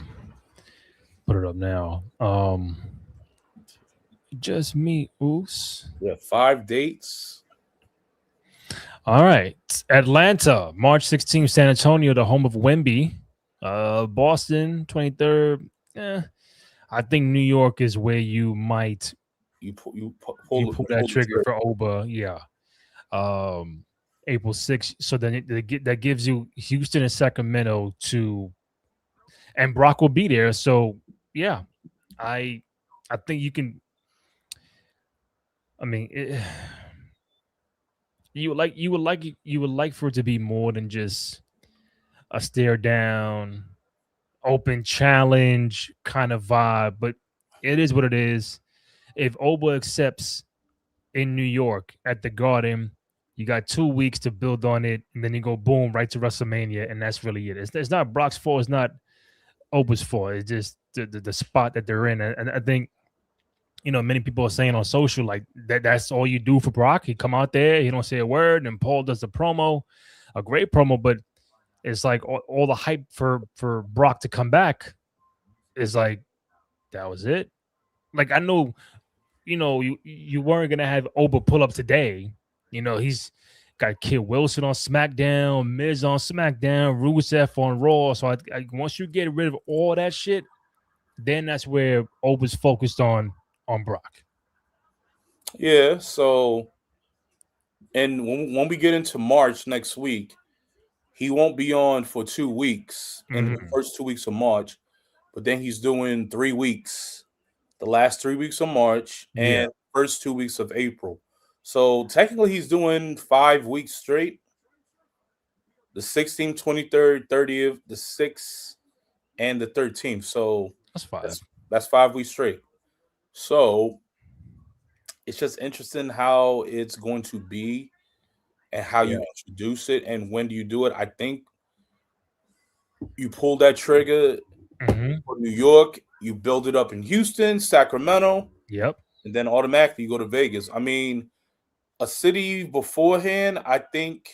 put it up now. Just me, Oos. Yeah, 5 dates. All right. Atlanta, March 16th, San Antonio, the home of Wemby. Boston, 23rd. I think New York is where you might pull that trigger for Oba. Yeah. April 6th. So then that gives you Houston and Sacramento and Brock will be there. So yeah, I think you can. I mean, you would like for it to be more than just a stare down, open challenge kind of vibe, but it is what it is. If Oba accepts in New York at the Garden, you got 2 weeks to build on it, and then you go boom right to WrestleMania, and that's really it. It's not Brock's fault. It's not Oba's fault. It's just the spot that they're in, and I think many people are saying on social like that's all you do for Brock. He come out there, he don't say a word, and Paul does the promo, a great promo, but it's like all the hype for Brock to come back is like that was it. Like I know, you weren't gonna have Oba pull up today. He's got Kid Wilson on SmackDown, Miz on SmackDown, Rusev on Raw. So once you get rid of all that shit, then that's where Oba's focused on Brock. Yeah. So, and when we get into March next week, he won't be on for 2 weeks in the first 2 weeks of March, but then he's doing 3 weeks, the last 3 weeks of March and first 2 weeks of April. So technically he's doing 5 weeks straight. The 16th, 23rd, 30th, the 6th, and the 13th. So that's 5. That's 5 weeks straight. So it's just interesting how it's going to be and how you introduce it and when do you do it. I think you pull that trigger for New York, you build it up in Houston, Sacramento. Yep. And then automatically you go to Vegas. I mean, a city beforehand, I think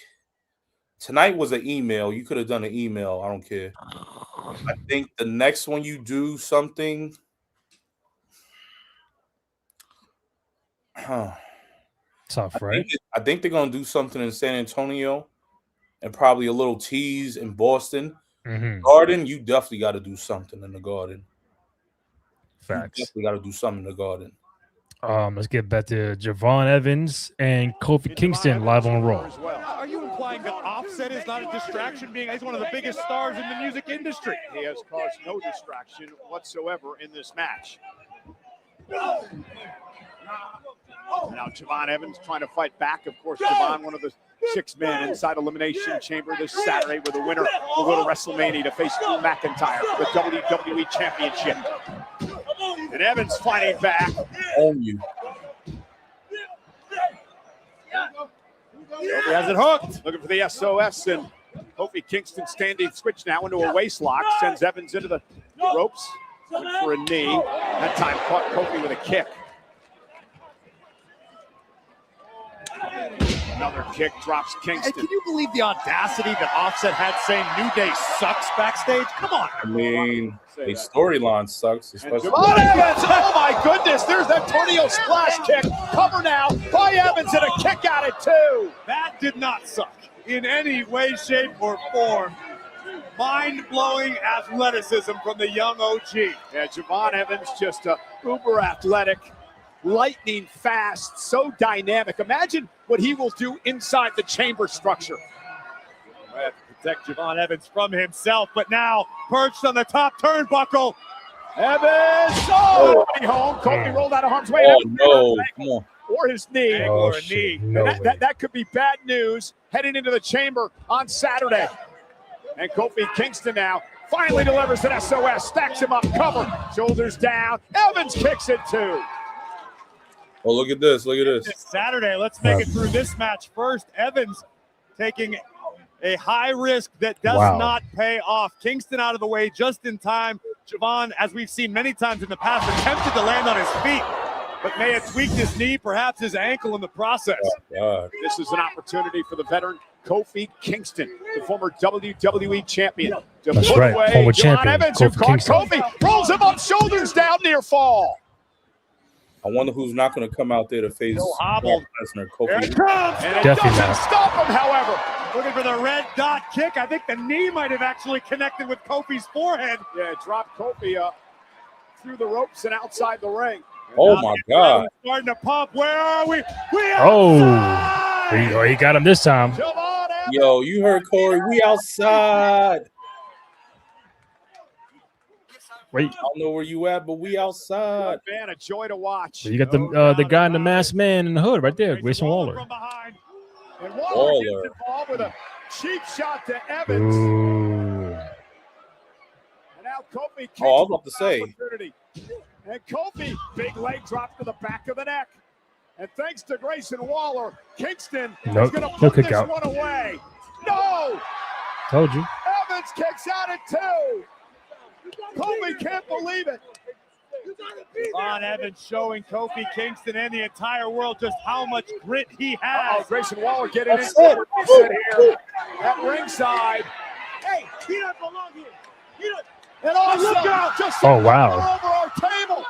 tonight was an email. You could have done an email. I don't care. I think the next one you do something. Tough, right? I think they're going to do something in San Antonio and probably a little tease in Boston. Garden, you definitely got to do something in the Garden. Facts. You definitely got to do something in the Garden. Let's get back to Javon Evans and Kofi Kingston live on Raw. Are you implying that Offset is not a distraction, being he's one of the biggest stars in the music industry? He has caused no distraction whatsoever in this match. Now Javon Evans trying to fight back. Of course, Javon, one of the 6 men inside Elimination Chamber this Saturday, with the winner will go to WrestleMania to face Drew McIntyre for the WWE Championship. And Evans fighting back. On you. Kofi has it hooked. Looking for the SOS, and Kofi Kingston standing switch now into a waist lock. Sends Evans into the ropes. Looking for a knee. That time caught Kofi with a kick. Another kick drops Kingston. And can you believe the audacity that Offset had saying New Day sucks backstage? Come on. I mean, a storyline sucks, especially. Javon Evans, oh my goodness, there's that tornado splash kick. Cover now by Evans and a kick out at 2. That did not suck in any way, shape, or form. Mind-blowing athleticism from the young OG. Yeah, Javon Evans just uber athletic, lightning fast, so dynamic. Imagine what he will do inside the chamber structure. I have to protect Javon Evans from himself, but now perched on the top turnbuckle. Evans, home. Kofi rolled out of harm's way. Oh, no. Come on. Or his knee. Or a knee. No that could be bad news heading into the chamber on Saturday. And Kofi Kingston now finally delivers an SOS, stacks him up, cover, shoulders down. Evans kicks it too. Oh, look at this. Look at this. This Saturday, let's make it through this match first. Evans taking a high risk that does not pay off. Kingston out of the way just in time. Javon, as we've seen many times in the past, attempted to land on his feet, but may have tweaked his knee, perhaps his ankle in the process. God. This is an opportunity for the veteran Kofi Kingston, the former WWE champion, to That's put right, away former Javon champion, Evans, who Kofi caught Kingston. Kofi, rolls him up, shoulders down, near fall. I wonder who's not going to come out there to face hobbled. Lesnar. Here Kofi. it comes. And it Definitely doesn't not. stop him, however. Looking for the red dot kick. I think the knee might have actually connected with Kofi's forehead. Yeah, it dropped Kofi through the ropes and outside the ring. Oh, my God. Starting to pump. Where are we? He got him this time. Javon Evans. Yo, you heard Corey. We outside. Wait, I don't know where you at, but we outside. Man, a joy to watch. you got the guy in the masked man in the hood right there, Grayson Waller. And Waller gets involved with a cheap shot to Evans. Ooh. And now Kofi kicks Oh, I was about to say. opportunity. And Kofi, big leg drop to the back of the neck. And thanks to Grayson Waller, Kingston Nope, is going to no put kick this out. one away. No! Told you. Evans kicks out at 2. Kofi can't believe it. Ron Evans showing Kofi Kingston and the entire world just how much grit he has. Grayson Waller getting in That's it. here at ringside. Hey, he doesn't belong here. He doesn't. And also, Look out. just Oh, wow. all over our table.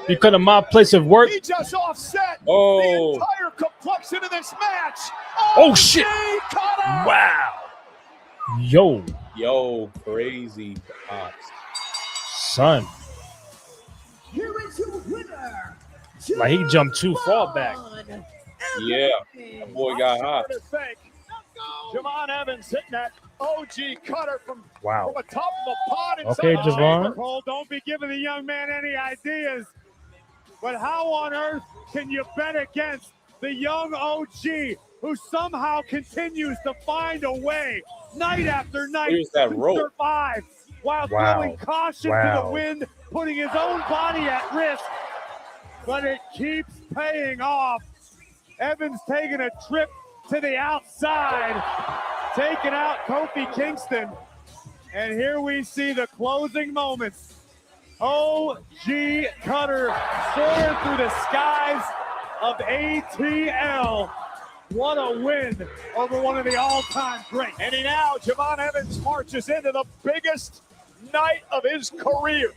You cut in my place of work. He just offset Oh. the entire complexion of this match. Oh, shit. Cutter. Wow. Yo, Yo, crazy pops. son. Here is your winner. Like he jumped too far back. Yeah, that boy got hot. To think. Javon Evans hitting that OG cutter from Wow. the top of the pod. Okay, inside the Javon. chamber. Cole, don't be giving the young man any ideas. But how on earth can you bet against the young OG who somehow continues to find a way night after night Here's that to rope. survive while Wow. throwing caution to Wow. the wind, putting his own body at risk. But it keeps paying off. Evans taking a trip to the outside, taking out Kofi Kingston. And here we see the closing moments. OG Cutter soaring through the skies of ATL. What a win over one of the all-time greats. And he now, Javon Evans, marches into the biggest night of his career,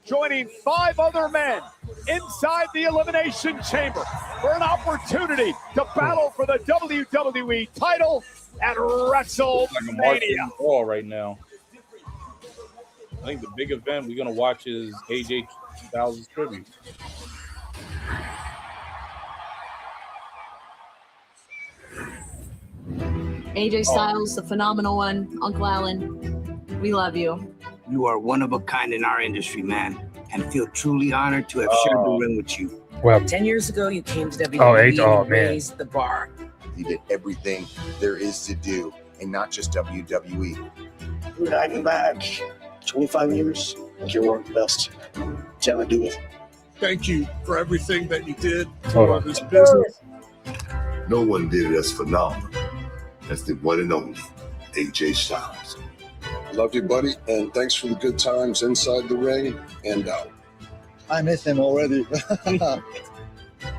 joining 5 other men inside the Elimination Chamber for an opportunity to battle for the WWE title at Like a WrestleMania. Martian Raw right now. I think the big event we're gonna watch is AJ Styles' tribute. AJ Styles, the phenomenal one, Uncle Alan, we love you. You are one of a kind in our industry, man, and feel truly honored to have shared the ring with you. Well, 10 years ago, you came to WWE man. and raised the bar. He did everything there is to do, and not just WWE. Dude, I've been back 25 years. You're one of the best to ever do it. Thank you for everything that you did Hold on. for this business. No one did it as phenomenal as the one and only AJ Styles. Love you, buddy, and thanks for the good times inside the ring and out. I miss him already. It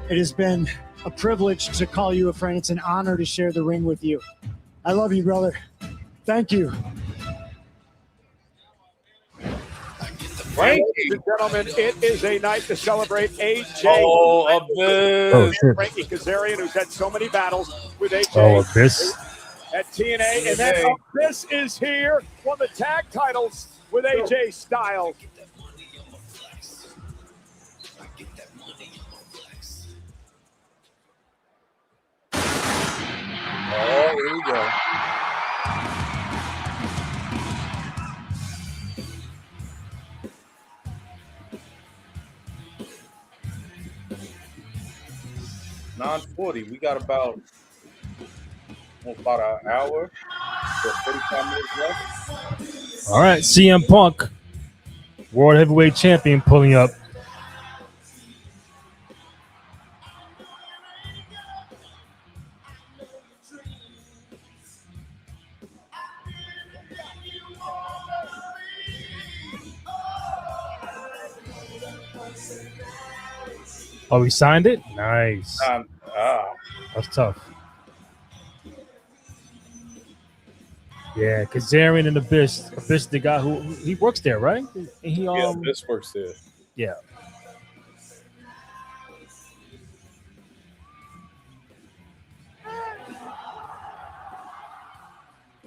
has been a privilege to call you a friend. It's an honor to share the ring with you. I love you, brother. Thank you. Ladies and gentlemen, it is a night to celebrate AJ. Frankie Kazarian, who's had so many battles with AJ. Abyss. At TNA, and then Abyss is here, won the tag titles with AJ Styles. Oh, here we go. $9:40. We got about an hour, so 45 minutes left. All right, CM Punk, World Heavyweight Champion, pulling up. Oh, he signed it? Nice. That's tough. Yeah, Kazarian and Abyss. Abyss, the guy who he works there, right? He Yeah, Abyss works there. Yeah.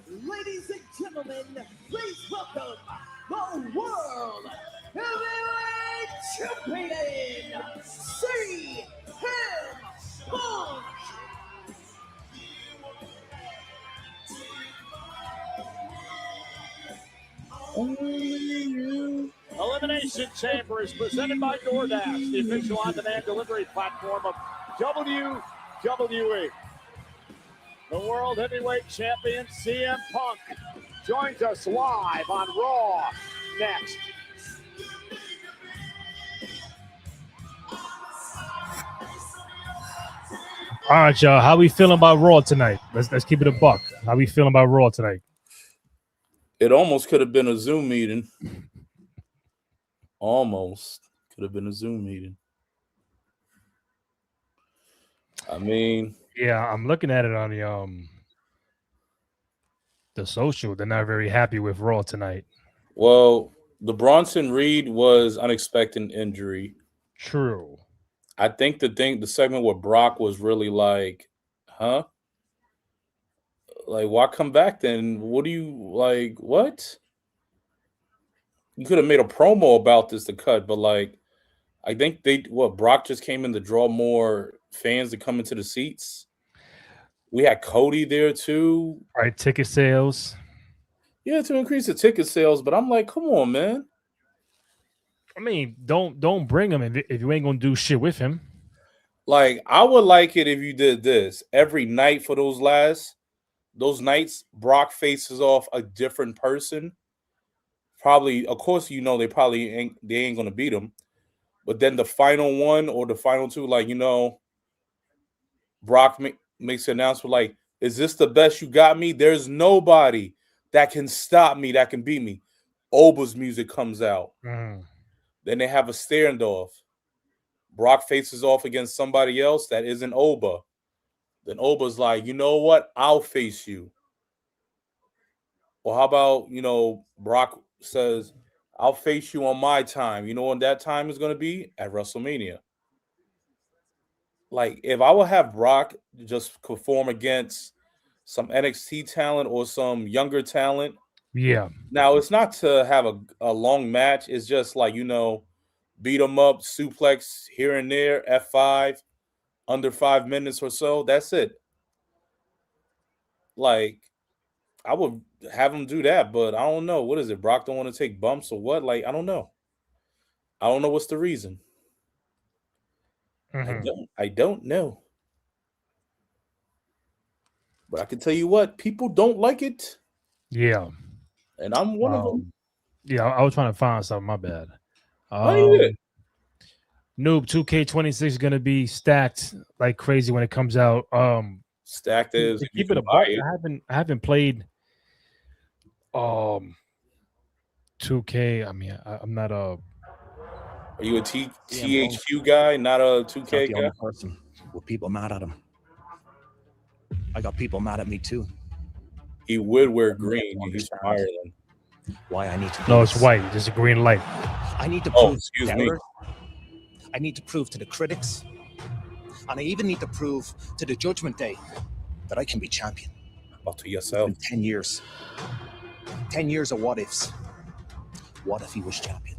Ladies and gentlemen, please welcome the World Heavyweight Champion, CM Punk. Elimination Chamber is presented by DoorDash, the official on-demand delivery platform of WWE. The World Heavyweight Champion CM Punk joins us live on Raw next. All right, y'all. How we feeling about Raw tonight? Let's keep it a buck. How we feeling about Raw tonight? It almost could have been a Zoom meeting. Almost could have been a Zoom meeting. I mean, yeah, I'm looking at it on the social. They're not very happy with Raw tonight. Well, the Bronson Reed was unexpected injury. True. I think the segment with Brock was really like, huh? Like, why come back then? What do you like? What? You could have made a promo about this to cut, but like, I think Brock just came in to draw more fans to come into the seats. We had Cody there too. All right, ticket sales. Yeah, to increase the ticket sales, but I'm like, come on, man. I mean, don't bring him if you ain't gonna do shit with him. Like, I would like it if you did this every night for those nights. Brock faces off a different person. Probably, of course, they ain't gonna beat him. But then the final one or the final two, like, Brock makes an announcement like, "Is this the best you got me? There's nobody that can stop me, that can beat me." Oba's music comes out. Then they have a standoff. Brock faces off against somebody else that isn't Oba. Then Oba's like, "You know what? I'll face you." Or how about, Brock says, "I'll face you on my time." You know when that time is going to be? At WrestleMania. Like, if I would have Brock just perform against some NXT talent or some younger talent. Yeah. Now, it's not to have a long match. It's just like, beat them up, suplex here and there, F5, under 5 minutes or so. That's it. like, I would have him do that, but I don't know. What is it? Brock don't want to take bumps or what? Like, I don't know. I don't know what's the reason. I don't know. But I can tell you what, people don't like it. Yeah. And I'm one of them. Yeah, I was trying to find something. My bad. Yeah. Noob 2K26 is gonna be stacked like crazy when it comes out. Stacked is to keep it a buck. I haven't played 2K. I mean, I'm not a. Are you a THQ guy, not a 2K the guy? only person with people mad at him. I got people mad at me too. He would wear green. He's from Ireland. Why I need to? No, it's white. There's a green light. I need to Oh, prove. excuse me. I need to prove to the critics, and I even need to prove to the Judgment Day that I can be champion. About to yourself. It's been 10 years. 10 years of what ifs. What if he was champion?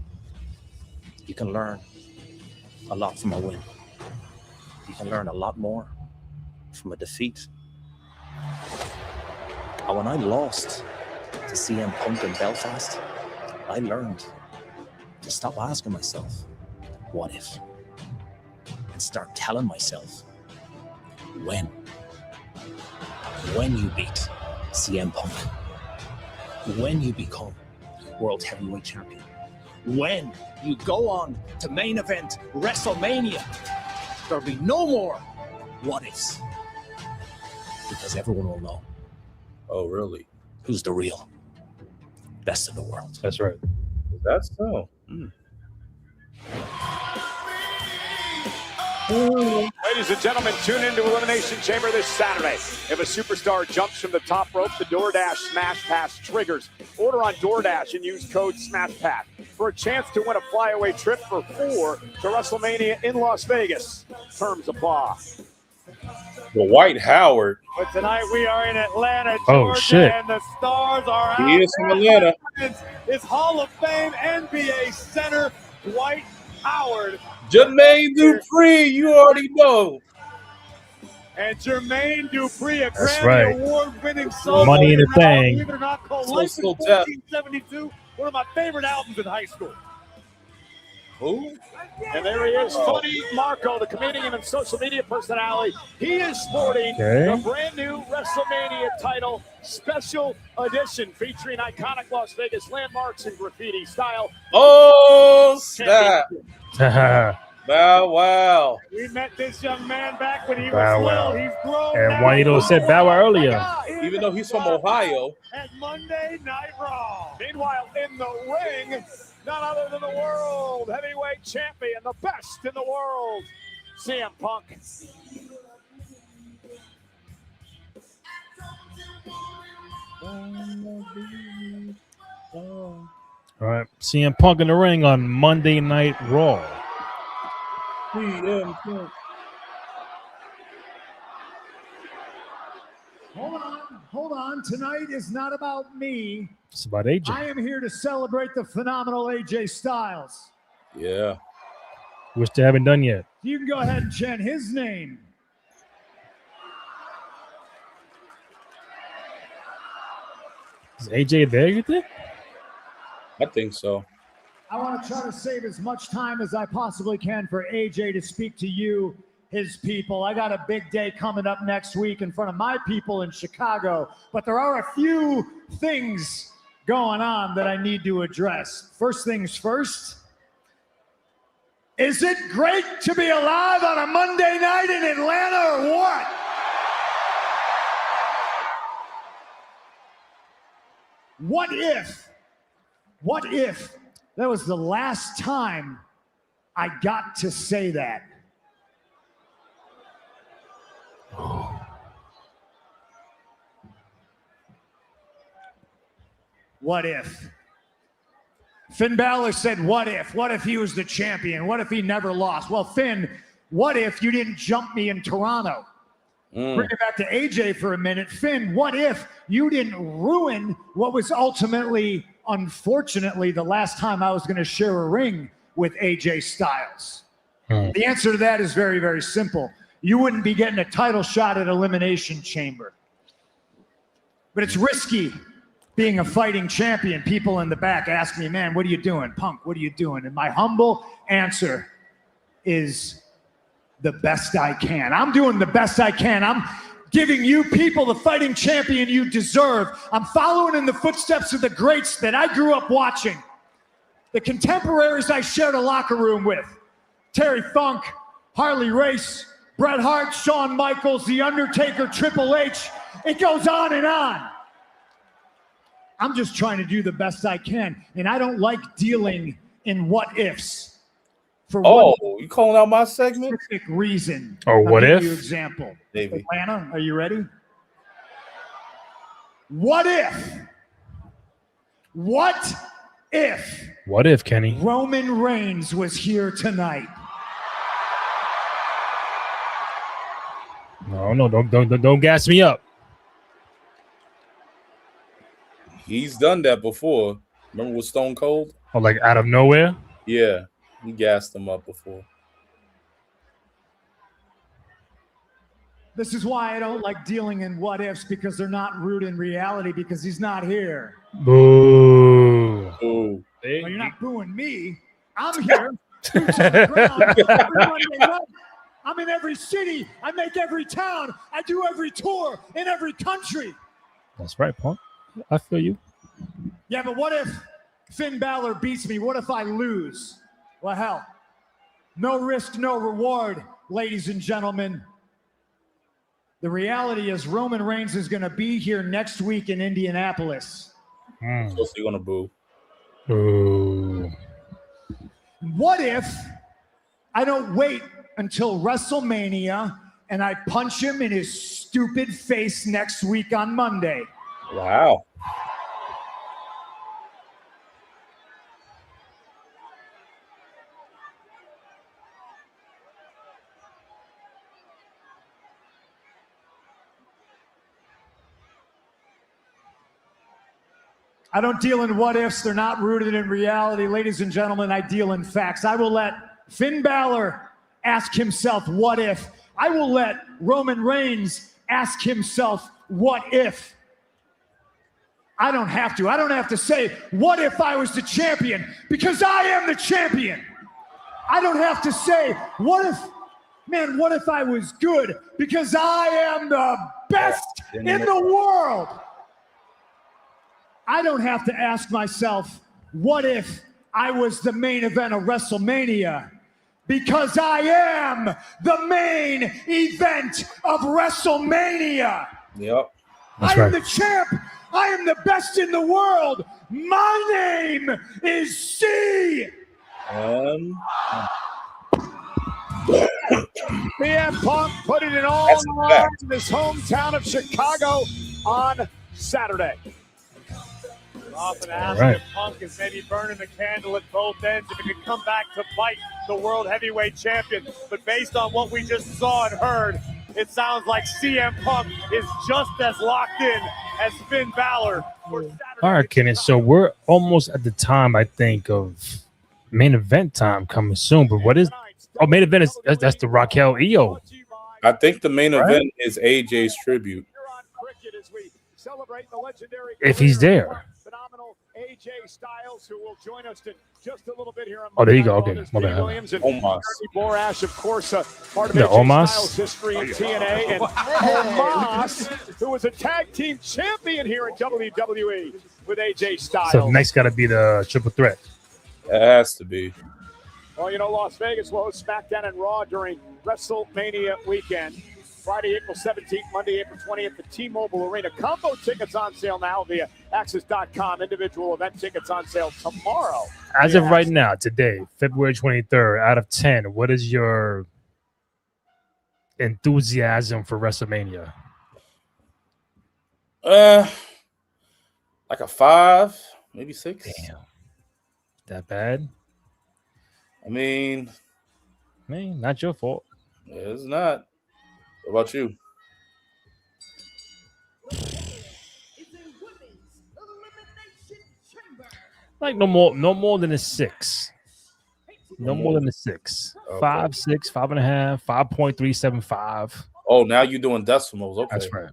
You can learn a lot from a win. You can learn a lot more from a defeat. And when I lost to CM Punk in Belfast, I learned to stop asking myself, what if? And start telling myself, when? When you beat CM Punk, when you become World Heavyweight Champion, when you go on to main event WrestleMania, there'll be no more what ifs. Because everyone will know. Oh, really? Who's the real best in the world. That's right. That's so. Ladies and gentlemen, tune into Elimination Chamber this Saturday. If a superstar jumps from the top rope, the DoorDash Smash Pass triggers. Order on DoorDash and use code SMASHPASS for a chance to win a flyaway trip for 4 to WrestleMania in Las Vegas. Terms apply. The White Howard. But tonight we are in Atlanta, Oh, Georgia, shit. and the stars are He out. is from Atlanta. It's Hall of Fame NBA center Dwight Howard. Jermaine Dupri, you already know. And Jermaine Dupri, a That's Grammy right. Award-winning song. Money in the Thing. Believe it or not, called So Life in still deaf. 1472, one of my favorite albums in high school. Who? And there he is, Funny Marco, the comedian and social media personality. He is sporting Okay. the brand new WrestleMania title special edition featuring iconic Las Vegas landmarks and graffiti style. Oh, snap. Bow wow. We met this young man back when he Bow was wow. little. He's grown And now. Juanito said Bow Wow earlier. Even though he's from Ohio. At Monday Night Raw. Meanwhile, in the ring, none other than the world heavyweight champion, the best in the world, CM Punk. All right. CM Punk in the ring on Monday Night Raw. Hold on. Tonight is not about me. It's about AJ. I am here to celebrate the phenomenal AJ Styles. Yeah. Which they haven't done yet. You can go ahead and chant his name. Is AJ there, you think? I think so. I want to try to save as much time as I possibly can for AJ to speak to you, his people. I got a big day coming up next week in front of my people in Chicago, but there are a few things going on that I need to address. First things first, is it great to be alive on a Monday night in Atlanta or what? What if that was the last time I got to say that? What if? Finn Balor said, what if? What if he was the champion? What if he never lost? Well, Finn, what if you didn't jump me in Toronto? Bring it back to AJ for a minute. Finn, what if you didn't ruin what was ultimately, unfortunately, the last time I was going to share a ring with AJ Styles? The answer to that is very, very simple. You wouldn't be getting a title shot at Elimination Chamber. But it's risky being a fighting champion. People in the back ask me, man, what are you doing? Punk, what are you doing? And my humble answer is the best I can. I'm doing the best I can. I'm giving you people the fighting champion you deserve. I'm following in the footsteps of the greats that I grew up watching. The contemporaries I shared a locker room with. Terry Funk, Harley Race, Bret Hart, Shawn Michaels, The Undertaker, Triple H. It goes on and on. I'm just trying to do the best I can. And I don't like dealing in what ifs. For you calling out my segment? Specific reason. Oh, what I'll if? give you an example. Maybe. Atlanta, are you ready? What if? What if? What if, Kenny? Roman Reigns was here tonight? No, don't gas me up. He's done that before. Remember with Stone Cold? Oh, like out of nowhere? Yeah, he gassed him up before. This is why I don't like dealing in what ifs, because they're not rooted in reality, because he's not here. Boo. Ooh. Well, you're not booing me. I'm here. Boots on the ground, every Monday night. I'm in every city. I make every town. I do every tour in every country. That's right, Punk. I feel you. Yeah, but what if Finn Balor beats me? What if I lose? Well, hell, no risk, no reward, ladies and gentlemen. The reality is Roman Reigns is going to be here next week in Indianapolis. What's he gonna boo? Boo. What if I don't wait until WrestleMania and I punch him in his stupid face next week on Monday? Wow. I don't deal in what ifs. They're not rooted in reality. Ladies and gentlemen, I deal in facts. I will let Finn Balor ask himself, what if? I will let Roman Reigns ask himself, what if? I don't have to. I don't have to say, what if I was the champion? Because I am the champion. I don't have to say, what if I was good? Because I am the best in the world. I don't have to ask myself, what if I was the main event of WrestleMania? Because I am the main event of WrestleMania. Yep. I am the champ. I am the best in the world. My name is C. CM Punk put it in all on the line in his hometown of Chicago on Saturday. Often asked if Punk is maybe burning the candle at both ends, if he could come back to fight the world heavyweight champion. But based on what we just saw and heard, it sounds like CM Punk is just as locked in as Finn Balor. All right, Kenneth. So we're almost at the time, I think, of main event time coming soon. But what is? Oh, main event is that's the Raquel EO. I think the main event is AJ's tribute. If he's there. Phenomenal AJ Styles, who will join us in just a little bit here. Oh, there you go. Okay. Omos. Borash, of course, part of The AJ Omos? Styles history in TNA. And Omos, who was a tag team champion here in WWE with AJ Styles. So next got to be the triple threat. It has to be. Well, you know, Las Vegas will host SmackDown and Raw during WrestleMania weekend. Friday, April 17th, Monday, April 20th at the T-Mobile Arena. Combo tickets on sale now via Access.com. Individual event tickets on sale tomorrow. As of right now, today, February 23rd, out of 10, what is your enthusiasm for WrestleMania? Like a 5, maybe 6. Damn. That bad? I mean, not your fault. It's not. What about you? Like no more than a 6. No more than a 6. Okay. 5, 6, 5.5, 5.375. Oh, now you're doing decimals. Okay. That's right.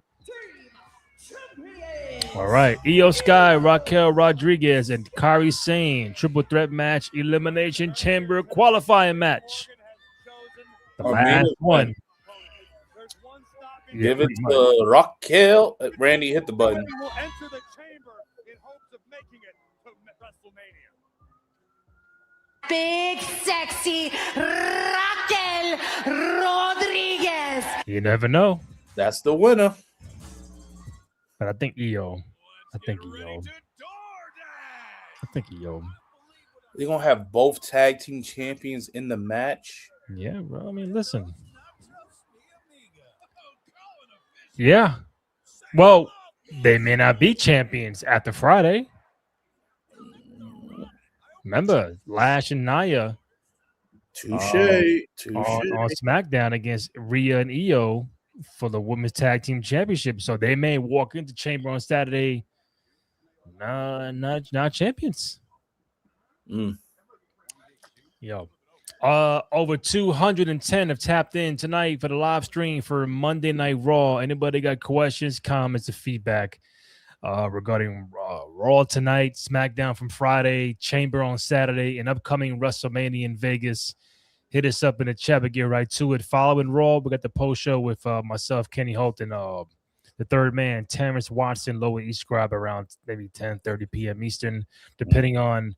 All right. Io Sky, Raquel Rodriguez, and Kairi Sane. Triple threat match, Elimination Chamber qualifying match. The last one. Give it to Raquel. Randy, hit the button. Will enter the chamber in hopes of making it to WrestleMania. Big sexy Raquel Rodriguez. You never know. That's the winner. But I think Io. They're gonna have both tag team champions in the match. Yeah, bro. I mean, listen. Yeah. Well, they may not be champions after Friday. Remember, Lash and Nia Touche. On SmackDown against Rhea and Io for the Women's Tag Team Championship. So they may walk into Chamber on Saturday not champions. Yo. Over 210 have tapped in tonight for the live stream for Monday Night Raw. Anybody got questions, comments, or feedback regarding Raw tonight, SmackDown from Friday, Chamber on Saturday, and upcoming WrestleMania in Vegas? Hit us up in the chat, but get right to it. Following Raw, we got the post show with myself, Kenny Holt, and the third man, Terrence Watson, Lower East Scribe, around maybe 10:30 p.m. Eastern, depending on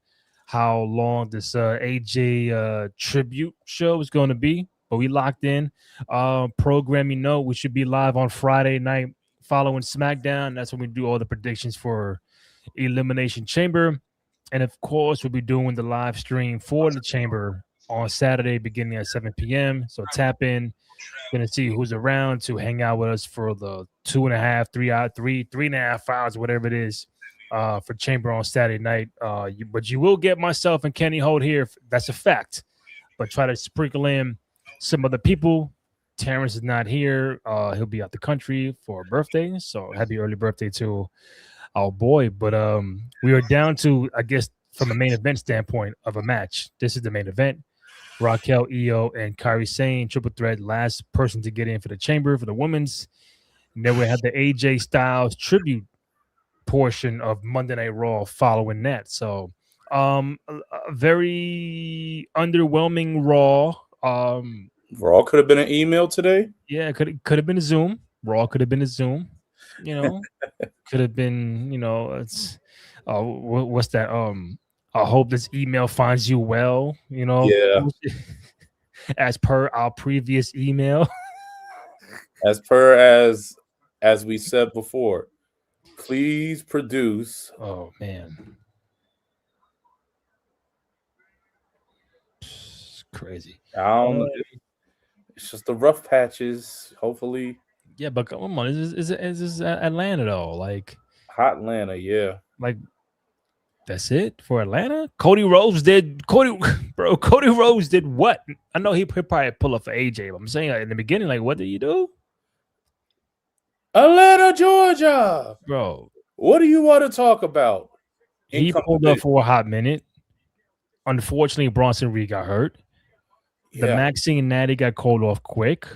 how long this AJ tribute show is going to be. But we locked in. Programming note, we should be live on Friday night following SmackDown. That's when we do all the predictions for Elimination Chamber. And, of course, we'll be doing the live stream for the Chamber on Saturday beginning at 7 p.m. So tap in. Going to see who's around to hang out with us for the 3.5 hours, whatever it is, for Chamber on Saturday night. But you will get myself and Kenny Holt here. That's a fact. But try to sprinkle in some other people. Terrence is not here. He'll be out the country for a birthday. So happy early birthday to our boy. But we are down to, I guess, from a main event standpoint of a match. This is the main event. Raquel, Io, and Kairi Sane, triple threat, last person to get in for the Chamber for the women's. And then we have the AJ Styles tribute portion of Monday Night Raw following that. So a very underwhelming Raw. Raw could have been an email today. Yeah, could have been a Zoom. Raw could have been a Zoom. You know, could have been. You know, it's what's that? I hope this email finds you well. You know, yeah. As per our previous email. As we said before, please produce. Oh man, it's crazy. It's just the rough patches. Hopefully, yeah. But come on, is this Atlanta though? Like hot Atlanta, yeah. Like that's it for Atlanta. Cody Rhodes did what? I know he probably pull up for AJ, but I'm saying in the beginning, like, what did you do? Atlanta, Georgia, bro. What do you want to talk about? He pulled up for a hot minute. Unfortunately, Bronson Reed got hurt. The Maxine Natty got called off quick.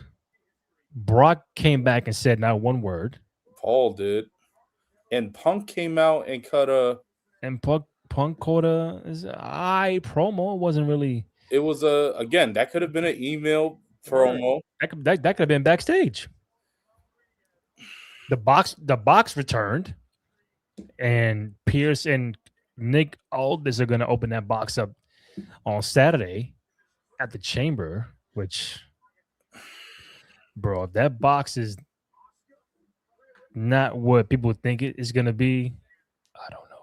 Brock came back and said not one word. Paul did. And Punk came out and cut a... And Punk called a promo. It wasn't really... It was again, that could have been an email promo. That could have been backstage. The box returned. And Pierce and Nick Aldis are going to open that box up on Saturday at the Chamber, which, bro, if that box is not what people think it is going to be, I don't know.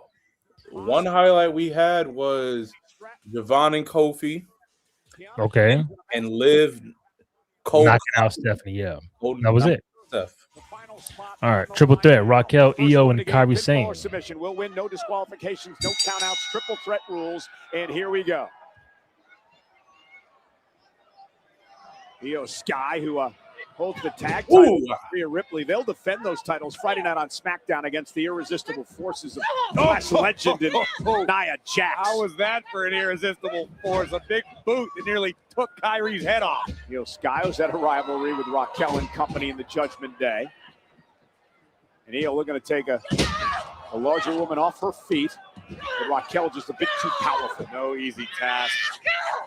One highlight we had was Javon and Kofi. Okay. And Liv knocking out Stephanie, yeah. That was it. All right, triple threat, Raquel, Io, and Kairi Sane. Submission will win, no disqualifications, no countouts, triple threat rules, and here we go. Io Sky, who holds the tag title with Rhea Ripley. They'll defend those titles Friday night on SmackDown against the irresistible forces of Flash Legend and Nia Jax. How was that for an irresistible force? A big boot that nearly took Kairi's head off. Io Sky was at a rivalry with Raquel and company in the Judgment Day. And Io looking to take a larger woman off her feet. But Raquel just a bit too powerful. No easy task.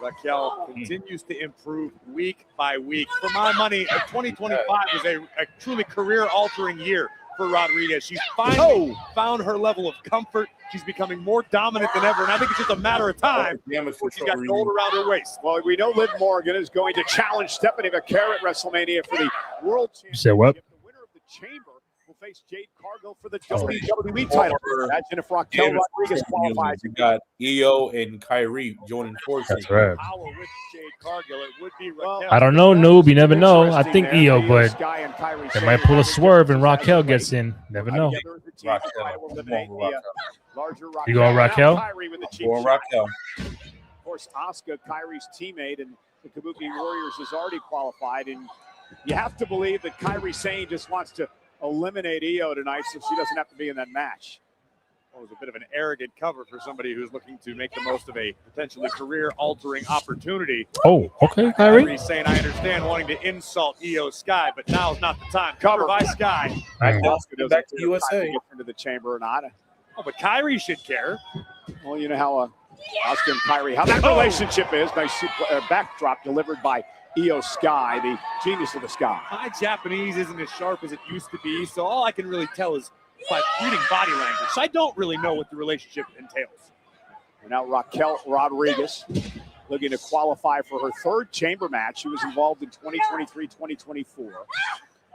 Raquel continues to improve week by week. For my money, 2025 was a truly career-altering year for Rodriguez. She's finally found her level of comfort. She's becoming more dominant than ever, and I think it's just a matter of time before she's got gold around her waist. Well, we know Liv Morgan is going to challenge Stephanie McCarr at WrestleMania for the World Championship. You said what? The winner of the Chamber will face Jade Cargill for the WWE title. Imagine if Raquel Rodriguez qualifies. You got Io and Kyrie joining forces. That's right. Power with Jade Cargill. It would be Raquel. I don't know, noob. You never know. I think Io, but they might pull a swerve and Raquel gets in. Never know. You going Raquel? Going Raquel. Of course, Asuka, Kyrie's teammate, and the Kabuki Warriors has already qualified. And you have to believe that Kairi Sane just wants to eliminate Io tonight so she doesn't have to be in that match. Well, it was a bit of an arrogant cover for somebody who's looking to make the most of a potentially career-altering opportunity. Oh, okay, Kyrie. Saying, I understand wanting to insult Io Sky, but now's not the time. Cover by Sky. Back to USA. Get into the chamber or not. Oh, but Kyrie should care. Well, you know how Asuka and Kyrie, how that relationship is. Nice backdrop delivered by Io Sky, the genius of the sky. My Japanese isn't as sharp as it used to be, so all I can really tell is by reading body language. So I don't really know what the relationship entails. And now Raquel Rodriguez looking to qualify for her third chamber match. She was involved in 2023-2024.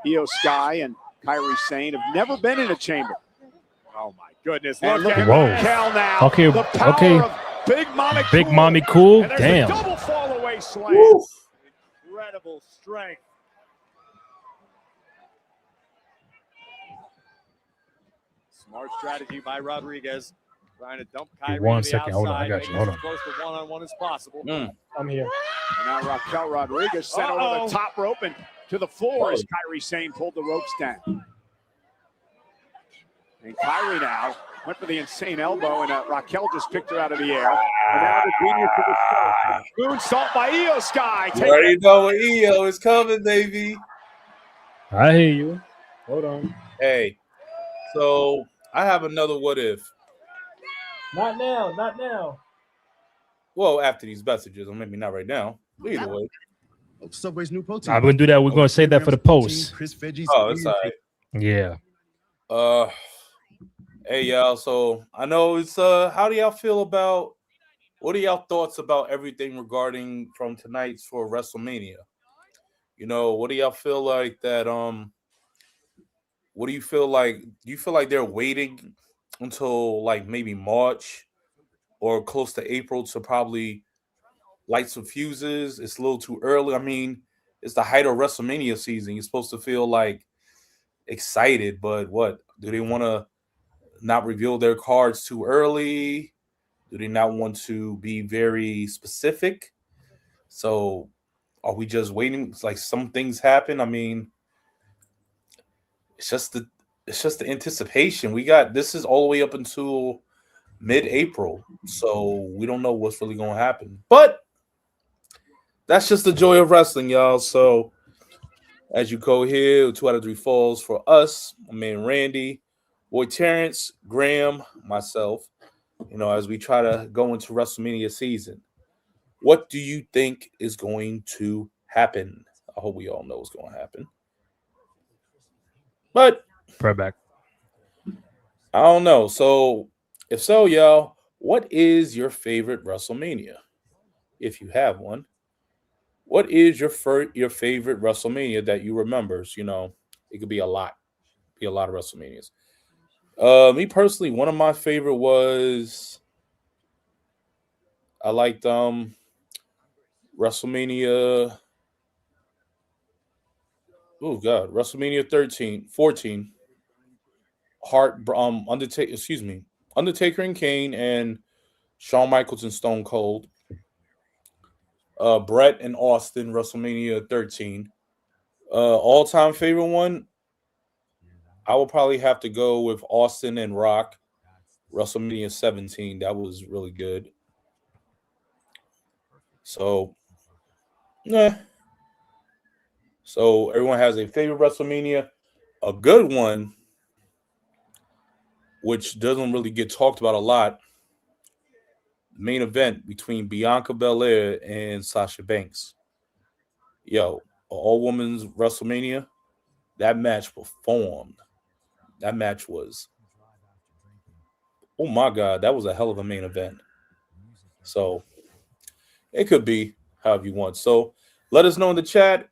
Io Sky and Kairi Sane have never been in a chamber. Oh my goodness! And Look at Whoa. Raquel now. Okay, The power okay. of Big Mommy Big Cool. Mommy Cool. And there's Damn. a double fall away slam. Woo. incredible strength. Smart strategy by Rodriguez, trying to dump Kyrie One to the second, hold on, I outside, got make you. it Hold as on. close to one-on-one as possible. I'm here. And now Raquel Rodriguez sent over the top rope and to the floor as Kairi Sane pulled the ropes down. And Kyrie now went for the insane elbow, and Raquel just picked her out of the air. And now the genius to the sky. Moonsault by Io Sky. You already know what Io is coming, baby. I hear you. Hold on. Hey, so I have another what if. Not now. Not now. Well, after these messages, or maybe not right now. Either way. Subway's new protein. I'm gonna do that. We're gonna save that for the post. Crisp veggies. Oh, it's all right. Yeah. Hey y'all, so I know it's how do y'all feel about what are y'all thoughts about everything regarding from tonight's for WrestleMania? You know, what do y'all feel like that what do you feel like? Do you feel like they're waiting until like maybe March or close to April to probably light some fuses? It's a little too early. I mean, it's the height of WrestleMania season. You're supposed to feel like excited, but what? Do they want to not reveal their cards too early? Do they not want to be very specific? So are we just waiting? It's like some things happen. I mean, it's just the anticipation. This is all the way up until mid-April. So we don't know what's really going to happen. But that's just the joy of wrestling, y'all. So as you go here, 2 out of 3 falls for us, my man Randy, boy Terrence, Graham, myself, you know, as we try to go into WrestleMania season. What do you think is going to happen? I hope we all know what's going to happen. But right back. I don't know. So if so, y'all, what is your favorite WrestleMania? If you have one. What is your favorite WrestleMania that you remember? You know, it could be a lot. Be a lot of WrestleManias. Me personally, one of my favorite was I liked WrestleMania. Oh God, WrestleMania 14. Undertaker and Kane and Shawn Michaels and Stone Cold. Brett and Austin, WrestleMania 13. All-time favorite one, I will probably have to go with Austin and Rock, WrestleMania 17. That was really good. So, yeah. So everyone has a favorite WrestleMania. A good one which doesn't really get talked about a lot. The main event between Bianca Belair and Sasha Banks. Yo, all-women's WrestleMania, that match performed. That match was, oh my God, that was a hell of a main event. So it could be however you want. So let us know in the chat.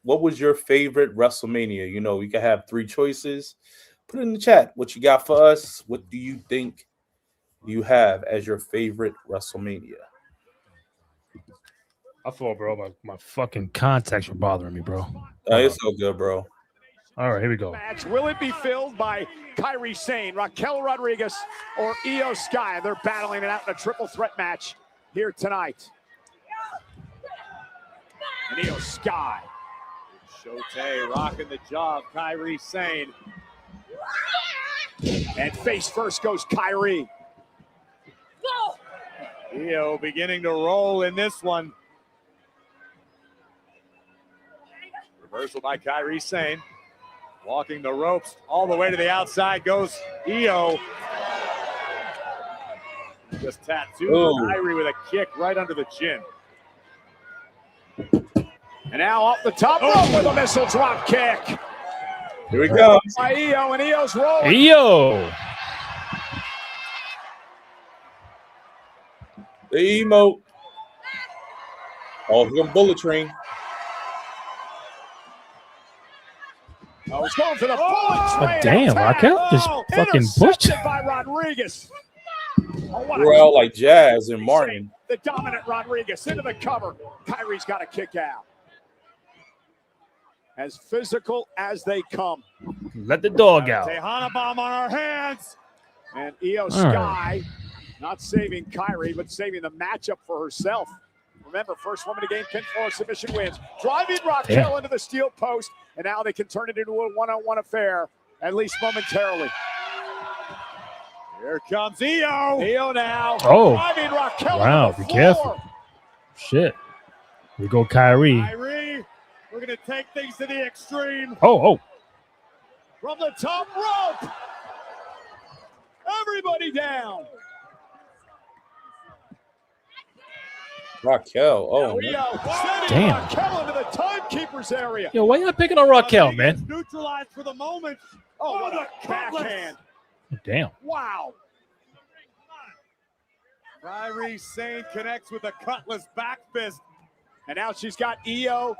What was your favorite WrestleMania? You know, you can have 3 choices. Put it in the chat. What you got for us? What do you think you have as your favorite WrestleMania? I thought, bro, my fucking contacts were bothering me, bro. It's so good, bro. All right, here we go. Match. Will it be filled by Kairi Sane, Raquel Rodriguez, or Io Sky? They're battling it out in a triple threat match here tonight. And Io Sky. Shote rocking the job. Kairi Sane. And face first goes Kairi. Io beginning to roll in this one. Reversal by Kairi Sane. Walking the ropes all the way to the outside goes Io. Just tattooed Kairi with a kick right under the chin. And now off the top rope with a missile drop kick. Here we go. By Io, and Io's rolling. Io. The emote. Oh, he's gonna bullet train. Oh, he's going for the bullet train. Oh, damn, Raquel just fucking pushed. Intercepted by Rodriguez. Oh, what We're out like Jazz and Martin. The dominant Rodriguez into the cover. Kairi's got a kick out. As physical as they come. Let the dog out. Tejana bomb on our hands. And Io Sky not saving Kairi, but saving the matchup for herself. Remember, first woman to gain pinfall submission wins. Driving Raquel into the steel post, and now they can turn it into a one-on-one affair, at least momentarily. Here comes Io. Io now. Oh. Driving Raquel Wow, into the be floor. careful. Shit. Here we go, Kyrie. Kairi, we're going to take things to the extreme. Oh. From the top rope. Everybody down. Raquel. Oh, damn. Raquel into the timekeeper's area. Yo, why y'all picking on Raquel, man? Neutralized for the moment. Oh, what a backhand. Damn. Wow. Kairi Sane connects with a cutlass back fist. And now she's got Io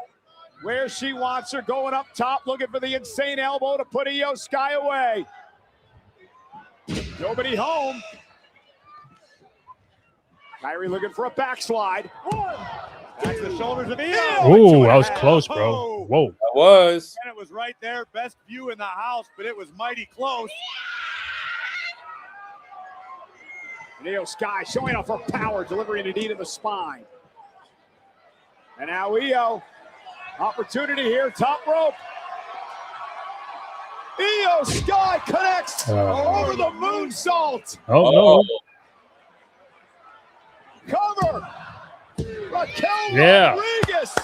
where she wants her, going up top, looking for the insane elbow to put Io Sky away. Nobody home. Kairi looking for a backslide. Back to the shoulders of Io. Ooh, that was close, bro. Whoa. That was. And it was right there. Best view in the house, but it was mighty close. And Io Sky showing off her power, delivering a knee to the spine. And now Io, opportunity here, top rope. Io Sky connects over the moonsault. Oh, no. Cover. Raquel Yeah. Rodriguez.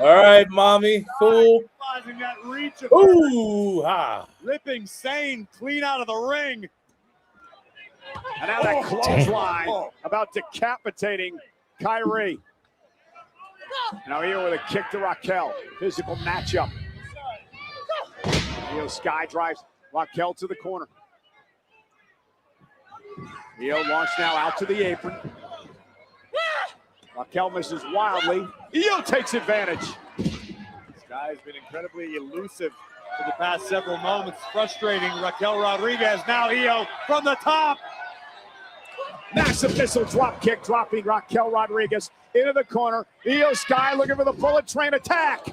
All right, mommy. Cool. Utilizing that reach of Ooh, ha. ripping Sane clean out of the ring. And now that clothesline about decapitating Kairi. Now Io with a kick to Raquel. Physical matchup. Io Sky drives Raquel to the corner. Io launched now out to the apron. Raquel misses wildly. Io takes advantage. Sky's been incredibly elusive for the past several moments, frustrating Raquel Rodriguez. Now Io from the top. Massive missile drop kick, dropping Raquel Rodriguez into the corner. Io Sky looking for the bullet train attack.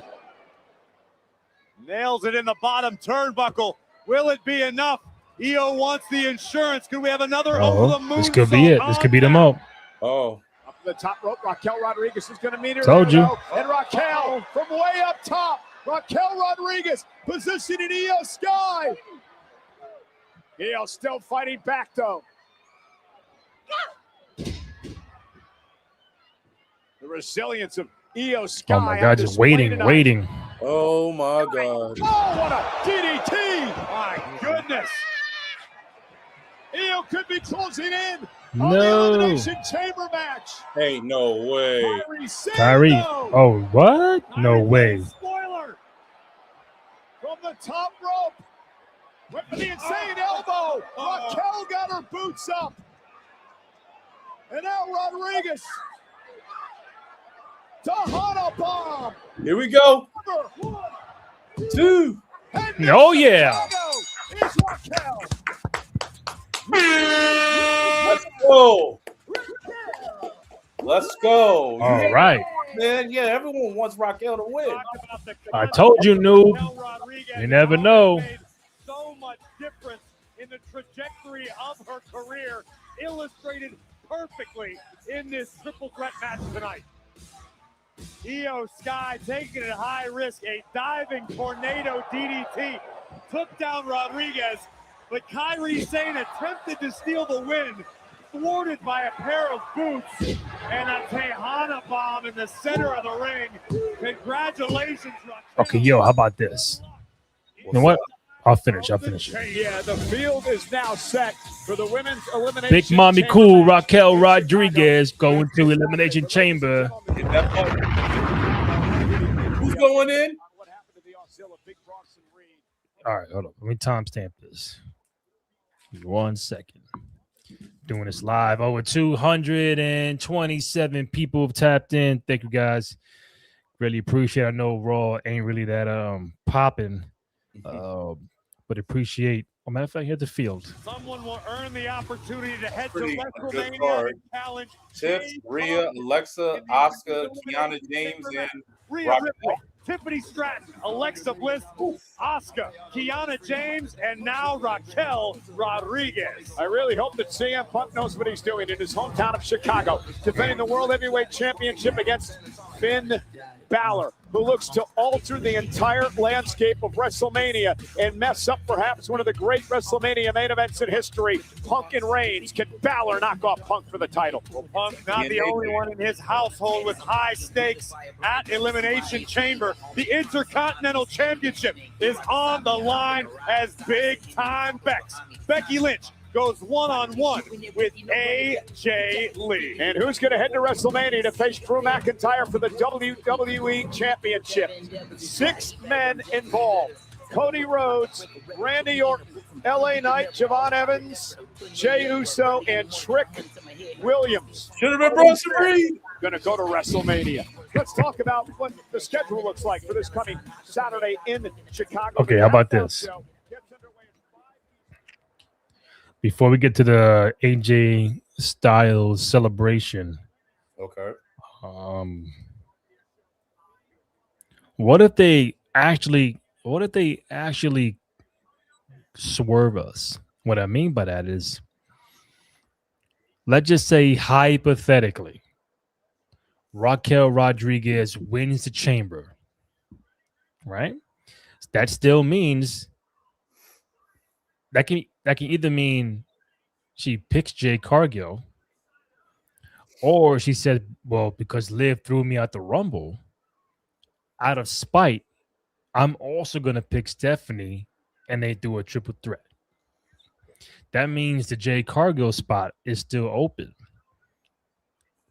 Nails it in the bottom turnbuckle. Will it be enough? Io wants the insurance. Could we have another over the moon? This could be it. This could beat him up. Oh. Up to the top rope, Raquel Rodriguez is going to meet her. Told you. And Raquel from way up top. Raquel Rodriguez positioning Io Sky. Io still fighting back though. The resilience of Io Sky. Oh, my God. Just waiting. Oh, my God. Oh, what a DDT. My goodness. Io could be closing in No. on the Elimination Chamber match. Ain't no way. Kyrie. Oh, what? No way. Spoiler from the top rope with the insane elbow. Raquel got her boots up, and now Rodriguez. Tahana bomb. Here we go. 2. Oh, yeah. Is Raquel. Let's go. Let's go. All right. Man, yeah, everyone wants Raquel to win. I told you, noob. You never know. So much difference in the trajectory of her career, illustrated perfectly in this triple threat match tonight. Io Sky taking it at high risk, a diving tornado DDT, took down Rodriguez, but Kairi Sane attempted to steal the win, thwarted by a pair of boots and a Tejana bomb in the center of the ring. Congratulations, Raquel. Okay, yo, how about this? You know what? I'll finish. Yeah, the field is now set for the women's elimination. Big Mommy chamber Cool, match. Raquel Rodriguez going to Elimination Chamber. Who's going in? All right, hold on. Let me timestamp this. 1 second. Doing this live. Over 227 people have tapped in. Thank you guys. Really appreciate it. I know Raw ain't really that popping. But appreciate. Oh, matter of fact, here's the field. Someone will earn the opportunity to head to Pretty good WrestleMania card. and challenge Tiff, Rhea, Alexa, Asuka, Kiana James, and Rhea Raquel. Ripley, Tiffany Stratton, Alexa Bliss, Asuka, Kiana James, and now Raquel Rodriguez. I really hope that CM Punk knows what he's doing in his hometown of Chicago, defending the World Heavyweight Championship against Finn Balor, who looks to alter the entire landscape of WrestleMania and mess up perhaps one of the great WrestleMania main events in history. Punk and Reigns. Can Balor knock off Punk for the title? Well, Punk not the only one in his household with high stakes at Elimination Chamber. The Intercontinental Championship is on the line as big-time Becky Lynch goes one-on-one with AJ Lee. And who's going to head to WrestleMania to face Drew McIntyre for the WWE Championship? 6 men involved. Cody Rhodes, Randy Orton, LA Knight, Javon Evans, Jey Uso, and Trick Williams. Should have been Bronson Reed. Going to go to WrestleMania. Let's talk about what the schedule looks like for this coming Saturday in Chicago. Okay, how about this? Before we get to the AJ Styles celebration, Okay. what if they actually swerve us? What I mean by that is, let's just say hypothetically, Raquel Rodriguez wins the chamber, right? That still means that can either mean she picks Jade Cargill, or she said, well, because Liv threw me out the Rumble, out of spite, I'm also going to pick Stephanie, and they do a triple threat. That means the Jade Cargill spot is still open.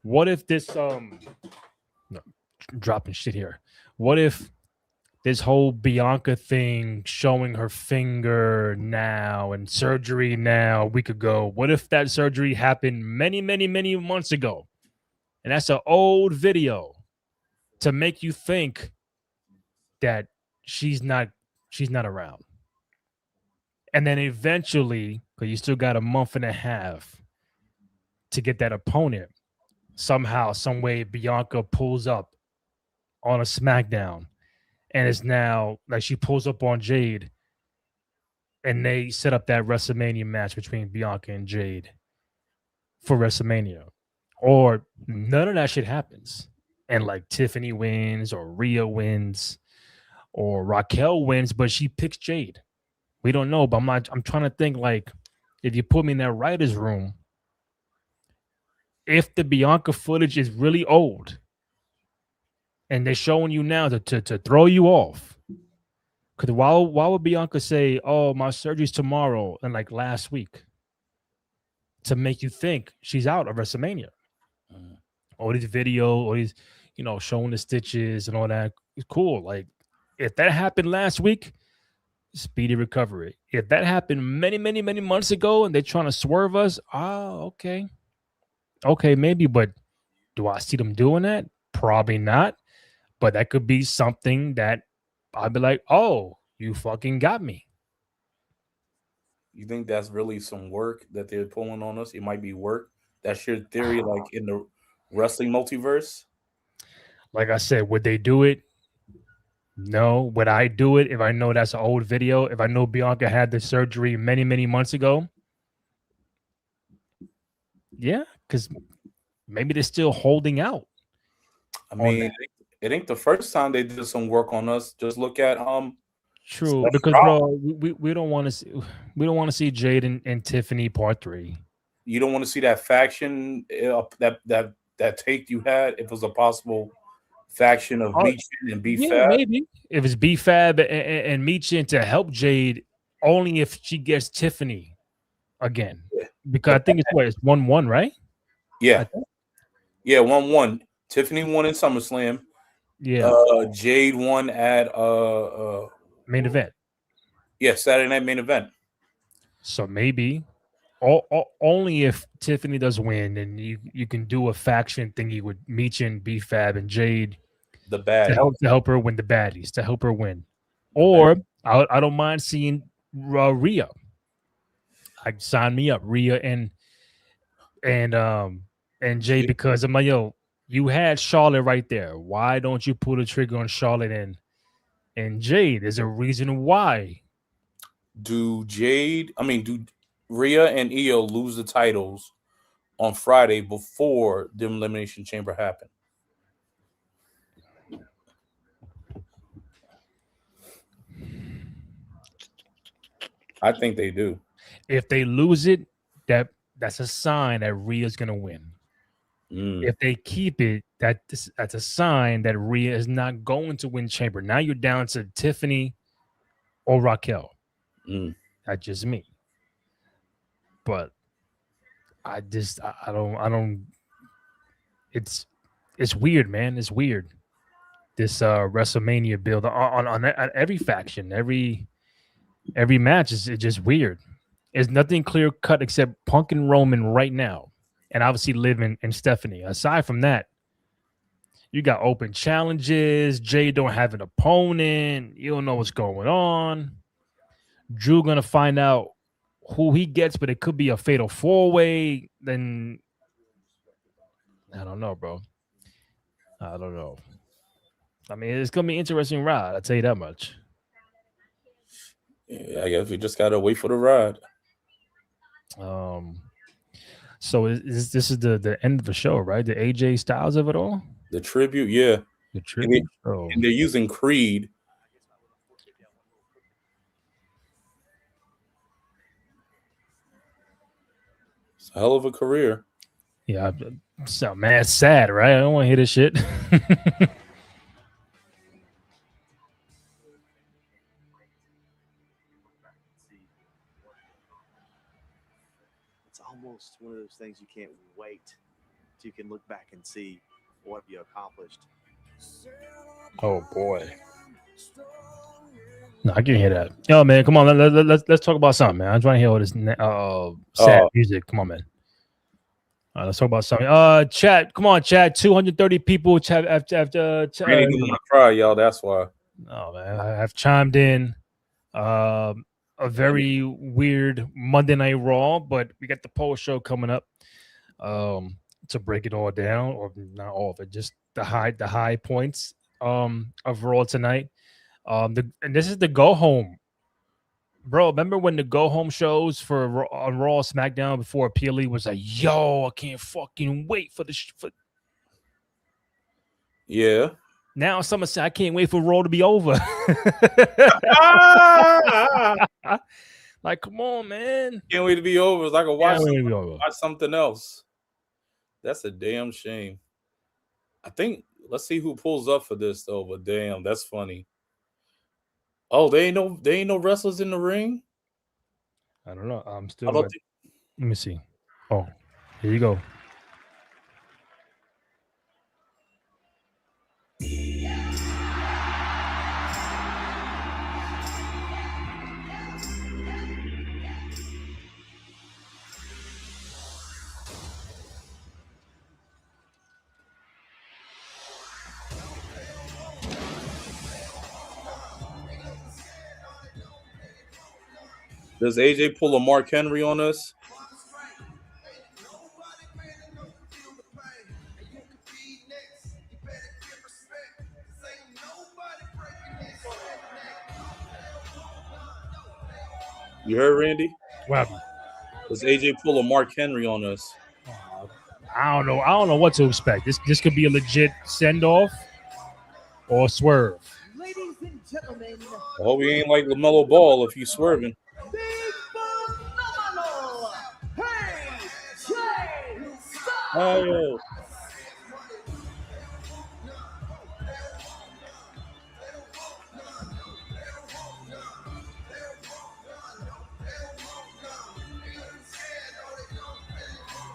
What if this no, dropping shit here. What if this whole Bianca thing, showing her finger now and surgery now a week ago, what if that surgery happened many, many, many months ago? And that's an old video to make you think that she's not around. And then eventually, because you still got a month and a half to get that opponent, somehow, some way, Bianca pulls up on a SmackDown. And it's now like she pulls up on Jade and they set up that WrestleMania match between Bianca and Jade for WrestleMania. Or none of that shit happens. And like Tiffany wins or Rhea wins or Raquel wins, but she picks Jade. We don't know, but I'm trying to think, like, if you put me in that writer's room, if the Bianca footage is really old, and they're showing you now to throw you off. Because why would Bianca say, oh, my surgery's tomorrow and like last week? to make you think she's out of WrestleMania. All these video, all these, showing the stitches and all that. It's cool. Like, if that happened last week, speedy recovery. If that happened many, many, many months ago and they're trying to swerve us, okay. Okay, maybe, but do I see them doing that? Probably not. But that could be something that I'd be like, oh, you fucking got me. You think that's really some work that they're pulling on us? It might be work. That's your theory, like in the wrestling multiverse? Like I said, would they do it? No. Would I do it if I know that's an old video? If I know Bianca had the surgery many, many months ago? Yeah, because maybe they're still holding out. I mean, it ain't the first time they did some work on us. Just look at True, Steph because Rollins. bro, we don't want to see Jade and Tiffany part 3. You don't want to see that faction that take you had. If it was a possible faction of Meechin and B-Fab. Maybe if it's B-Fab and Meechin to help Jade, only if she gets Tiffany again. Because I think it's 1-1, right? Yeah. Yeah, 1-1. Tiffany won in SummerSlam. Yeah. Jade won at main event. Yeah, Saturday Night Main Event. So maybe only if Tiffany does win, and you can do a faction thingy with Meechin, B-Fab, and Jade, the baddies, to help her win the baddies, to help her win. Or I don't mind seeing Rhea. Like, sign me up, Rhea and Jade, because I'm like, yo, you had Charlotte right there. Why don't you pull the trigger on Charlotte and Jade? There's a reason why. Do Rhea and Io lose the titles on Friday before the Elimination Chamber happened? I think they do. If they lose it, that's a sign that Rhea's gonna win. If they keep it, that's a sign that Rhea is not going to win Chamber. Now you're down to Tiffany or Raquel. That's just me. But I don't. It's weird, man. It's weird. This WrestleMania build on every faction, every match is just weird. There's nothing clear cut except Punk and Roman right now, and obviously Liv and Stephanie. Aside from that, you got open challenges. Jay don't have an opponent. You don't know what's going on. Drew gonna find out who he gets, but it could be a fatal 4-way. Then I don't know, bro. I don't know. I mean, it's gonna be an interesting ride. I'll tell you that much. Yeah, I guess we just gotta wait for the ride. So this is the end of the show, right? The AJ Styles of it all. The tribute, yeah. The tribute. And they're using Creed. It's a hell of a career. Yeah, so man, it's sad, right? I don't want to hear this shit. It's almost one of those things you can't wait till you can look back and see what you accomplished. Oh boy. No, I can hear that. Yo, man, come on. Let's talk about something, man. I'm trying to hear all this sad music. Come on, man. Let's talk about something. Chat, come on, chat. 230 people. Chat after. Randy didn't want to cry, y'all. That's why. Oh man, I have chimed in. A very weird Monday Night Raw, but we got the post show coming up. To break it all down, or not all of it, just the high points of Raw tonight. And this is the go home, bro. Remember when the go home shows on Raw, SmackDown before PLE was like, "Yo, I can't fucking wait for the." Yeah. Now someone say, "I can't wait for Raw to be over." Like, come on, man! Can't wait to be over. It's like a watch watch something else. That's a damn shame. I think let's see who pulls up for this though. But damn, that's funny. Oh, they ain't no wrestlers in the ring. I don't know. I'm still. Let me see. Oh, here you go. Does AJ pull a Mark Henry on us? You heard Randy? What happened? Does AJ pull a Mark Henry on us? I don't know. I don't know what to expect. This could be a legit send off or swerve. Ladies and gentlemen, I hope he ain't like LaMelo Ball if he's swerving. the phenomenal AJ Styles. Oh.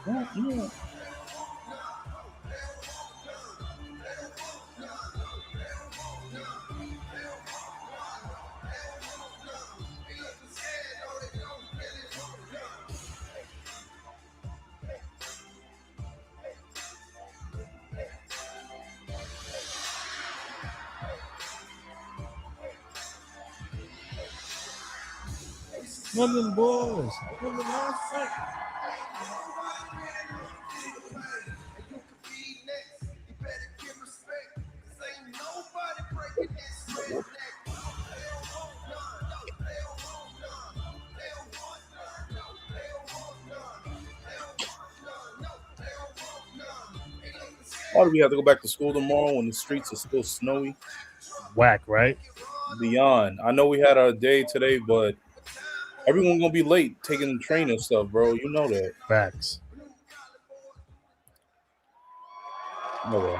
Yeah. Women boys. Why do we have to go back to school tomorrow when the streets are still snowy? Whack, right? Beyond. I know we had our day today, but everyone's gonna be late taking the train and stuff, bro. You know that. Facts. No way.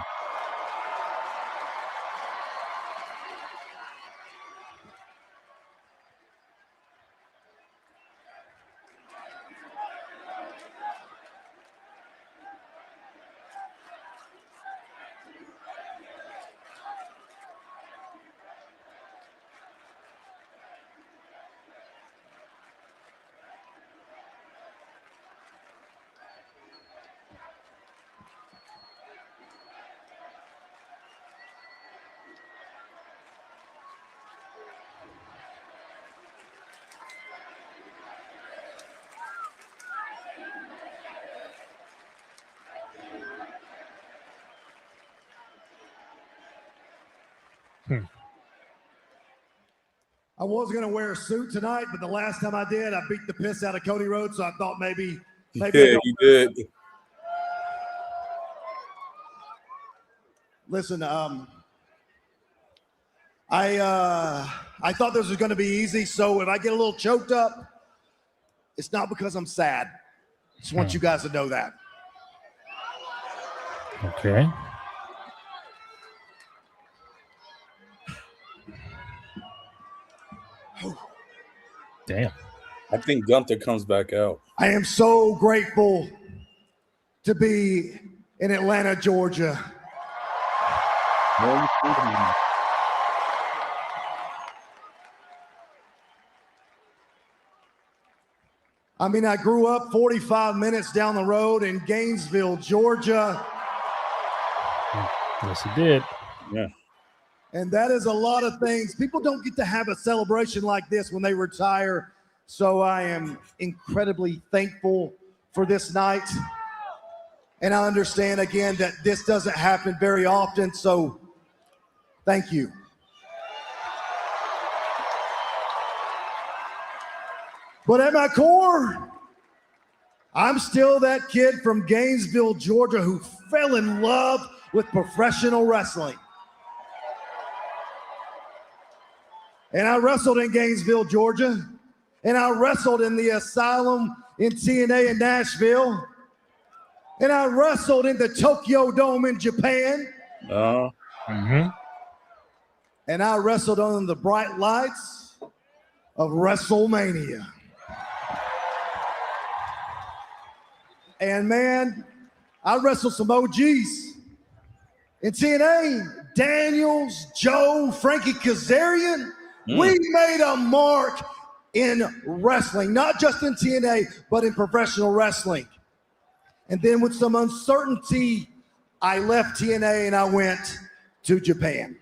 I was going to wear a suit tonight, but the last time I did, I beat the piss out of Cody Rhodes, so I thought maybe Yeah, you did. Listen, I thought this was going to be easy, so if I get a little choked up, it's not because I'm sad. Just want you guys to know that. Okay. Damn. I think Gunther comes back out. I am so grateful to be in Atlanta, Georgia. I mean, I grew up 45 minutes down the road in Gainesville, Georgia. Yes, he did. Yeah. And that is a lot of things. People don't get to have a celebration like this when they retire. So I am incredibly thankful for this night. And I understand, again, that this doesn't happen very often. So thank you. But at my core, I'm still that kid from Gainesville, Georgia, who fell in love with professional wrestling. And I wrestled in Gainesville, Georgia. And I wrestled in the Asylum in TNA in Nashville. And I wrestled in the Tokyo Dome in Japan. And I wrestled under the bright lights of WrestleMania. And man, I wrestled some OGs in TNA. Daniels, Joe, Frankie Kazarian. We made a mark in wrestling, not just in TNA, but in professional wrestling. And then with some uncertainty, I left TNA and I went to Japan.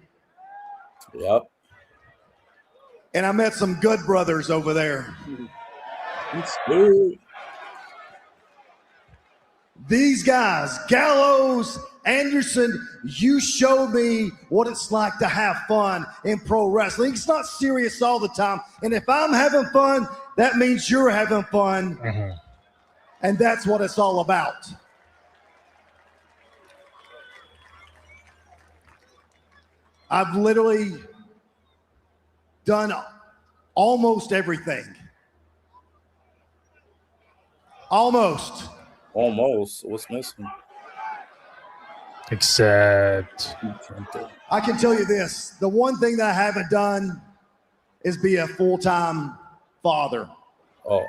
Yep. And I met some good brothers over there. These guys, Gallows, Anderson, you showed me what it's like to have fun in pro wrestling. It's not serious all the time. And if I'm having fun, that means you're having fun. And that's what it's all about. I've literally done almost everything. Almost. Almost. What's missing? Except I can tell you this. The one thing that I haven't done is be a full-time father. Oh.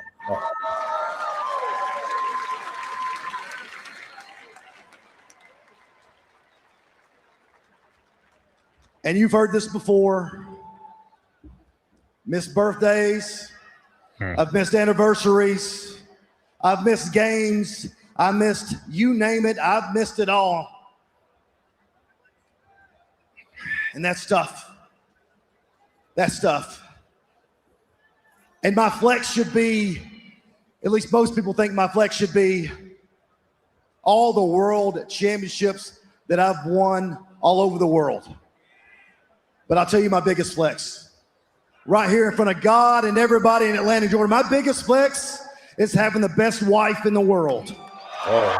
And you've heard this before. Missed birthdays. I've missed anniversaries. I've missed games. I missed, you name it, I've missed it all. And that's tough. That's tough. And my flex should be, at least most people think my flex should be all the world championships that I've won all over the world. But I'll tell you my biggest flex. Right here in front of God and everybody in Atlanta, Georgia, my biggest flex is having the best wife in the world. Oh.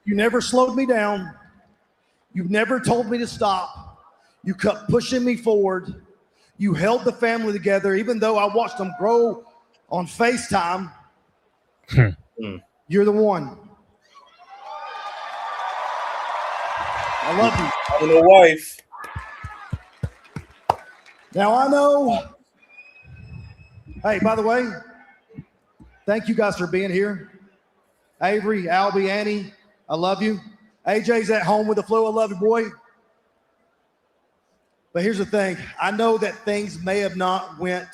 You never slowed me down. You've never told me to stop. You kept pushing me forward. You held the family together, even though I watched them grow on FaceTime. You're the one. I love you. Having a wife. Now I know. Hey, by the way, thank you guys for being here. Avery, Albie, Annie, I love you. AJ's at home with the flu. I love you, boy. But here's the thing. I know that things may have not went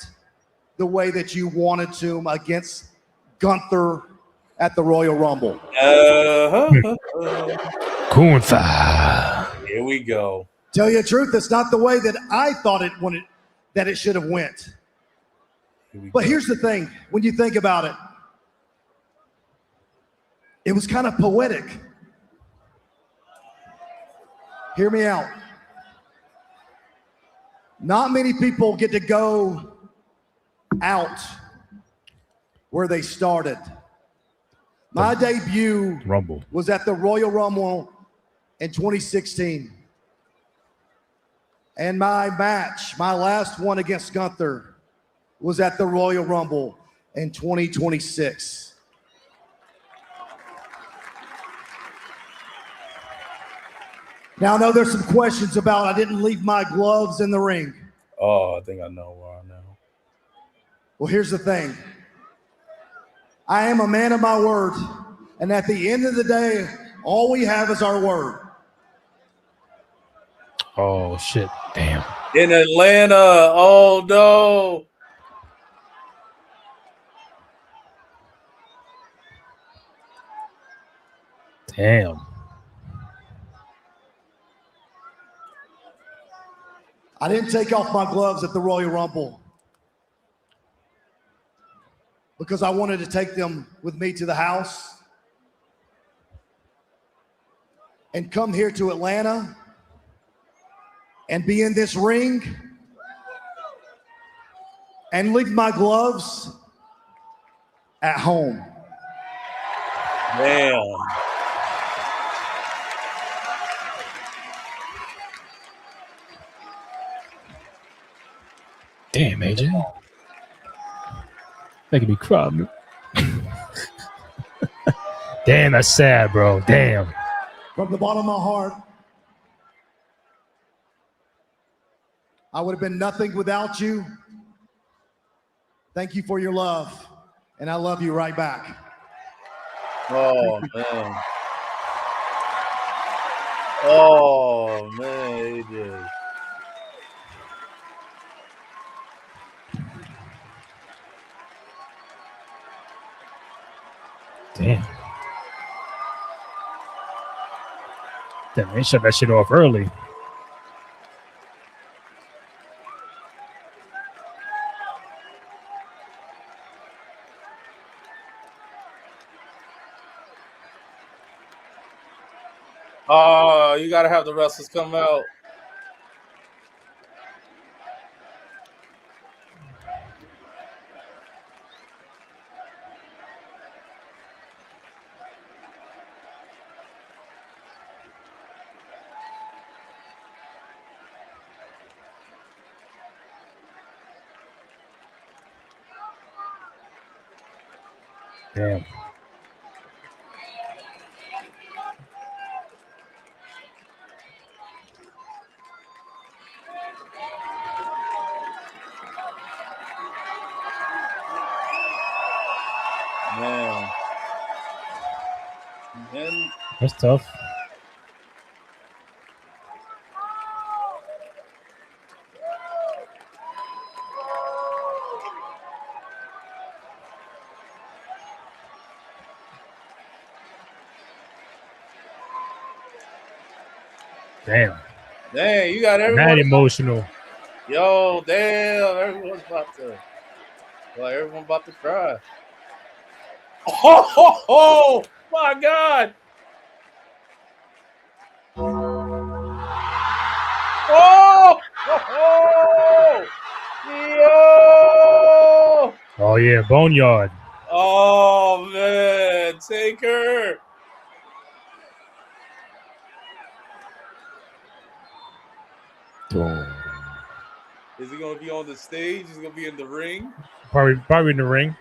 the way that you wanted to against Gunther at the Royal Rumble. Gunther. Here we go. Tell you the truth, it's not the way that I thought that it should have went. But here's the thing, when you think about it, it was kind of poetic. Hear me out. Not many people get to go out where they started. My debut was at the Royal Rumble in 2016. And my match, my last one against Gunther, was at the Royal Rumble in 2026. Now, I know there's some questions about I didn't leave my gloves in the ring. Oh, I think I know why now. Well, here's the thing. I am a man of my word. And at the end of the day, all we have is our word. Oh, shit. Damn. In Atlanta. Oh, no. Damn. I didn't take off my gloves at the Royal Rumble because I wanted to take them with me to the house and come here to Atlanta and be in this ring and leave my gloves at home. Damn. Damn, AJ. Making me cry, man. Damn, that's sad, bro. Damn. From the bottom of my heart, I would have been nothing without you. Thank you for your love, and I love you right back. Oh, man. Oh, man, AJ. Damn. Damn, they shut that shit off early. Oh, you gotta have the wrestlers come out. Damn. Man. Man. That's tough. Damn. Dang, you got Mad everyone. emotional. Yo, damn, everyone's about to. Like, everyone about to cry. Oh, my God. Oh, yo. Oh yeah, Boneyard. Oh, man, Taker. Is he gonna be on the stage? Is he gonna be in the ring? Probably in the ring.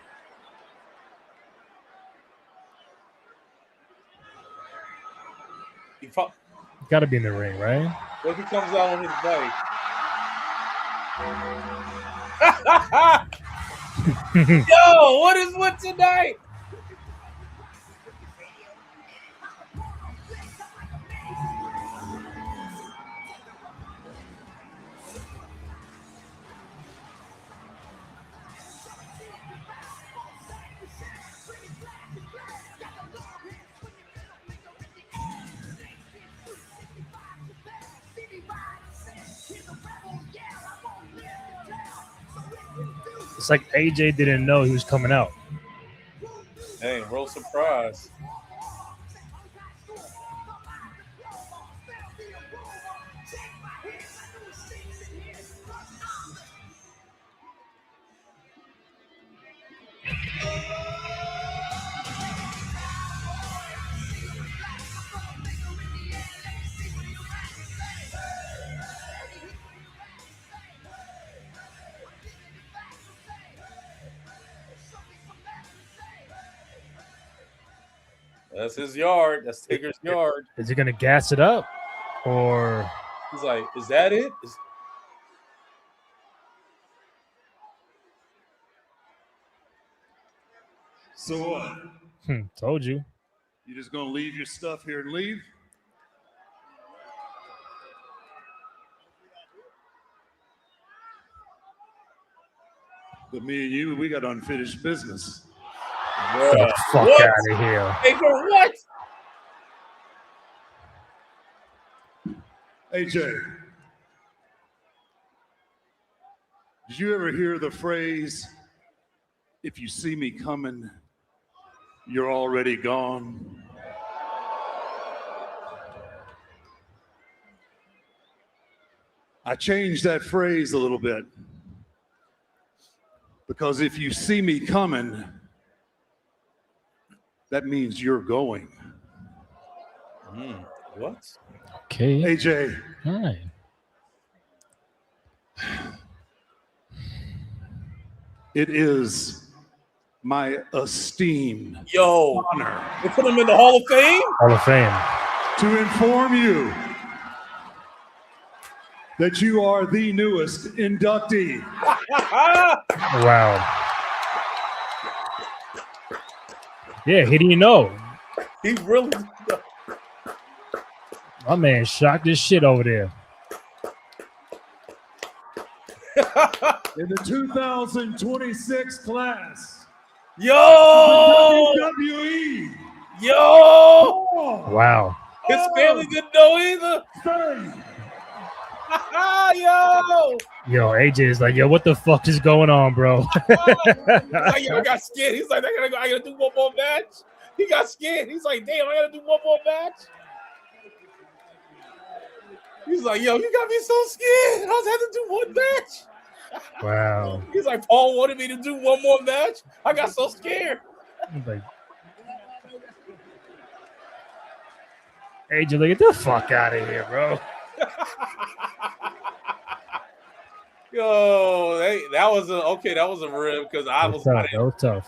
Got to be in the ring, right? What if he comes out on his bike? Yo, what is with tonight? It's like AJ didn't know he was coming out. Hey, real surprise. That's his yard. That's Taker's yard. Is he gonna gas it up, or he's like, "Is that it?" So what? Told you. You just gonna leave your stuff here and leave? But me and you, we got unfinished business. Get the fuck What? out of here. Taker, what? AJ, did you ever hear the phrase, if you see me coming, you're already gone? I changed that phrase a little bit because if you see me coming, that means you're going. What? Okay. AJ. Hi. It is my esteemed honor. They put him in the Hall of Fame? Hall of Fame. To inform you that you are the newest inductee. Wow. Yeah, he didn't know. He really. My man shocked his shit over there. In the 2026 class. Yo! WWE. Yo! Wow. His family didn't know either. Yo! Yo, AJ is like, yo, what the fuck is going on, bro? Like, yo, I got scared. He's like, I gotta do one more match. He got scared. He's like, damn, I gotta do one more match. He's like, yo, you got me so scared. I was had to do one match. Wow. He's like, Paul wanted me to do one more match. I got so scared. Like, AJ, like, get the fuck out of here, bro. Yo, that was a rib because I was Tough. That was tough.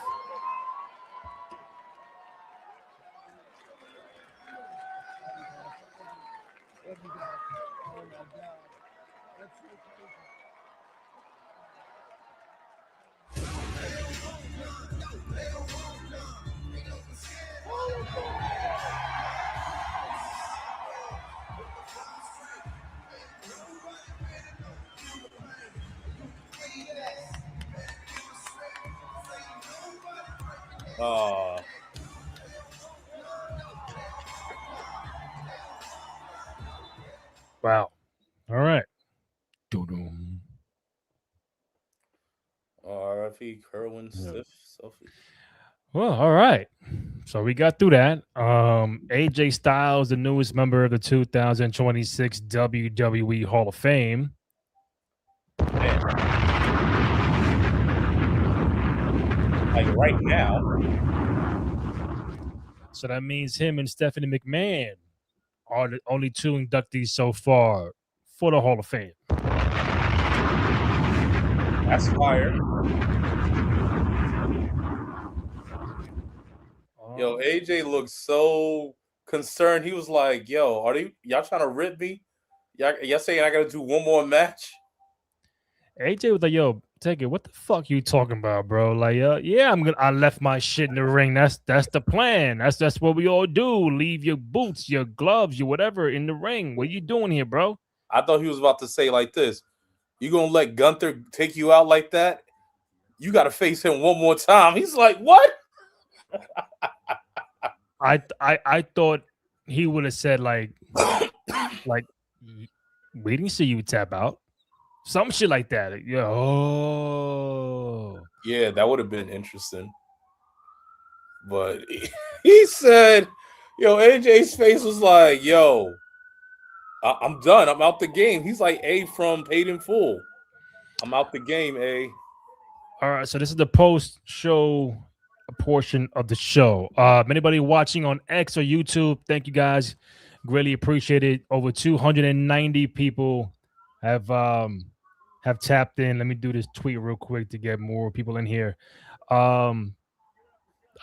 Wow. All right. RFE Kerwin Stiff Sophie. Well, all right. So we got through that. AJ Styles, the newest member of the 2026 WWE Hall of Fame. Like right now. So that means him and Stephanie McMahon are the only two inductees so far for the Hall of Fame. That's fire. Yo, AJ looked so concerned. He was like, yo, are y'all trying to rip me? Y'all saying I gotta do one more match? AJ was like, yo, take it. What the fuck you talking about, bro? Like, yeah, I left my shit in the ring. That's the plan. That's what we all do. Leave your boots, your gloves, your whatever in the ring. What you doing here, bro? I thought he was about to say like this. You gonna let Gunther take you out like that? You gotta face him one more time. He's like, what? I thought he would have said like we didn't see you tap out. Some shit like that. Yeah. Oh. Yeah, that would have been interesting. But he said, yo, AJ's face was like, yo, I'm done. I'm out the game. He's like A from Paid in Full. I'm out the game, A. All right, so this is the post-show portion of the show. Anybody watching on X or YouTube, thank you guys. Greatly appreciate it. Over 290 people have tapped in. Let me do this tweet real quick to get more people in here. I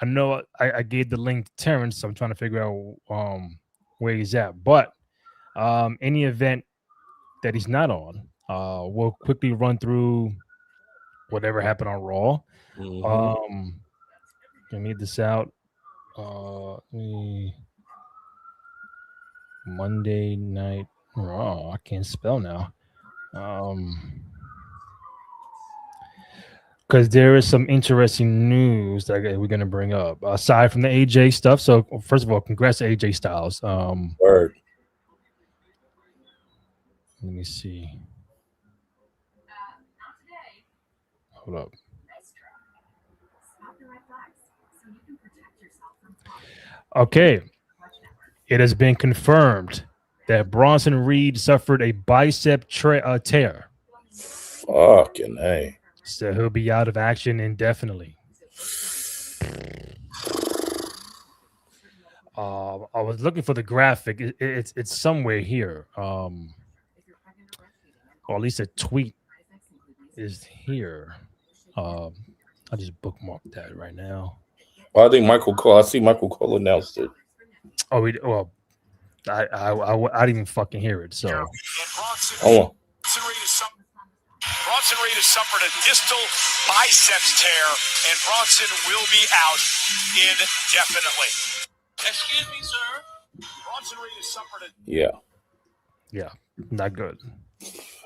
know I gave the link to Terrence, so I'm trying to figure out where he's at. But any event that he's not on, we'll quickly run through whatever happened on Raw. Can read this out. Monday Night Raw. I can't spell now. Because there is some interesting news that we're going to bring up aside from the AJ stuff. So first of all, congrats to AJ Styles. Word. Let me see. Hold up. Okay. It has been confirmed that Bronson Reed suffered a bicep tear. Fucking A. So he'll be out of action indefinitely. I was looking for the graphic. It's somewhere here. Or at least a tweet is here. I just bookmarked that right now. Well, I think I see Michael Cole announced it. Oh, I didn't even fucking hear it. So, oh, Bronson Reed has suffered a distal biceps tear, and Bronson will be out indefinitely. Excuse me, sir. Bronson Reed has suffered a... Yeah, not good.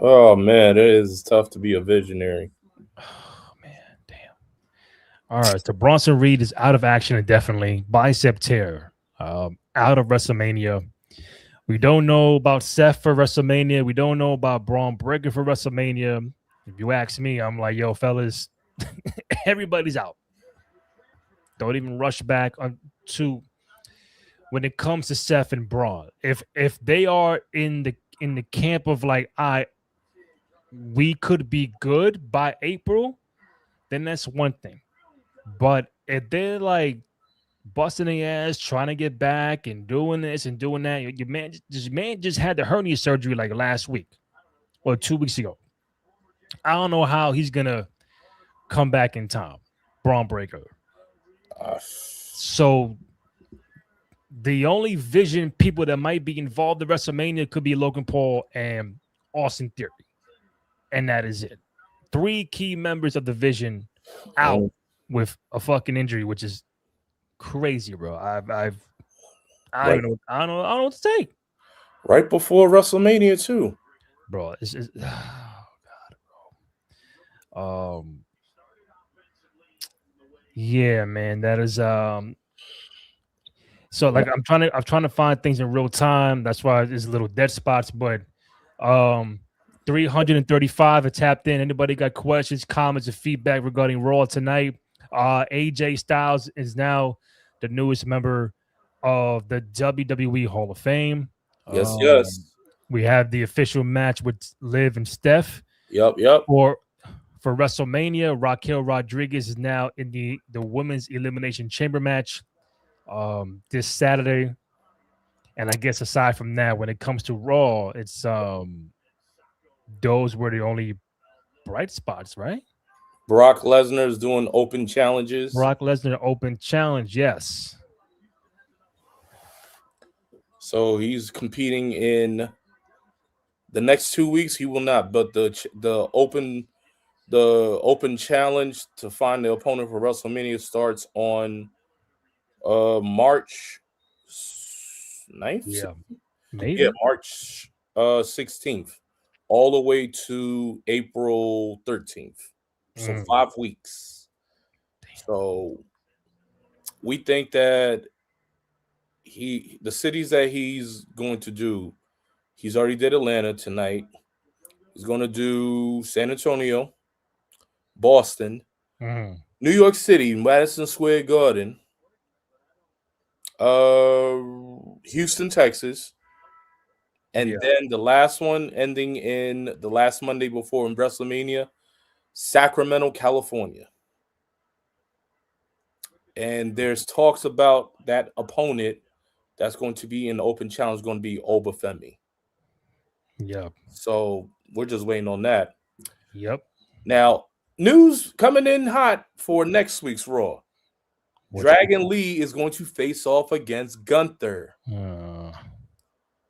Oh man, it is tough to be a visionary. All right, so Bronson Reed is out of action indefinitely. Bicep tear, out of WrestleMania. We don't know about Seth for WrestleMania. We don't know about Braun Breaker for WrestleMania. If you ask me, I'm like, yo, fellas, everybody's out. Don't even rush back on to when it comes to Seth and Braun. If they are in the camp of like, we could be good by April, then that's one thing. But if they're like busting their ass, trying to get back and doing this and doing that, your man just had the hernia surgery like last week or 2 weeks ago. I don't know how he's gonna come back in time, Braun Breaker. So the only vision people that might be involved in WrestleMania could be Logan Paul and Austin Theory, and that is it. 3 key members of the Vision out with a fucking injury, which is crazy, bro. I don't know what to say. Right before WrestleMania too, bro. It's oh God, bro. Yeah, man, that is so like I'm trying to find things in real time. That's why there's little dead spots, but 335 have tapped in. Anybody got questions, comments, or feedback regarding Raw tonight? AJ Styles is now the newest member of the WWE Hall of Fame. Yes. We have the official match with Liv and Steph. Yep. For WrestleMania, Raquel Rodriguez is now in the women's elimination chamber match this Saturday. And I guess aside from that, when it comes to Raw, it's those were the only bright spots, right? Brock Lesnar is doing open challenges. Brock Lesnar open challenge, yes. So he's competing in the next 2 weeks. He will not, but the open challenge to find the opponent for WrestleMania starts on March 9th. Yeah, maybe. Yeah, March 16th, all the way to April 13th. So 5 weeks. So we think that the cities that he's going to do, he's already did Atlanta tonight. He's going to do San Antonio, Boston, New York City, Madison Square Garden, Houston, Texas, and then the last one ending in the last Monday before in WrestleMania, Sacramento, California. And there's talks about that opponent that's going to be in the open challenge going to be Obafemi. Yeah. So we're just waiting on that. Yep. Now, news coming in hot for next week's Raw. Dragon Lee is going to face off against Gunther.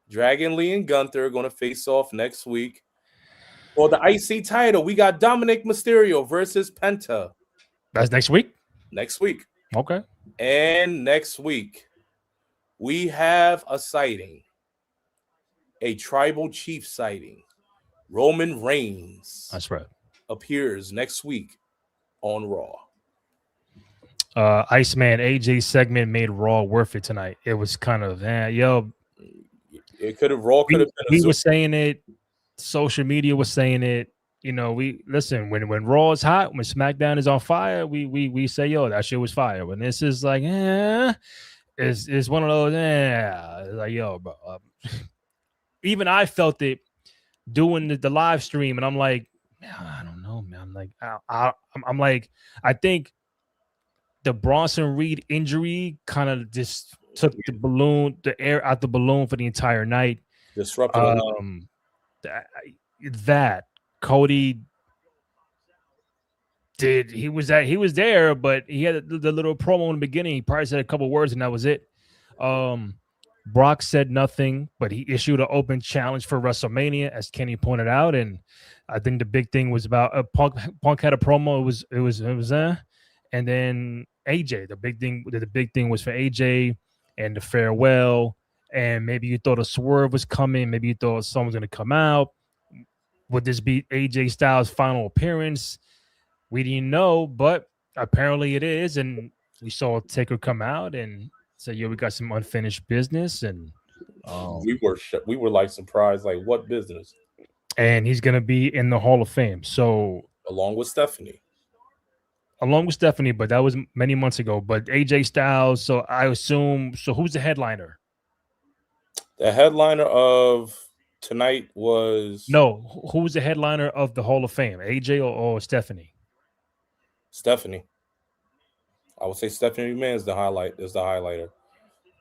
Dragon Lee and Gunther are going to face off next week. For the IC title, we got Dominic Mysterio versus Penta. That's next week? Next week. Okay. And next week, we have a sighting. A tribal chief sighting. Roman Reigns. That's right. Appears next week on Raw. Iceman AJ segment made Raw worth it tonight. It was kind of, yo. It could have Raw could have been. We were saying it. Social media was saying it. You know, we listen when Raw is hot, when SmackDown is on fire, we say, yo, that shit was fire. When this is like, it's one of those, like, yo, bro. Even I felt it doing the live stream, and I'm like, I don't know, man. I'm like, I'm like, I think the Bronson Reed injury kind of just took the air out the balloon for the entire night. Disrupted. That Cody did. He was there, but he had the little promo in the beginning. He probably said a couple words, and that was it. Brock said nothing, but he issued an open challenge for WrestleMania, as Kenny pointed out. And I think the big thing was about Punk. Punk had a promo. It was, and then AJ. The big thing was for AJ and the farewell. And maybe you thought a swerve was coming. Maybe you thought someone was going to come out. Would this be AJ Styles' final appearance? We didn't know, but apparently it is. And we saw Taker come out and say, "Yo, we got some unfinished business." And we were like surprised, like what business? And he's gonna be in the Hall of Fame. So along with Stephanie, but that was many months ago. But AJ Styles. So I assume. So who's the headliner? The headliner of tonight was who's the headliner of the Hall of Fame? AJ or Stephanie? Stephanie. I would say Stephanie McMahon is the highlighter.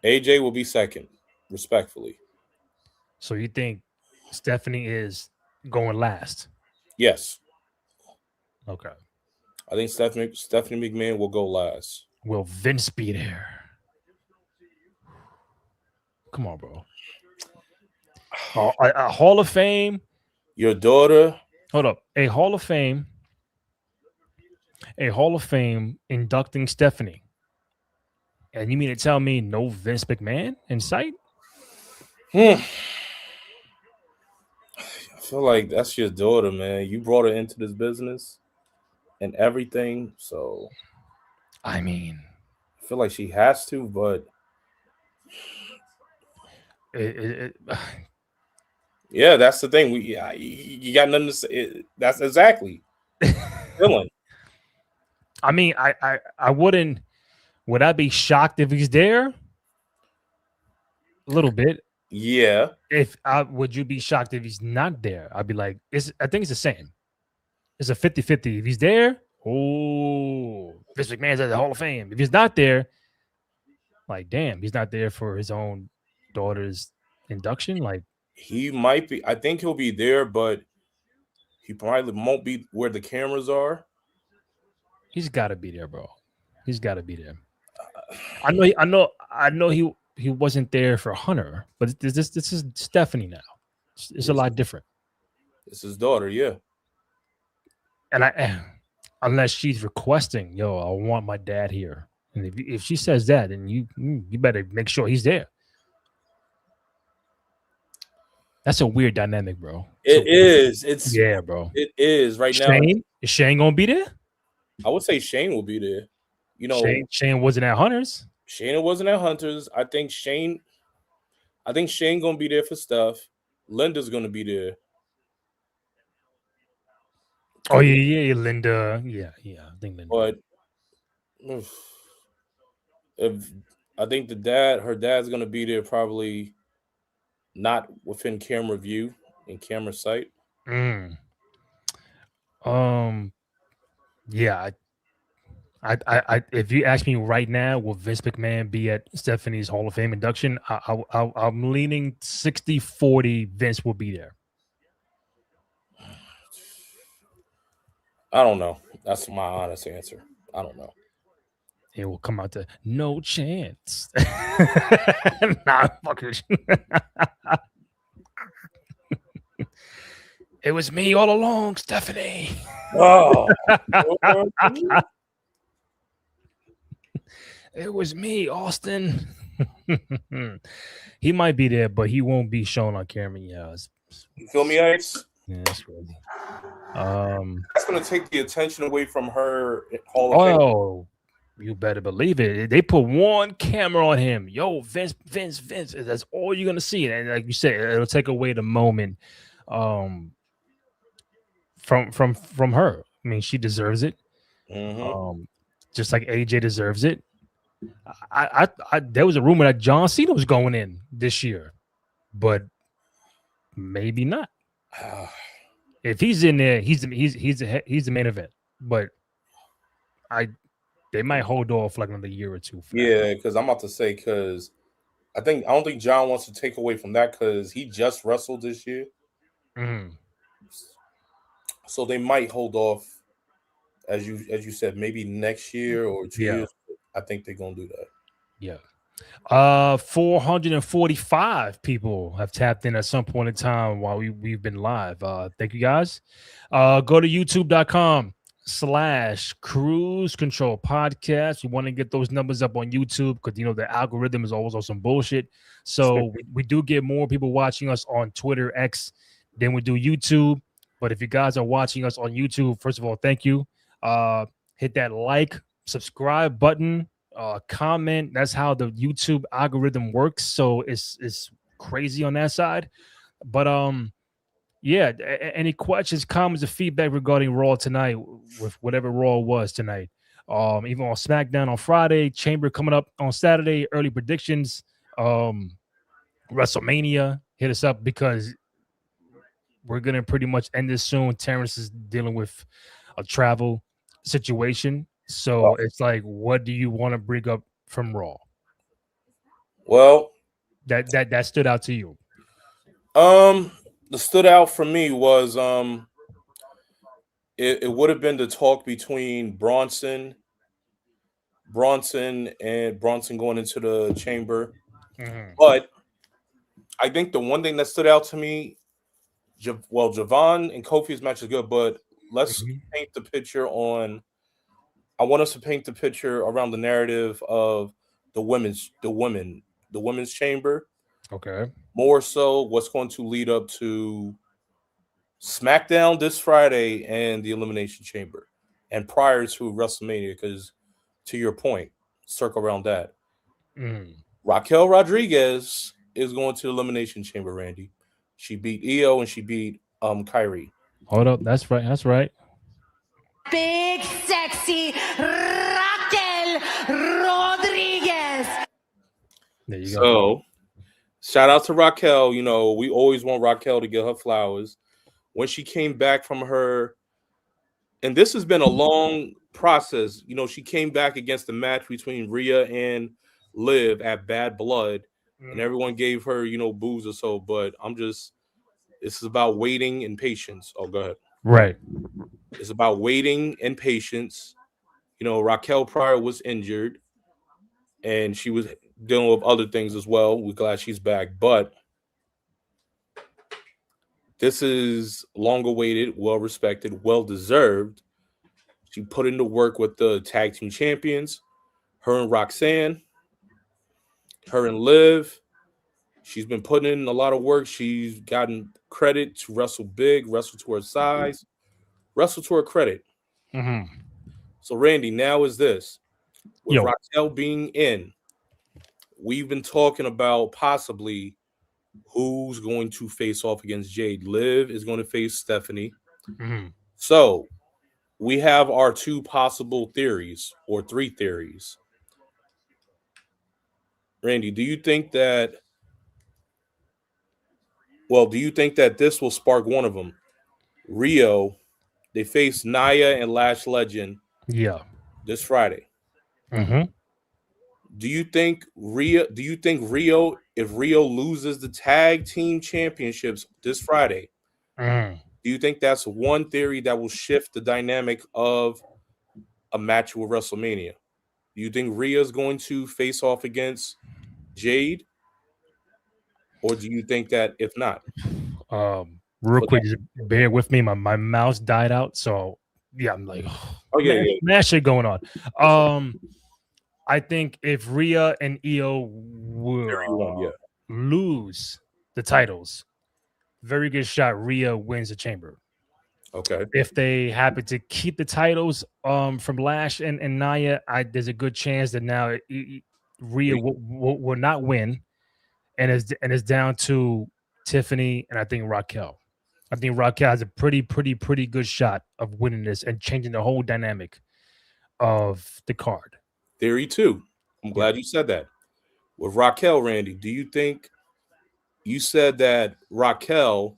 AJ will be second, respectfully. So you think Stephanie is going last? Yes. Okay. I think Stephanie McMahon will go last. Will Vince be there? Come on, bro. A Hall of Fame. Your daughter. Hold up. A Hall of Fame inducting Stephanie. And you mean to tell me no Vince McMahon in sight? I feel like that's your daughter, man. You brought her into this business and everything. So, I mean, I feel like she has to, but yeah, that's the thing. You got nothing to say. That's exactly feeling. I mean, I wouldn't. Would I be shocked if he's there? A little bit. Yeah. Would you be shocked if he's not there? I'd be like, I think it's the same. It's a 50-50. If he's there, Vince McMahon's at the Hall of Fame. If he's not there, like, damn, he's not there for his own daughter's induction. Like, he might be. I think he'll be there, but he probably won't be where the cameras are. He's got to be there, bro. He's got to be there. I know he wasn't there for Hunter, but this is Stephanie now. It's a lot different. It's his daughter, yeah. And unless she's requesting, yo, I want my dad here. And if she says that, then you better make sure he's there. That's a weird dynamic, bro. It is. Bro. It is right now. Is Shane gonna be there? I would say Shane will be there. You know, Shane wasn't at Hunter's. Shane wasn't at Hunter's. I think Shane gonna be there for stuff. Linda's gonna be there. Oh yeah, Linda. Yeah. I think Linda. But if I think her dad's gonna be there, probably not within camera view and camera sight. Yeah. I if you ask me right now, will Vince McMahon be at Stephanie's Hall of Fame induction? I'm leaning 60-40. Vince will be there. I don't know. That's my honest answer. I don't know. It will come out to no chance. Nah, fuckers. It was me all along, Stephanie. Oh. It was me, Austin. He might be there, but he won't be shown on camera. Yeah, you feel me, Ice? Yeah, that's crazy. That's gonna take the attention away from her Hall of Fame. Oh, you better believe it. They put one camera on him. Yo, Vince. That's all you're gonna see. And like you said, it'll take away the moment from her. I mean, she deserves it. Just like AJ deserves it. I there was a rumor that John Cena was going in this year, but maybe not. If he's in there, he's the main event. But they might hold off like another year or two. Yeah, because I'm about to say, because I don't think John wants to take away from that, because he just wrestled this year. So they might hold off, as you said, maybe next year or 2 years. I think they're gonna do that. Yeah. 445 people have tapped in at some point in time while we've been live. Thank you guys. Go to youtube.com/Cruise Control Podcast. We want to get those numbers up on YouTube because the algorithm is always on some bullshit. So we do get more people watching us on Twitter, X, than we do YouTube. But if you guys are watching us on YouTube, first of all, thank you. Hit that like, subscribe button. Comment. That's how the YouTube algorithm works. So it's crazy on that side. But yeah. Any questions, comments, or feedback regarding Raw tonight with whatever Raw was tonight? Even on SmackDown on Friday, Chamber coming up on Saturday, early predictions, WrestleMania. Hit us up because we're gonna pretty much end this soon. Terrence is dealing with a travel situation. So it's like, what do you want to bring up from Raw? Well, that stood out to you. That stood out for me was it would have been the talk between Bronson going into the Chamber. But I think the one thing that stood out to me, Javon and Kofi's match is good, but let's paint the picture on. I want us to paint the picture around the narrative of the women's chamber. Okay. More so what's going to lead up to SmackDown this Friday and the Elimination Chamber. And prior to WrestleMania, because to your point, circle around that. Raquel Rodriguez is going to the Elimination Chamber, Randy. She beat Io and she beat Kyrie. Hold up. That's right. That's right. Big, sexy Raquel Rodriguez. There you go. go. Shout out to Raquel. We always want Raquel to get her flowers. When she came back from her, and this has been a long process. She came back against the match between Rhea and Liv at Bad Blood, and everyone gave her, boos or so. But this is about waiting and patience. Oh, go ahead. Right. It's about waiting and patience. Raquel prior was injured, and she was dealing with other things as well. We're glad she's back, but this is long awaited, well respected, well deserved. She put in the work with the tag team champions, her and Roxanne, her and Liv. She's been putting in a lot of work. She's gotten credit to wrestle big, wrestle to her size, wrestle to her credit. So, Randy, now is this. With Raquel being in, we've been talking about possibly who's going to face off against Jade. Liv is going to face Stephanie. So we have our two possible theories or three theories. Randy, do you think that this will spark one of them? Rio, they face Nia and Lash Legend this Friday. Do you think Rio, if Rio loses the tag team championships this Friday, do you think that's one theory that will shift the dynamic of a match with WrestleMania? Do you think Rhea's going to face off against Jade? Or do you think that if not? Real quick, just bear with me. My mouse died out. So yeah, I'm like, mad shit going on. I think if Rhea and Io will lose the titles, very good shot. Rhea wins the Chamber. Okay. If they happen to keep the titles from Lash and Nia, there's a good chance that now Rhea will not win, and it's down to Tiffany and I think Raquel. I think Raquel has a pretty good shot of winning this and changing the whole dynamic of the card. Theory 2. I'm glad you said that. With Raquel, Randy, do you think you said that Raquel,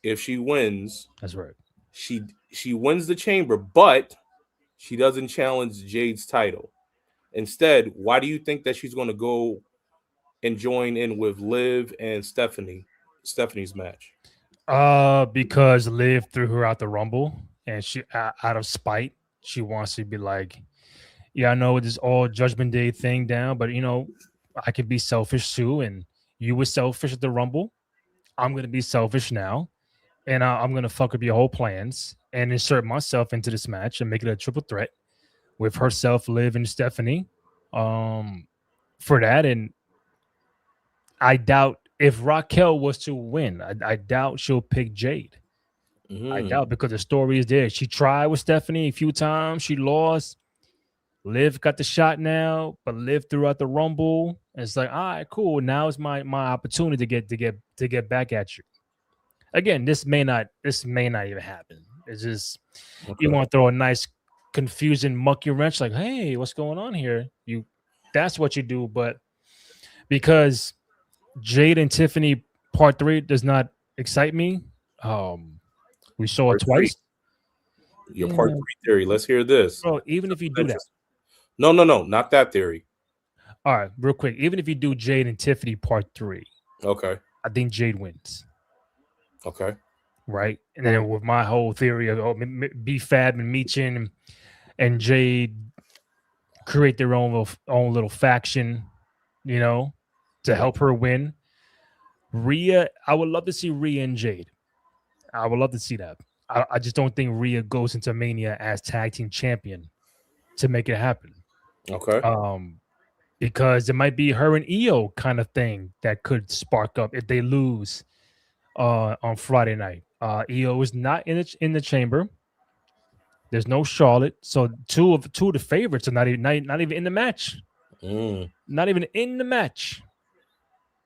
if she wins, that's right, she wins the Chamber, but she doesn't challenge Jade's title. Instead, why do you think that she's going to go and join in with Liv and Stephanie's match? Because Liv threw her out the Rumble, and she out of spite, she wants to be like, yeah, I know this all Judgment Day thing down, but I could be selfish too, and you were selfish at the Rumble. I'm gonna be selfish now, and I'm gonna fuck up your whole plans and insert myself into this match and make it a triple threat with herself, Liv, and Stephanie. For that, and I doubt if Raquel was to win, I doubt she'll pick Jade. I doubt, because the story is there. She tried with Stephanie a few times, she lost. Liv got the shot now, but Liv threw out the Rumble. And it's like, all right, cool. Now it's my opportunity to get back at you. Again, this may not even happen. It's just you want to throw a nice confusing monkey wrench, like, hey, what's going on here? That's what you do, but because Jade and Tiffany part 3 does not excite me. We saw it twice. Your part 3 theory. Let's hear this. Bro, even if you do that. No, not that theory. All right, real quick. Even if you do Jade and Tiffany part 3. Okay. I think Jade wins. Okay. Right? And then with my whole theory of B-Fab and Michin and Jade create their own little faction, to help her win. Rhea, I would love to see Rhea and Jade. I would love to see that. I just don't think Rhea goes into Mania as tag team champion to make it happen. Okay. Because it might be her and Io kind of thing that could spark up if they lose on Friday night. Io is not in the chamber. There's no Charlotte, so two of the favorites are not even in the match. Not even in the match.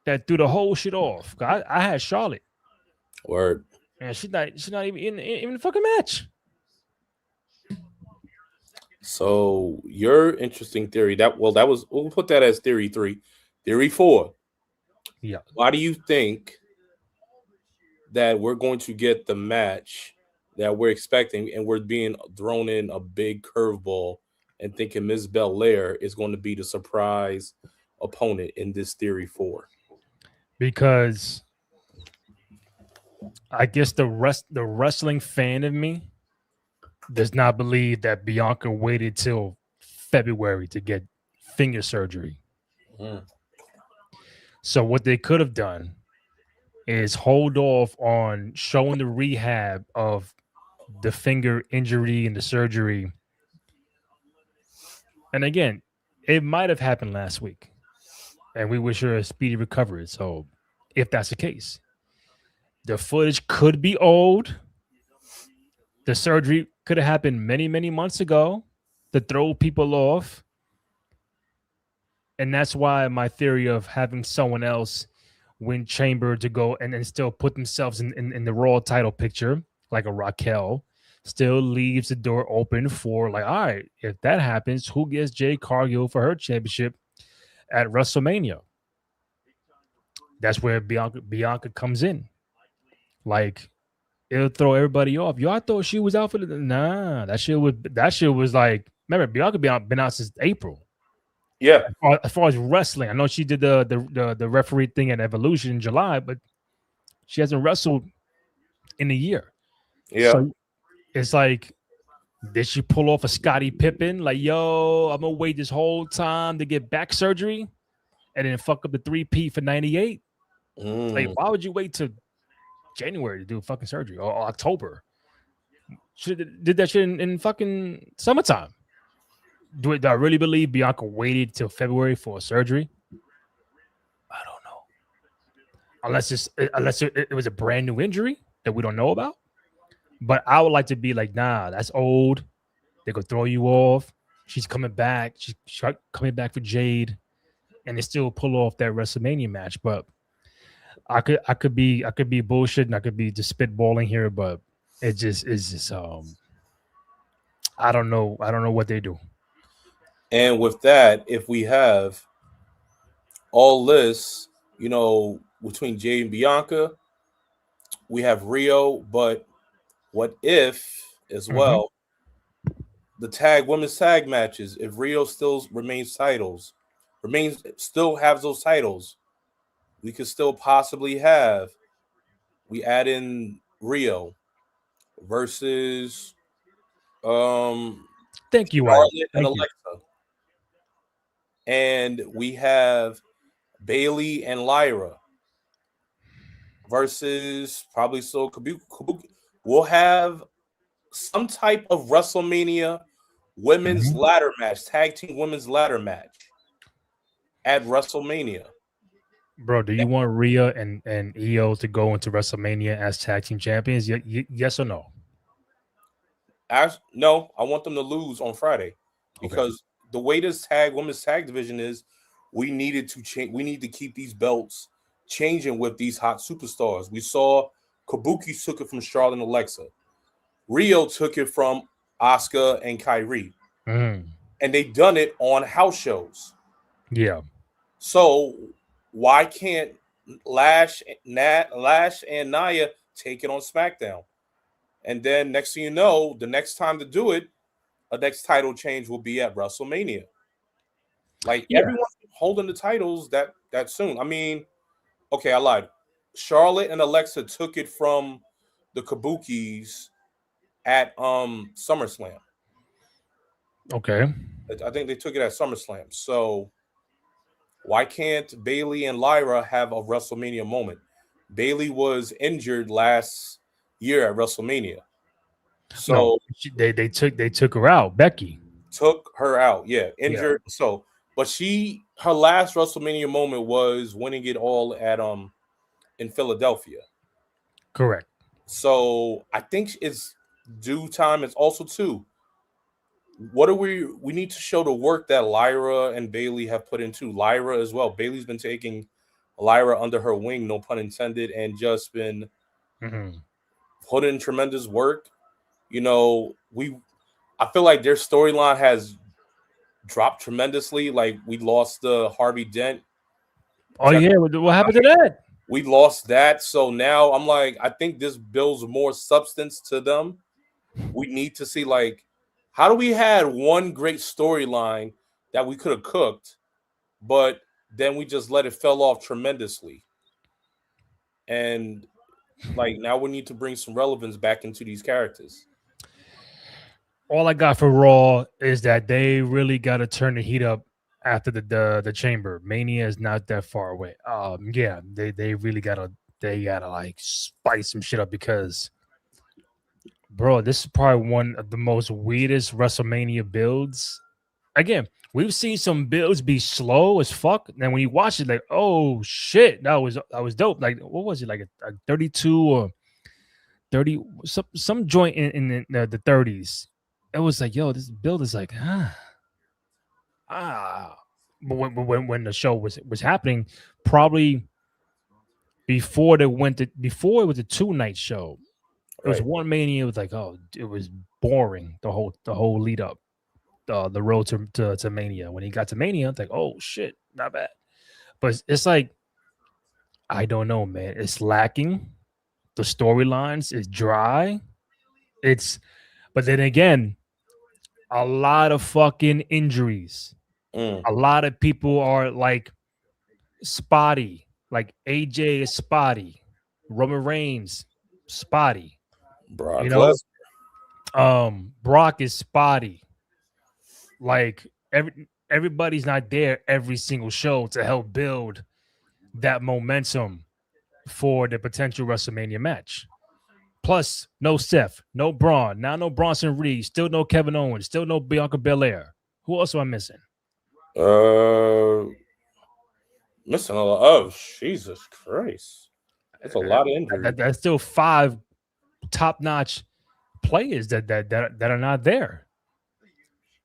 That threw the whole shit off. I had Charlotte. Word. And she's not even in the fucking match. So your interesting theory we'll put that as theory 3. Theory 4. Yeah. Why do you think that we're going to get the match that we're expecting, and we're being thrown in a big curveball and thinking Ms. Belair is going to be the surprise opponent in this theory 4? Because I guess the wrestling fan of me does not believe that Bianca waited till February to get finger surgery. So what they could have done is hold off on showing the rehab of the finger injury and the surgery. And again, it might have happened last week, and we wish her a speedy recovery. So if that's the case, the footage could be old. The surgery could have happened many, many months ago to throw people off. And that's why my theory of having someone else win Chamber to go and then still put themselves in the Raw title picture, like a Raquel, still leaves the door open for, like, all right, if that happens, who gets Jade Cargill for her championship at WrestleMania? That's where Bianca comes in. Like, it'll throw everybody off. Yo, I thought she was out for the that shit was like, remember, Bianca been out since April. Yeah. As far as wrestling, I know she did the referee thing at Evolution in July, but she hasn't wrestled in a year. Yeah. So it's like, did she pull off a Scottie Pippen? Like, yo, I'm gonna wait this whole time to get back surgery and then fuck up the 3P for 98? Like, why would you wait till January to do fucking surgery, or October? Should did that shit in fucking summertime. Do I really believe Bianca waited till February for a surgery? I don't know. Unless it was a brand new injury that we don't know about. But I would like to be like, nah, that's old. They could throw you off. She's coming back. She's coming back for Jade, and they still pull off that WrestleMania match. But I could be bullshit, and I could be just spitballing here, but it just is just I don't know what they do. And with that, if we have all this, between Jade and Bianca, we have Rio, but what if as well the women's tag matches, if Rio still still has those titles, we could still possibly we add in Rio versus thank you, Charlotte and thank Alexa. And we have Bailey and Lyra versus probably still Kabuki. We'll have some type of WrestleMania women's ladder match, tag team women's ladder match at WrestleMania. Bro, do you want Rhea and Io to go into WrestleMania as tag team champions? Yes or no? No, I want them to lose on Friday because the way this women's tag division is, we needed to change. We need to keep these belts changing with these hot superstars. We saw Kabuki took it from Charlotte and Alexa. Rio took it from Asuka and Kyrie. And they done it on house shows. Yeah. So why can't Lash and Nia take it on SmackDown? And then next thing you know, the next time to do it, a next title change will be at WrestleMania. Like everyone's holding the titles that soon. I mean, okay, I lied. Charlotte and Alexa took it from the Kabukis at SummerSlam. Okay. I think they took it at SummerSlam. So why can't Bailey and Lyra have a WrestleMania moment? Bailey was injured last year at WrestleMania. So they took her out. Becky took her out. Yeah, injured. Yeah. So, but her last WrestleMania moment was winning it all at in Philadelphia. Correct. So I think it's due time. It's also too. What are we need to show the work that Lyra and Bailey have put into Lyra as well. Bailey's been taking Lyra under her wing, no pun intended, and just been put in tremendous work. You know, I feel like their storyline has dropped tremendously. Like we lost the Harvey Dent. Oh yeah, what happened to that? We lost that. So now I'm like, I think this builds more substance to them. We need to see like, how do we had one great storyline that we could have cooked, but then we just let it fell off tremendously. And like now we need to bring some relevance back into these characters. All I got for Raw is that they really got to turn the heat up after the Chamber. Mania is not that far away. Yeah, they really gotta like spice some shit up because, bro, this is probably one of the most weirdest WrestleMania builds. Again, we've seen some builds be slow as fuck, and when you watch it, like, oh shit, that was dope. Like, what was it, like a 32 or 30, some joint in the 30s? It was like, yo, this build is like, but when the show was happening, probably before it was a 2-night show. It was one Mania. It was like, oh, it was boring. The whole lead up, the road to Mania. When he got to Mania, it's like, oh shit, not bad. But it's like, I don't know, man. It's lacking. The storylines is dry. But then again, a lot of fucking injuries. A lot of people are like spotty. Like AJ is spotty. Roman Reigns, spotty. Brock Brock is spotty. Like everybody's not there every single show to help build that momentum for the potential WrestleMania match. Plus, no Seth, no Braun, now no Bronson Reed, still no Kevin Owens, still no Bianca Belair. Who else am I missing? Missing a lot. Oh, Jesus Christ. That's a lot of injuries. That's still 5 top-notch players that are not there.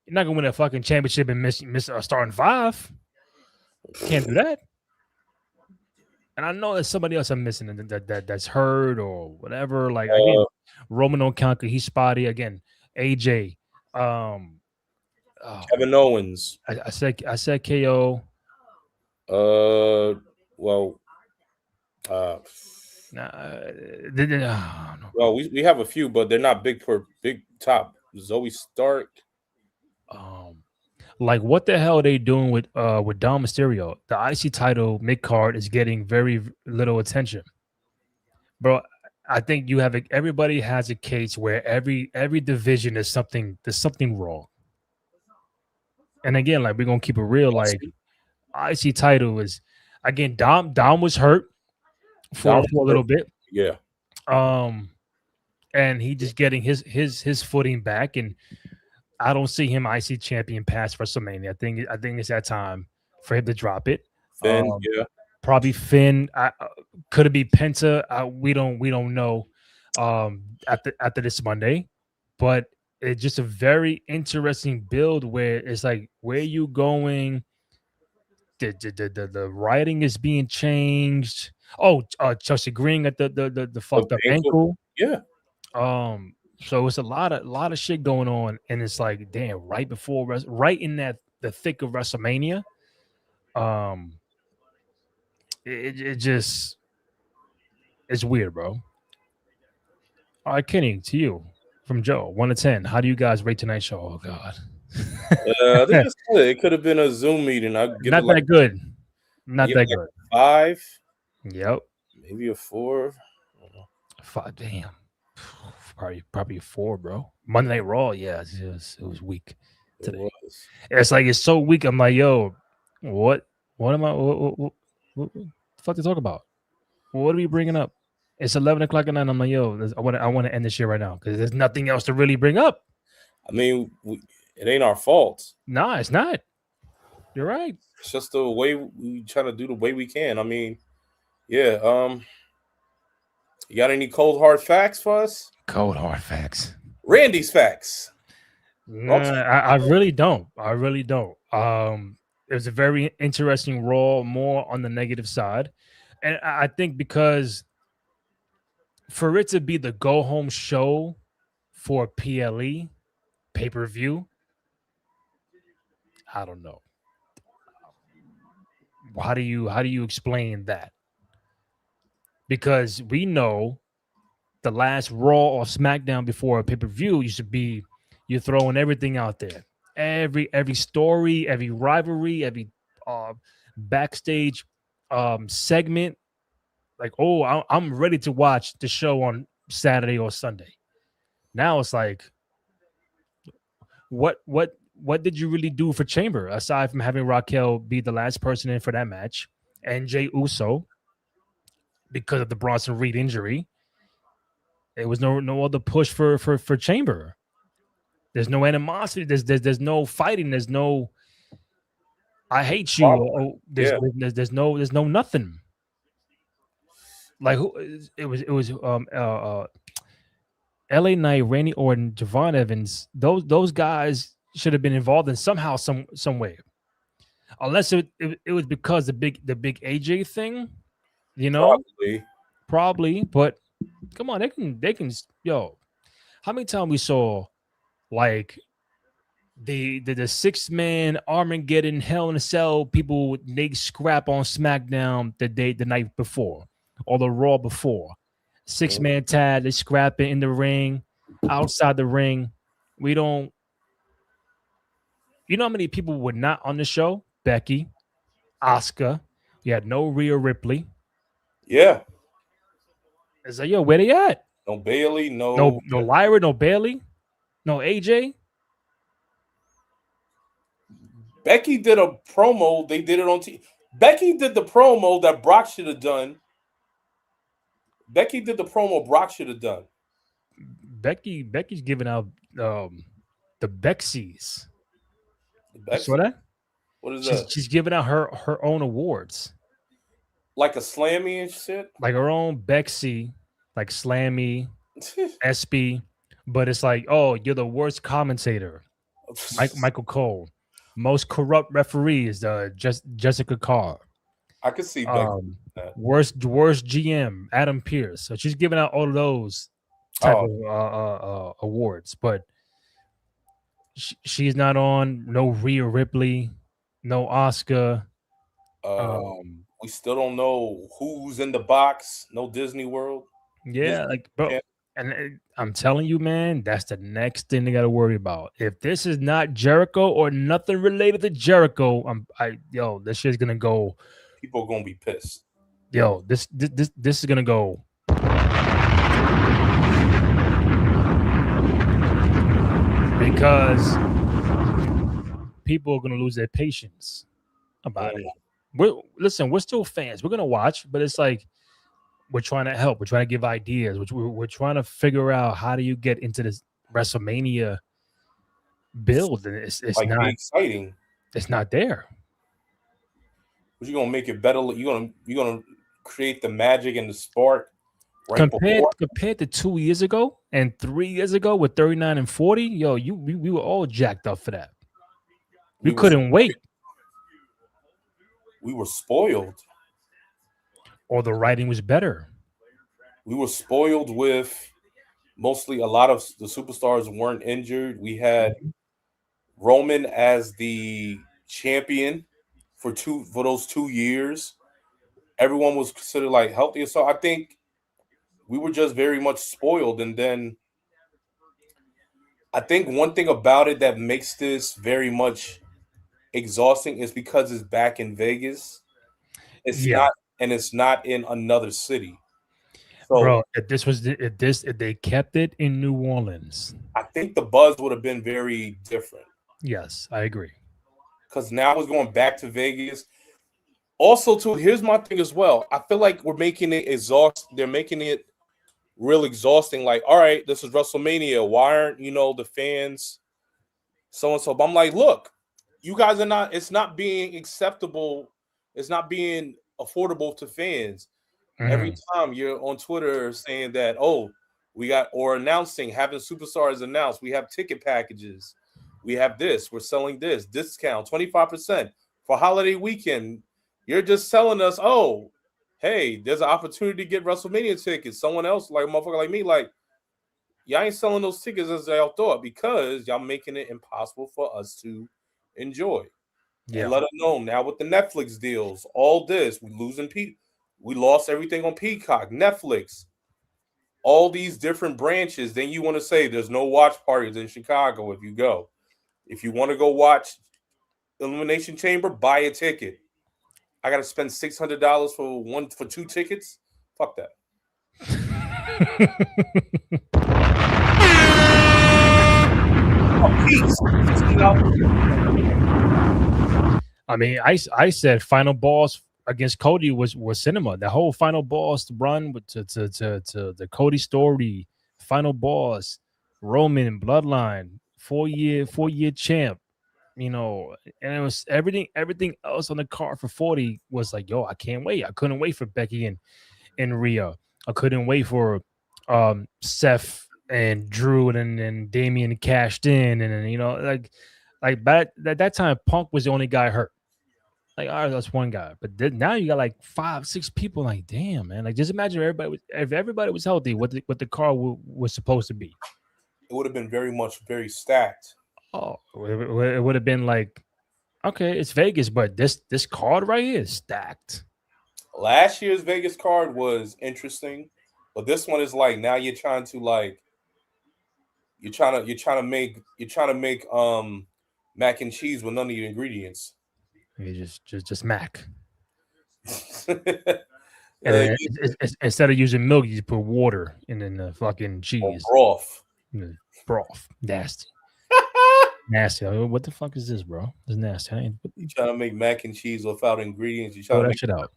You're not gonna win a fucking championship and miss starting 5. Can't do that. And I know there's somebody else I'm missing that's hurt or whatever. Like again, Roman don't count because he's spotty. Again, AJ, Kevin Owens. I said KO. Well, well, we have a few, but they're not big top. Zoe Stark. Like what the hell are they doing with Dom Mysterio? The IC title mid-card is getting very little attention, bro. I think everybody has a case where every division there's something wrong. And again, like we're gonna keep it real. Like IC title is, again, Dom was hurt for a little bit. Yeah. And he just getting his footing back, and I don't see him IC champion past WrestleMania. I think it's that time for him to drop it. Finn, yeah. Probably Finn. Could it be Penta? We don't know. After this Monday, but it's just a very interesting build where it's like, where you going? The writing is being changed. Oh, Chelsea Green at the fucked up ankle. Yeah. So it's a lot of shit going on, and it's like, damn, right in the thick of WrestleMania. It just, it's weird, bro. All right, Kenny, to you from Joe, 1 to 10. How do you guys rate tonight's show? Oh God. I think it's good. It could have been a Zoom meeting. I'd give Not it like that good. Not that good. 5. Yep. Maybe a 4. 5. Damn. Probably a 4, bro. Monday Night Raw, yeah, it was weak today. It's like, it's so weak. I'm like, yo, what am I? What the fuck to talk about? What are we bringing up? It's 11 o'clock at night. I'm like, yo, I want to end this shit right now because there's nothing else to really bring up. I mean, it ain't our fault. No, it's not. You're right. It's just the way we try to do the way we can. I mean, yeah. You got any cold hard facts for us? Cold hard facts. Randy's facts. I really don't. It was a very interesting Raw, more on the negative side, and I think because for it to be the go home show for PLE pay-per-view, I don't know. How do you explain that? Because we know the last Raw or SmackDown before a pay-per-view used to be, you're throwing everything out there. Every story, every rivalry, every backstage segment. Like, oh, I'm ready to watch the show on Saturday or Sunday. Now it's like, what did you really do for Chamber aside from having Raquel be the last person in for that match and Jey Uso because of the Bronson Reed injury? There was no other push for Chamber. There's no animosity. There's no fighting. There's no I hate you. There's no nothing. Like it was LA Knight, Randy Orton, Javon Evans. Those guys should have been involved in somehow, some way. Unless it was because the big AJ thing, you know, probably. But come on, they can. Yo, how many times we saw like the 6-man Armageddon Hell in a Cell people, they scrap on SmackDown the night before or the Raw before. 6-man tag, they scrap it in the ring, outside the ring. We don't. You know how many people were not on the show? Becky, Asuka. We had no Rhea Ripley. Yeah. It's like, yo, where they at? No Bailey, no Lyra, no Bailey, no AJ. Becky did a promo. They did it on TV. Becky did the promo that Brock should have done. Becky did the promo Brock should have done. Becky's giving out the Bexies. You saw that? What is that? She's giving out her own awards. Like a Slammy and shit? Like her own Bexy, like Slammy, SB. But it's like, oh, you're the worst commentator. Michael Cole. Most corrupt referee is Jessica Carr. I could see Becky. Worst GM, Adam Pearce. So she's giving out all of those type of awards, but she's not on. No Rhea Ripley, no Asuka. We still don't know who's in the box. No Disney World. Yeah, like bro. And I'm telling you, man, that's the next thing they got to worry about. If this is not Jericho or nothing related to Jericho, this shit's gonna go. People are gonna be pissed. Yo, this is gonna go. Because people are gonna lose their patience about it. we're still fans. We're gonna watch, but it's like we're trying to help. We're trying to give ideas. We're trying to figure out how do you get into this WrestleMania build, and it's like not be exciting. It's not there. But you're gonna make it better. You're gonna create the magic and the spark right before. Compared to 2 years ago and 3 years ago with 39 and 40, yo, we were all jacked up for that. We couldn't wait. We were spoiled. Or the writing was better. We were spoiled with mostly a lot of the superstars weren't injured. We had Roman as the champion for those 2 years. Everyone was considered like healthy. So I think we were just very much spoiled. And then I think one thing about it that makes this very much exhausting is because it's back in Vegas. It's not in another city. So, bro, if they kept it in New Orleans, I think the buzz would have been very different. Yes, I agree. Because now it's going back to Vegas. Also, too, here's my thing as well. I feel like we're making it They're making it real exhausting. Like, all right, this is WrestleMania. Why aren't the fans so and so? But I'm like, look, you guys are not. It's not being acceptable. It's not being affordable to fans. Every time you're on Twitter saying that, announcing, having superstars announce, we have ticket packages, we have this, we're selling this, discount 25% for holiday weekend. You're just telling us, oh, hey, there's an opportunity to get WrestleMania tickets. Someone else, like a motherfucker like me, like, y'all ain't selling those tickets as y'all thought because y'all making it impossible for us to enjoy. Yeah. And let us know now with the Netflix deals, all this, we lost everything on Peacock, Netflix, all these different branches. Then you want to say there's no watch parties in Chicago if you go. If you want to go watch Elimination Chamber, buy a ticket. I got to spend $600 for 2 tickets? Fuck that. I mean, I said final boss against Cody was cinema. The whole final boss run to the Cody story, final boss, Roman bloodline, 4-year champ, and it was everything else on the card for 40 was like, yo, I can't wait. I couldn't wait for Becky and Rhea. I couldn't wait for Seth and Drew and Damian cashed in, and then like back at that time, Punk was the only guy hurt. Like, all right, that's one guy, but now you got like 5-6 people. Like, damn, man! Like, just imagine if everybody was healthy, what the car was supposed to be. It would have been very stacked. Oh, it would have been like, okay, it's Vegas, but this card right here is stacked. Last year's Vegas card was interesting, but this one is like now you're trying to make mac and cheese with none of the ingredients. You just mac. And then instead of using milk, you put water and then the fucking cheese. Broth. Broth. Nasty. Nasty. What the fuck is this, bro? It's nasty. You trying to make mac and cheese without ingredients. You throw trying to that make shit out.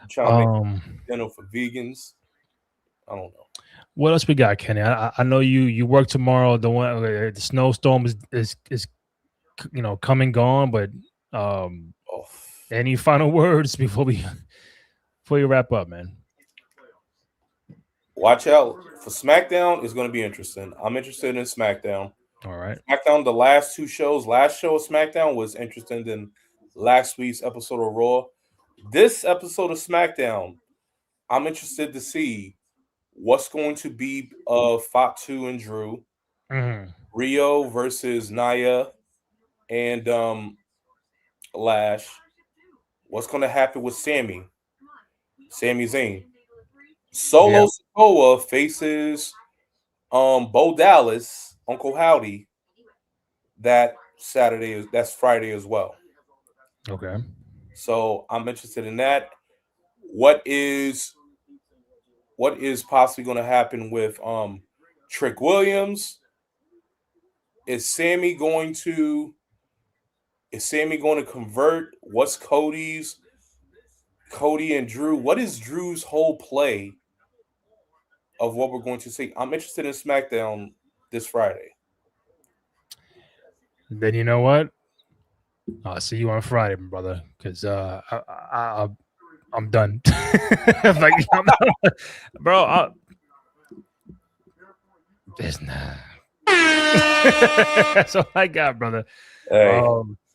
You trying to make dinner for vegans. I don't know. What else we got, Kenny? I know you work tomorrow. The snowstorm is come and gone, but any final words before you wrap up, man? Watch out for SmackDown. Is going to be interesting. I'm interested in SmackDown. All right. SmackDown, the last 2 shows. Last show of SmackDown was interesting than last week's episode of Raw. This episode of SmackDown, I'm interested to see what's going to be Fatu and Drew, Rio versus Nia and Lash. What's going to happen with Sami Zayn? Solo Sikoa faces Bo Dallas, Uncle Howdy. That's Friday as well. Okay. So I'm interested in that. What is possibly going to happen with Trick Williams? Is Sammy going to convert? What's Cody's Cody and Drew. What is Drew's whole play of what we're going to see? I'm interested in SmackDown this Friday. Then you know what? I'll see you on Friday, my brother, because I'm done. Like, bro, there's not. That's all I got, brother. Hey,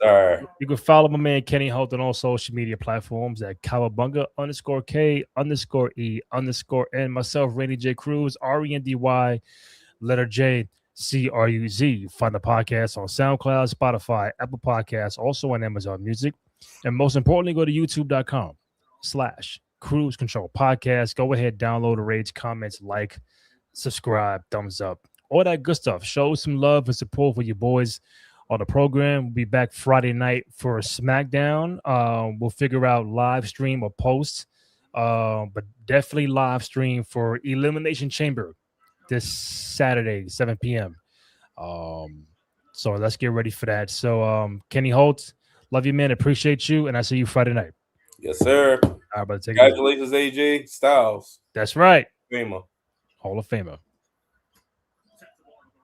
sorry. You can follow my man Kenny Holt on all social media platforms at Kawabunga_K_E_N myself, Randy J. Cruz, RENDY, letter J, CRUZ. Find the podcast on SoundCloud, Spotify, Apple Podcasts, also on Amazon Music. And most importantly, go to youtube.com/Cruise Control Podcast. Go ahead, download, rate, comments, like, subscribe, thumbs up, all that good stuff. Show some love and support for your boys on the program. We'll be back Friday night for SmackDown. We'll figure out live stream or post, but definitely live stream for Elimination Chamber this Saturday, 7 p.m. So let's get ready for that. So Kenny Holt, love you, man. Appreciate you, and I see you Friday night. Yes, sir. All right, brother. Congratulations, AJ Styles. That's right. Famer. Hall of Famer.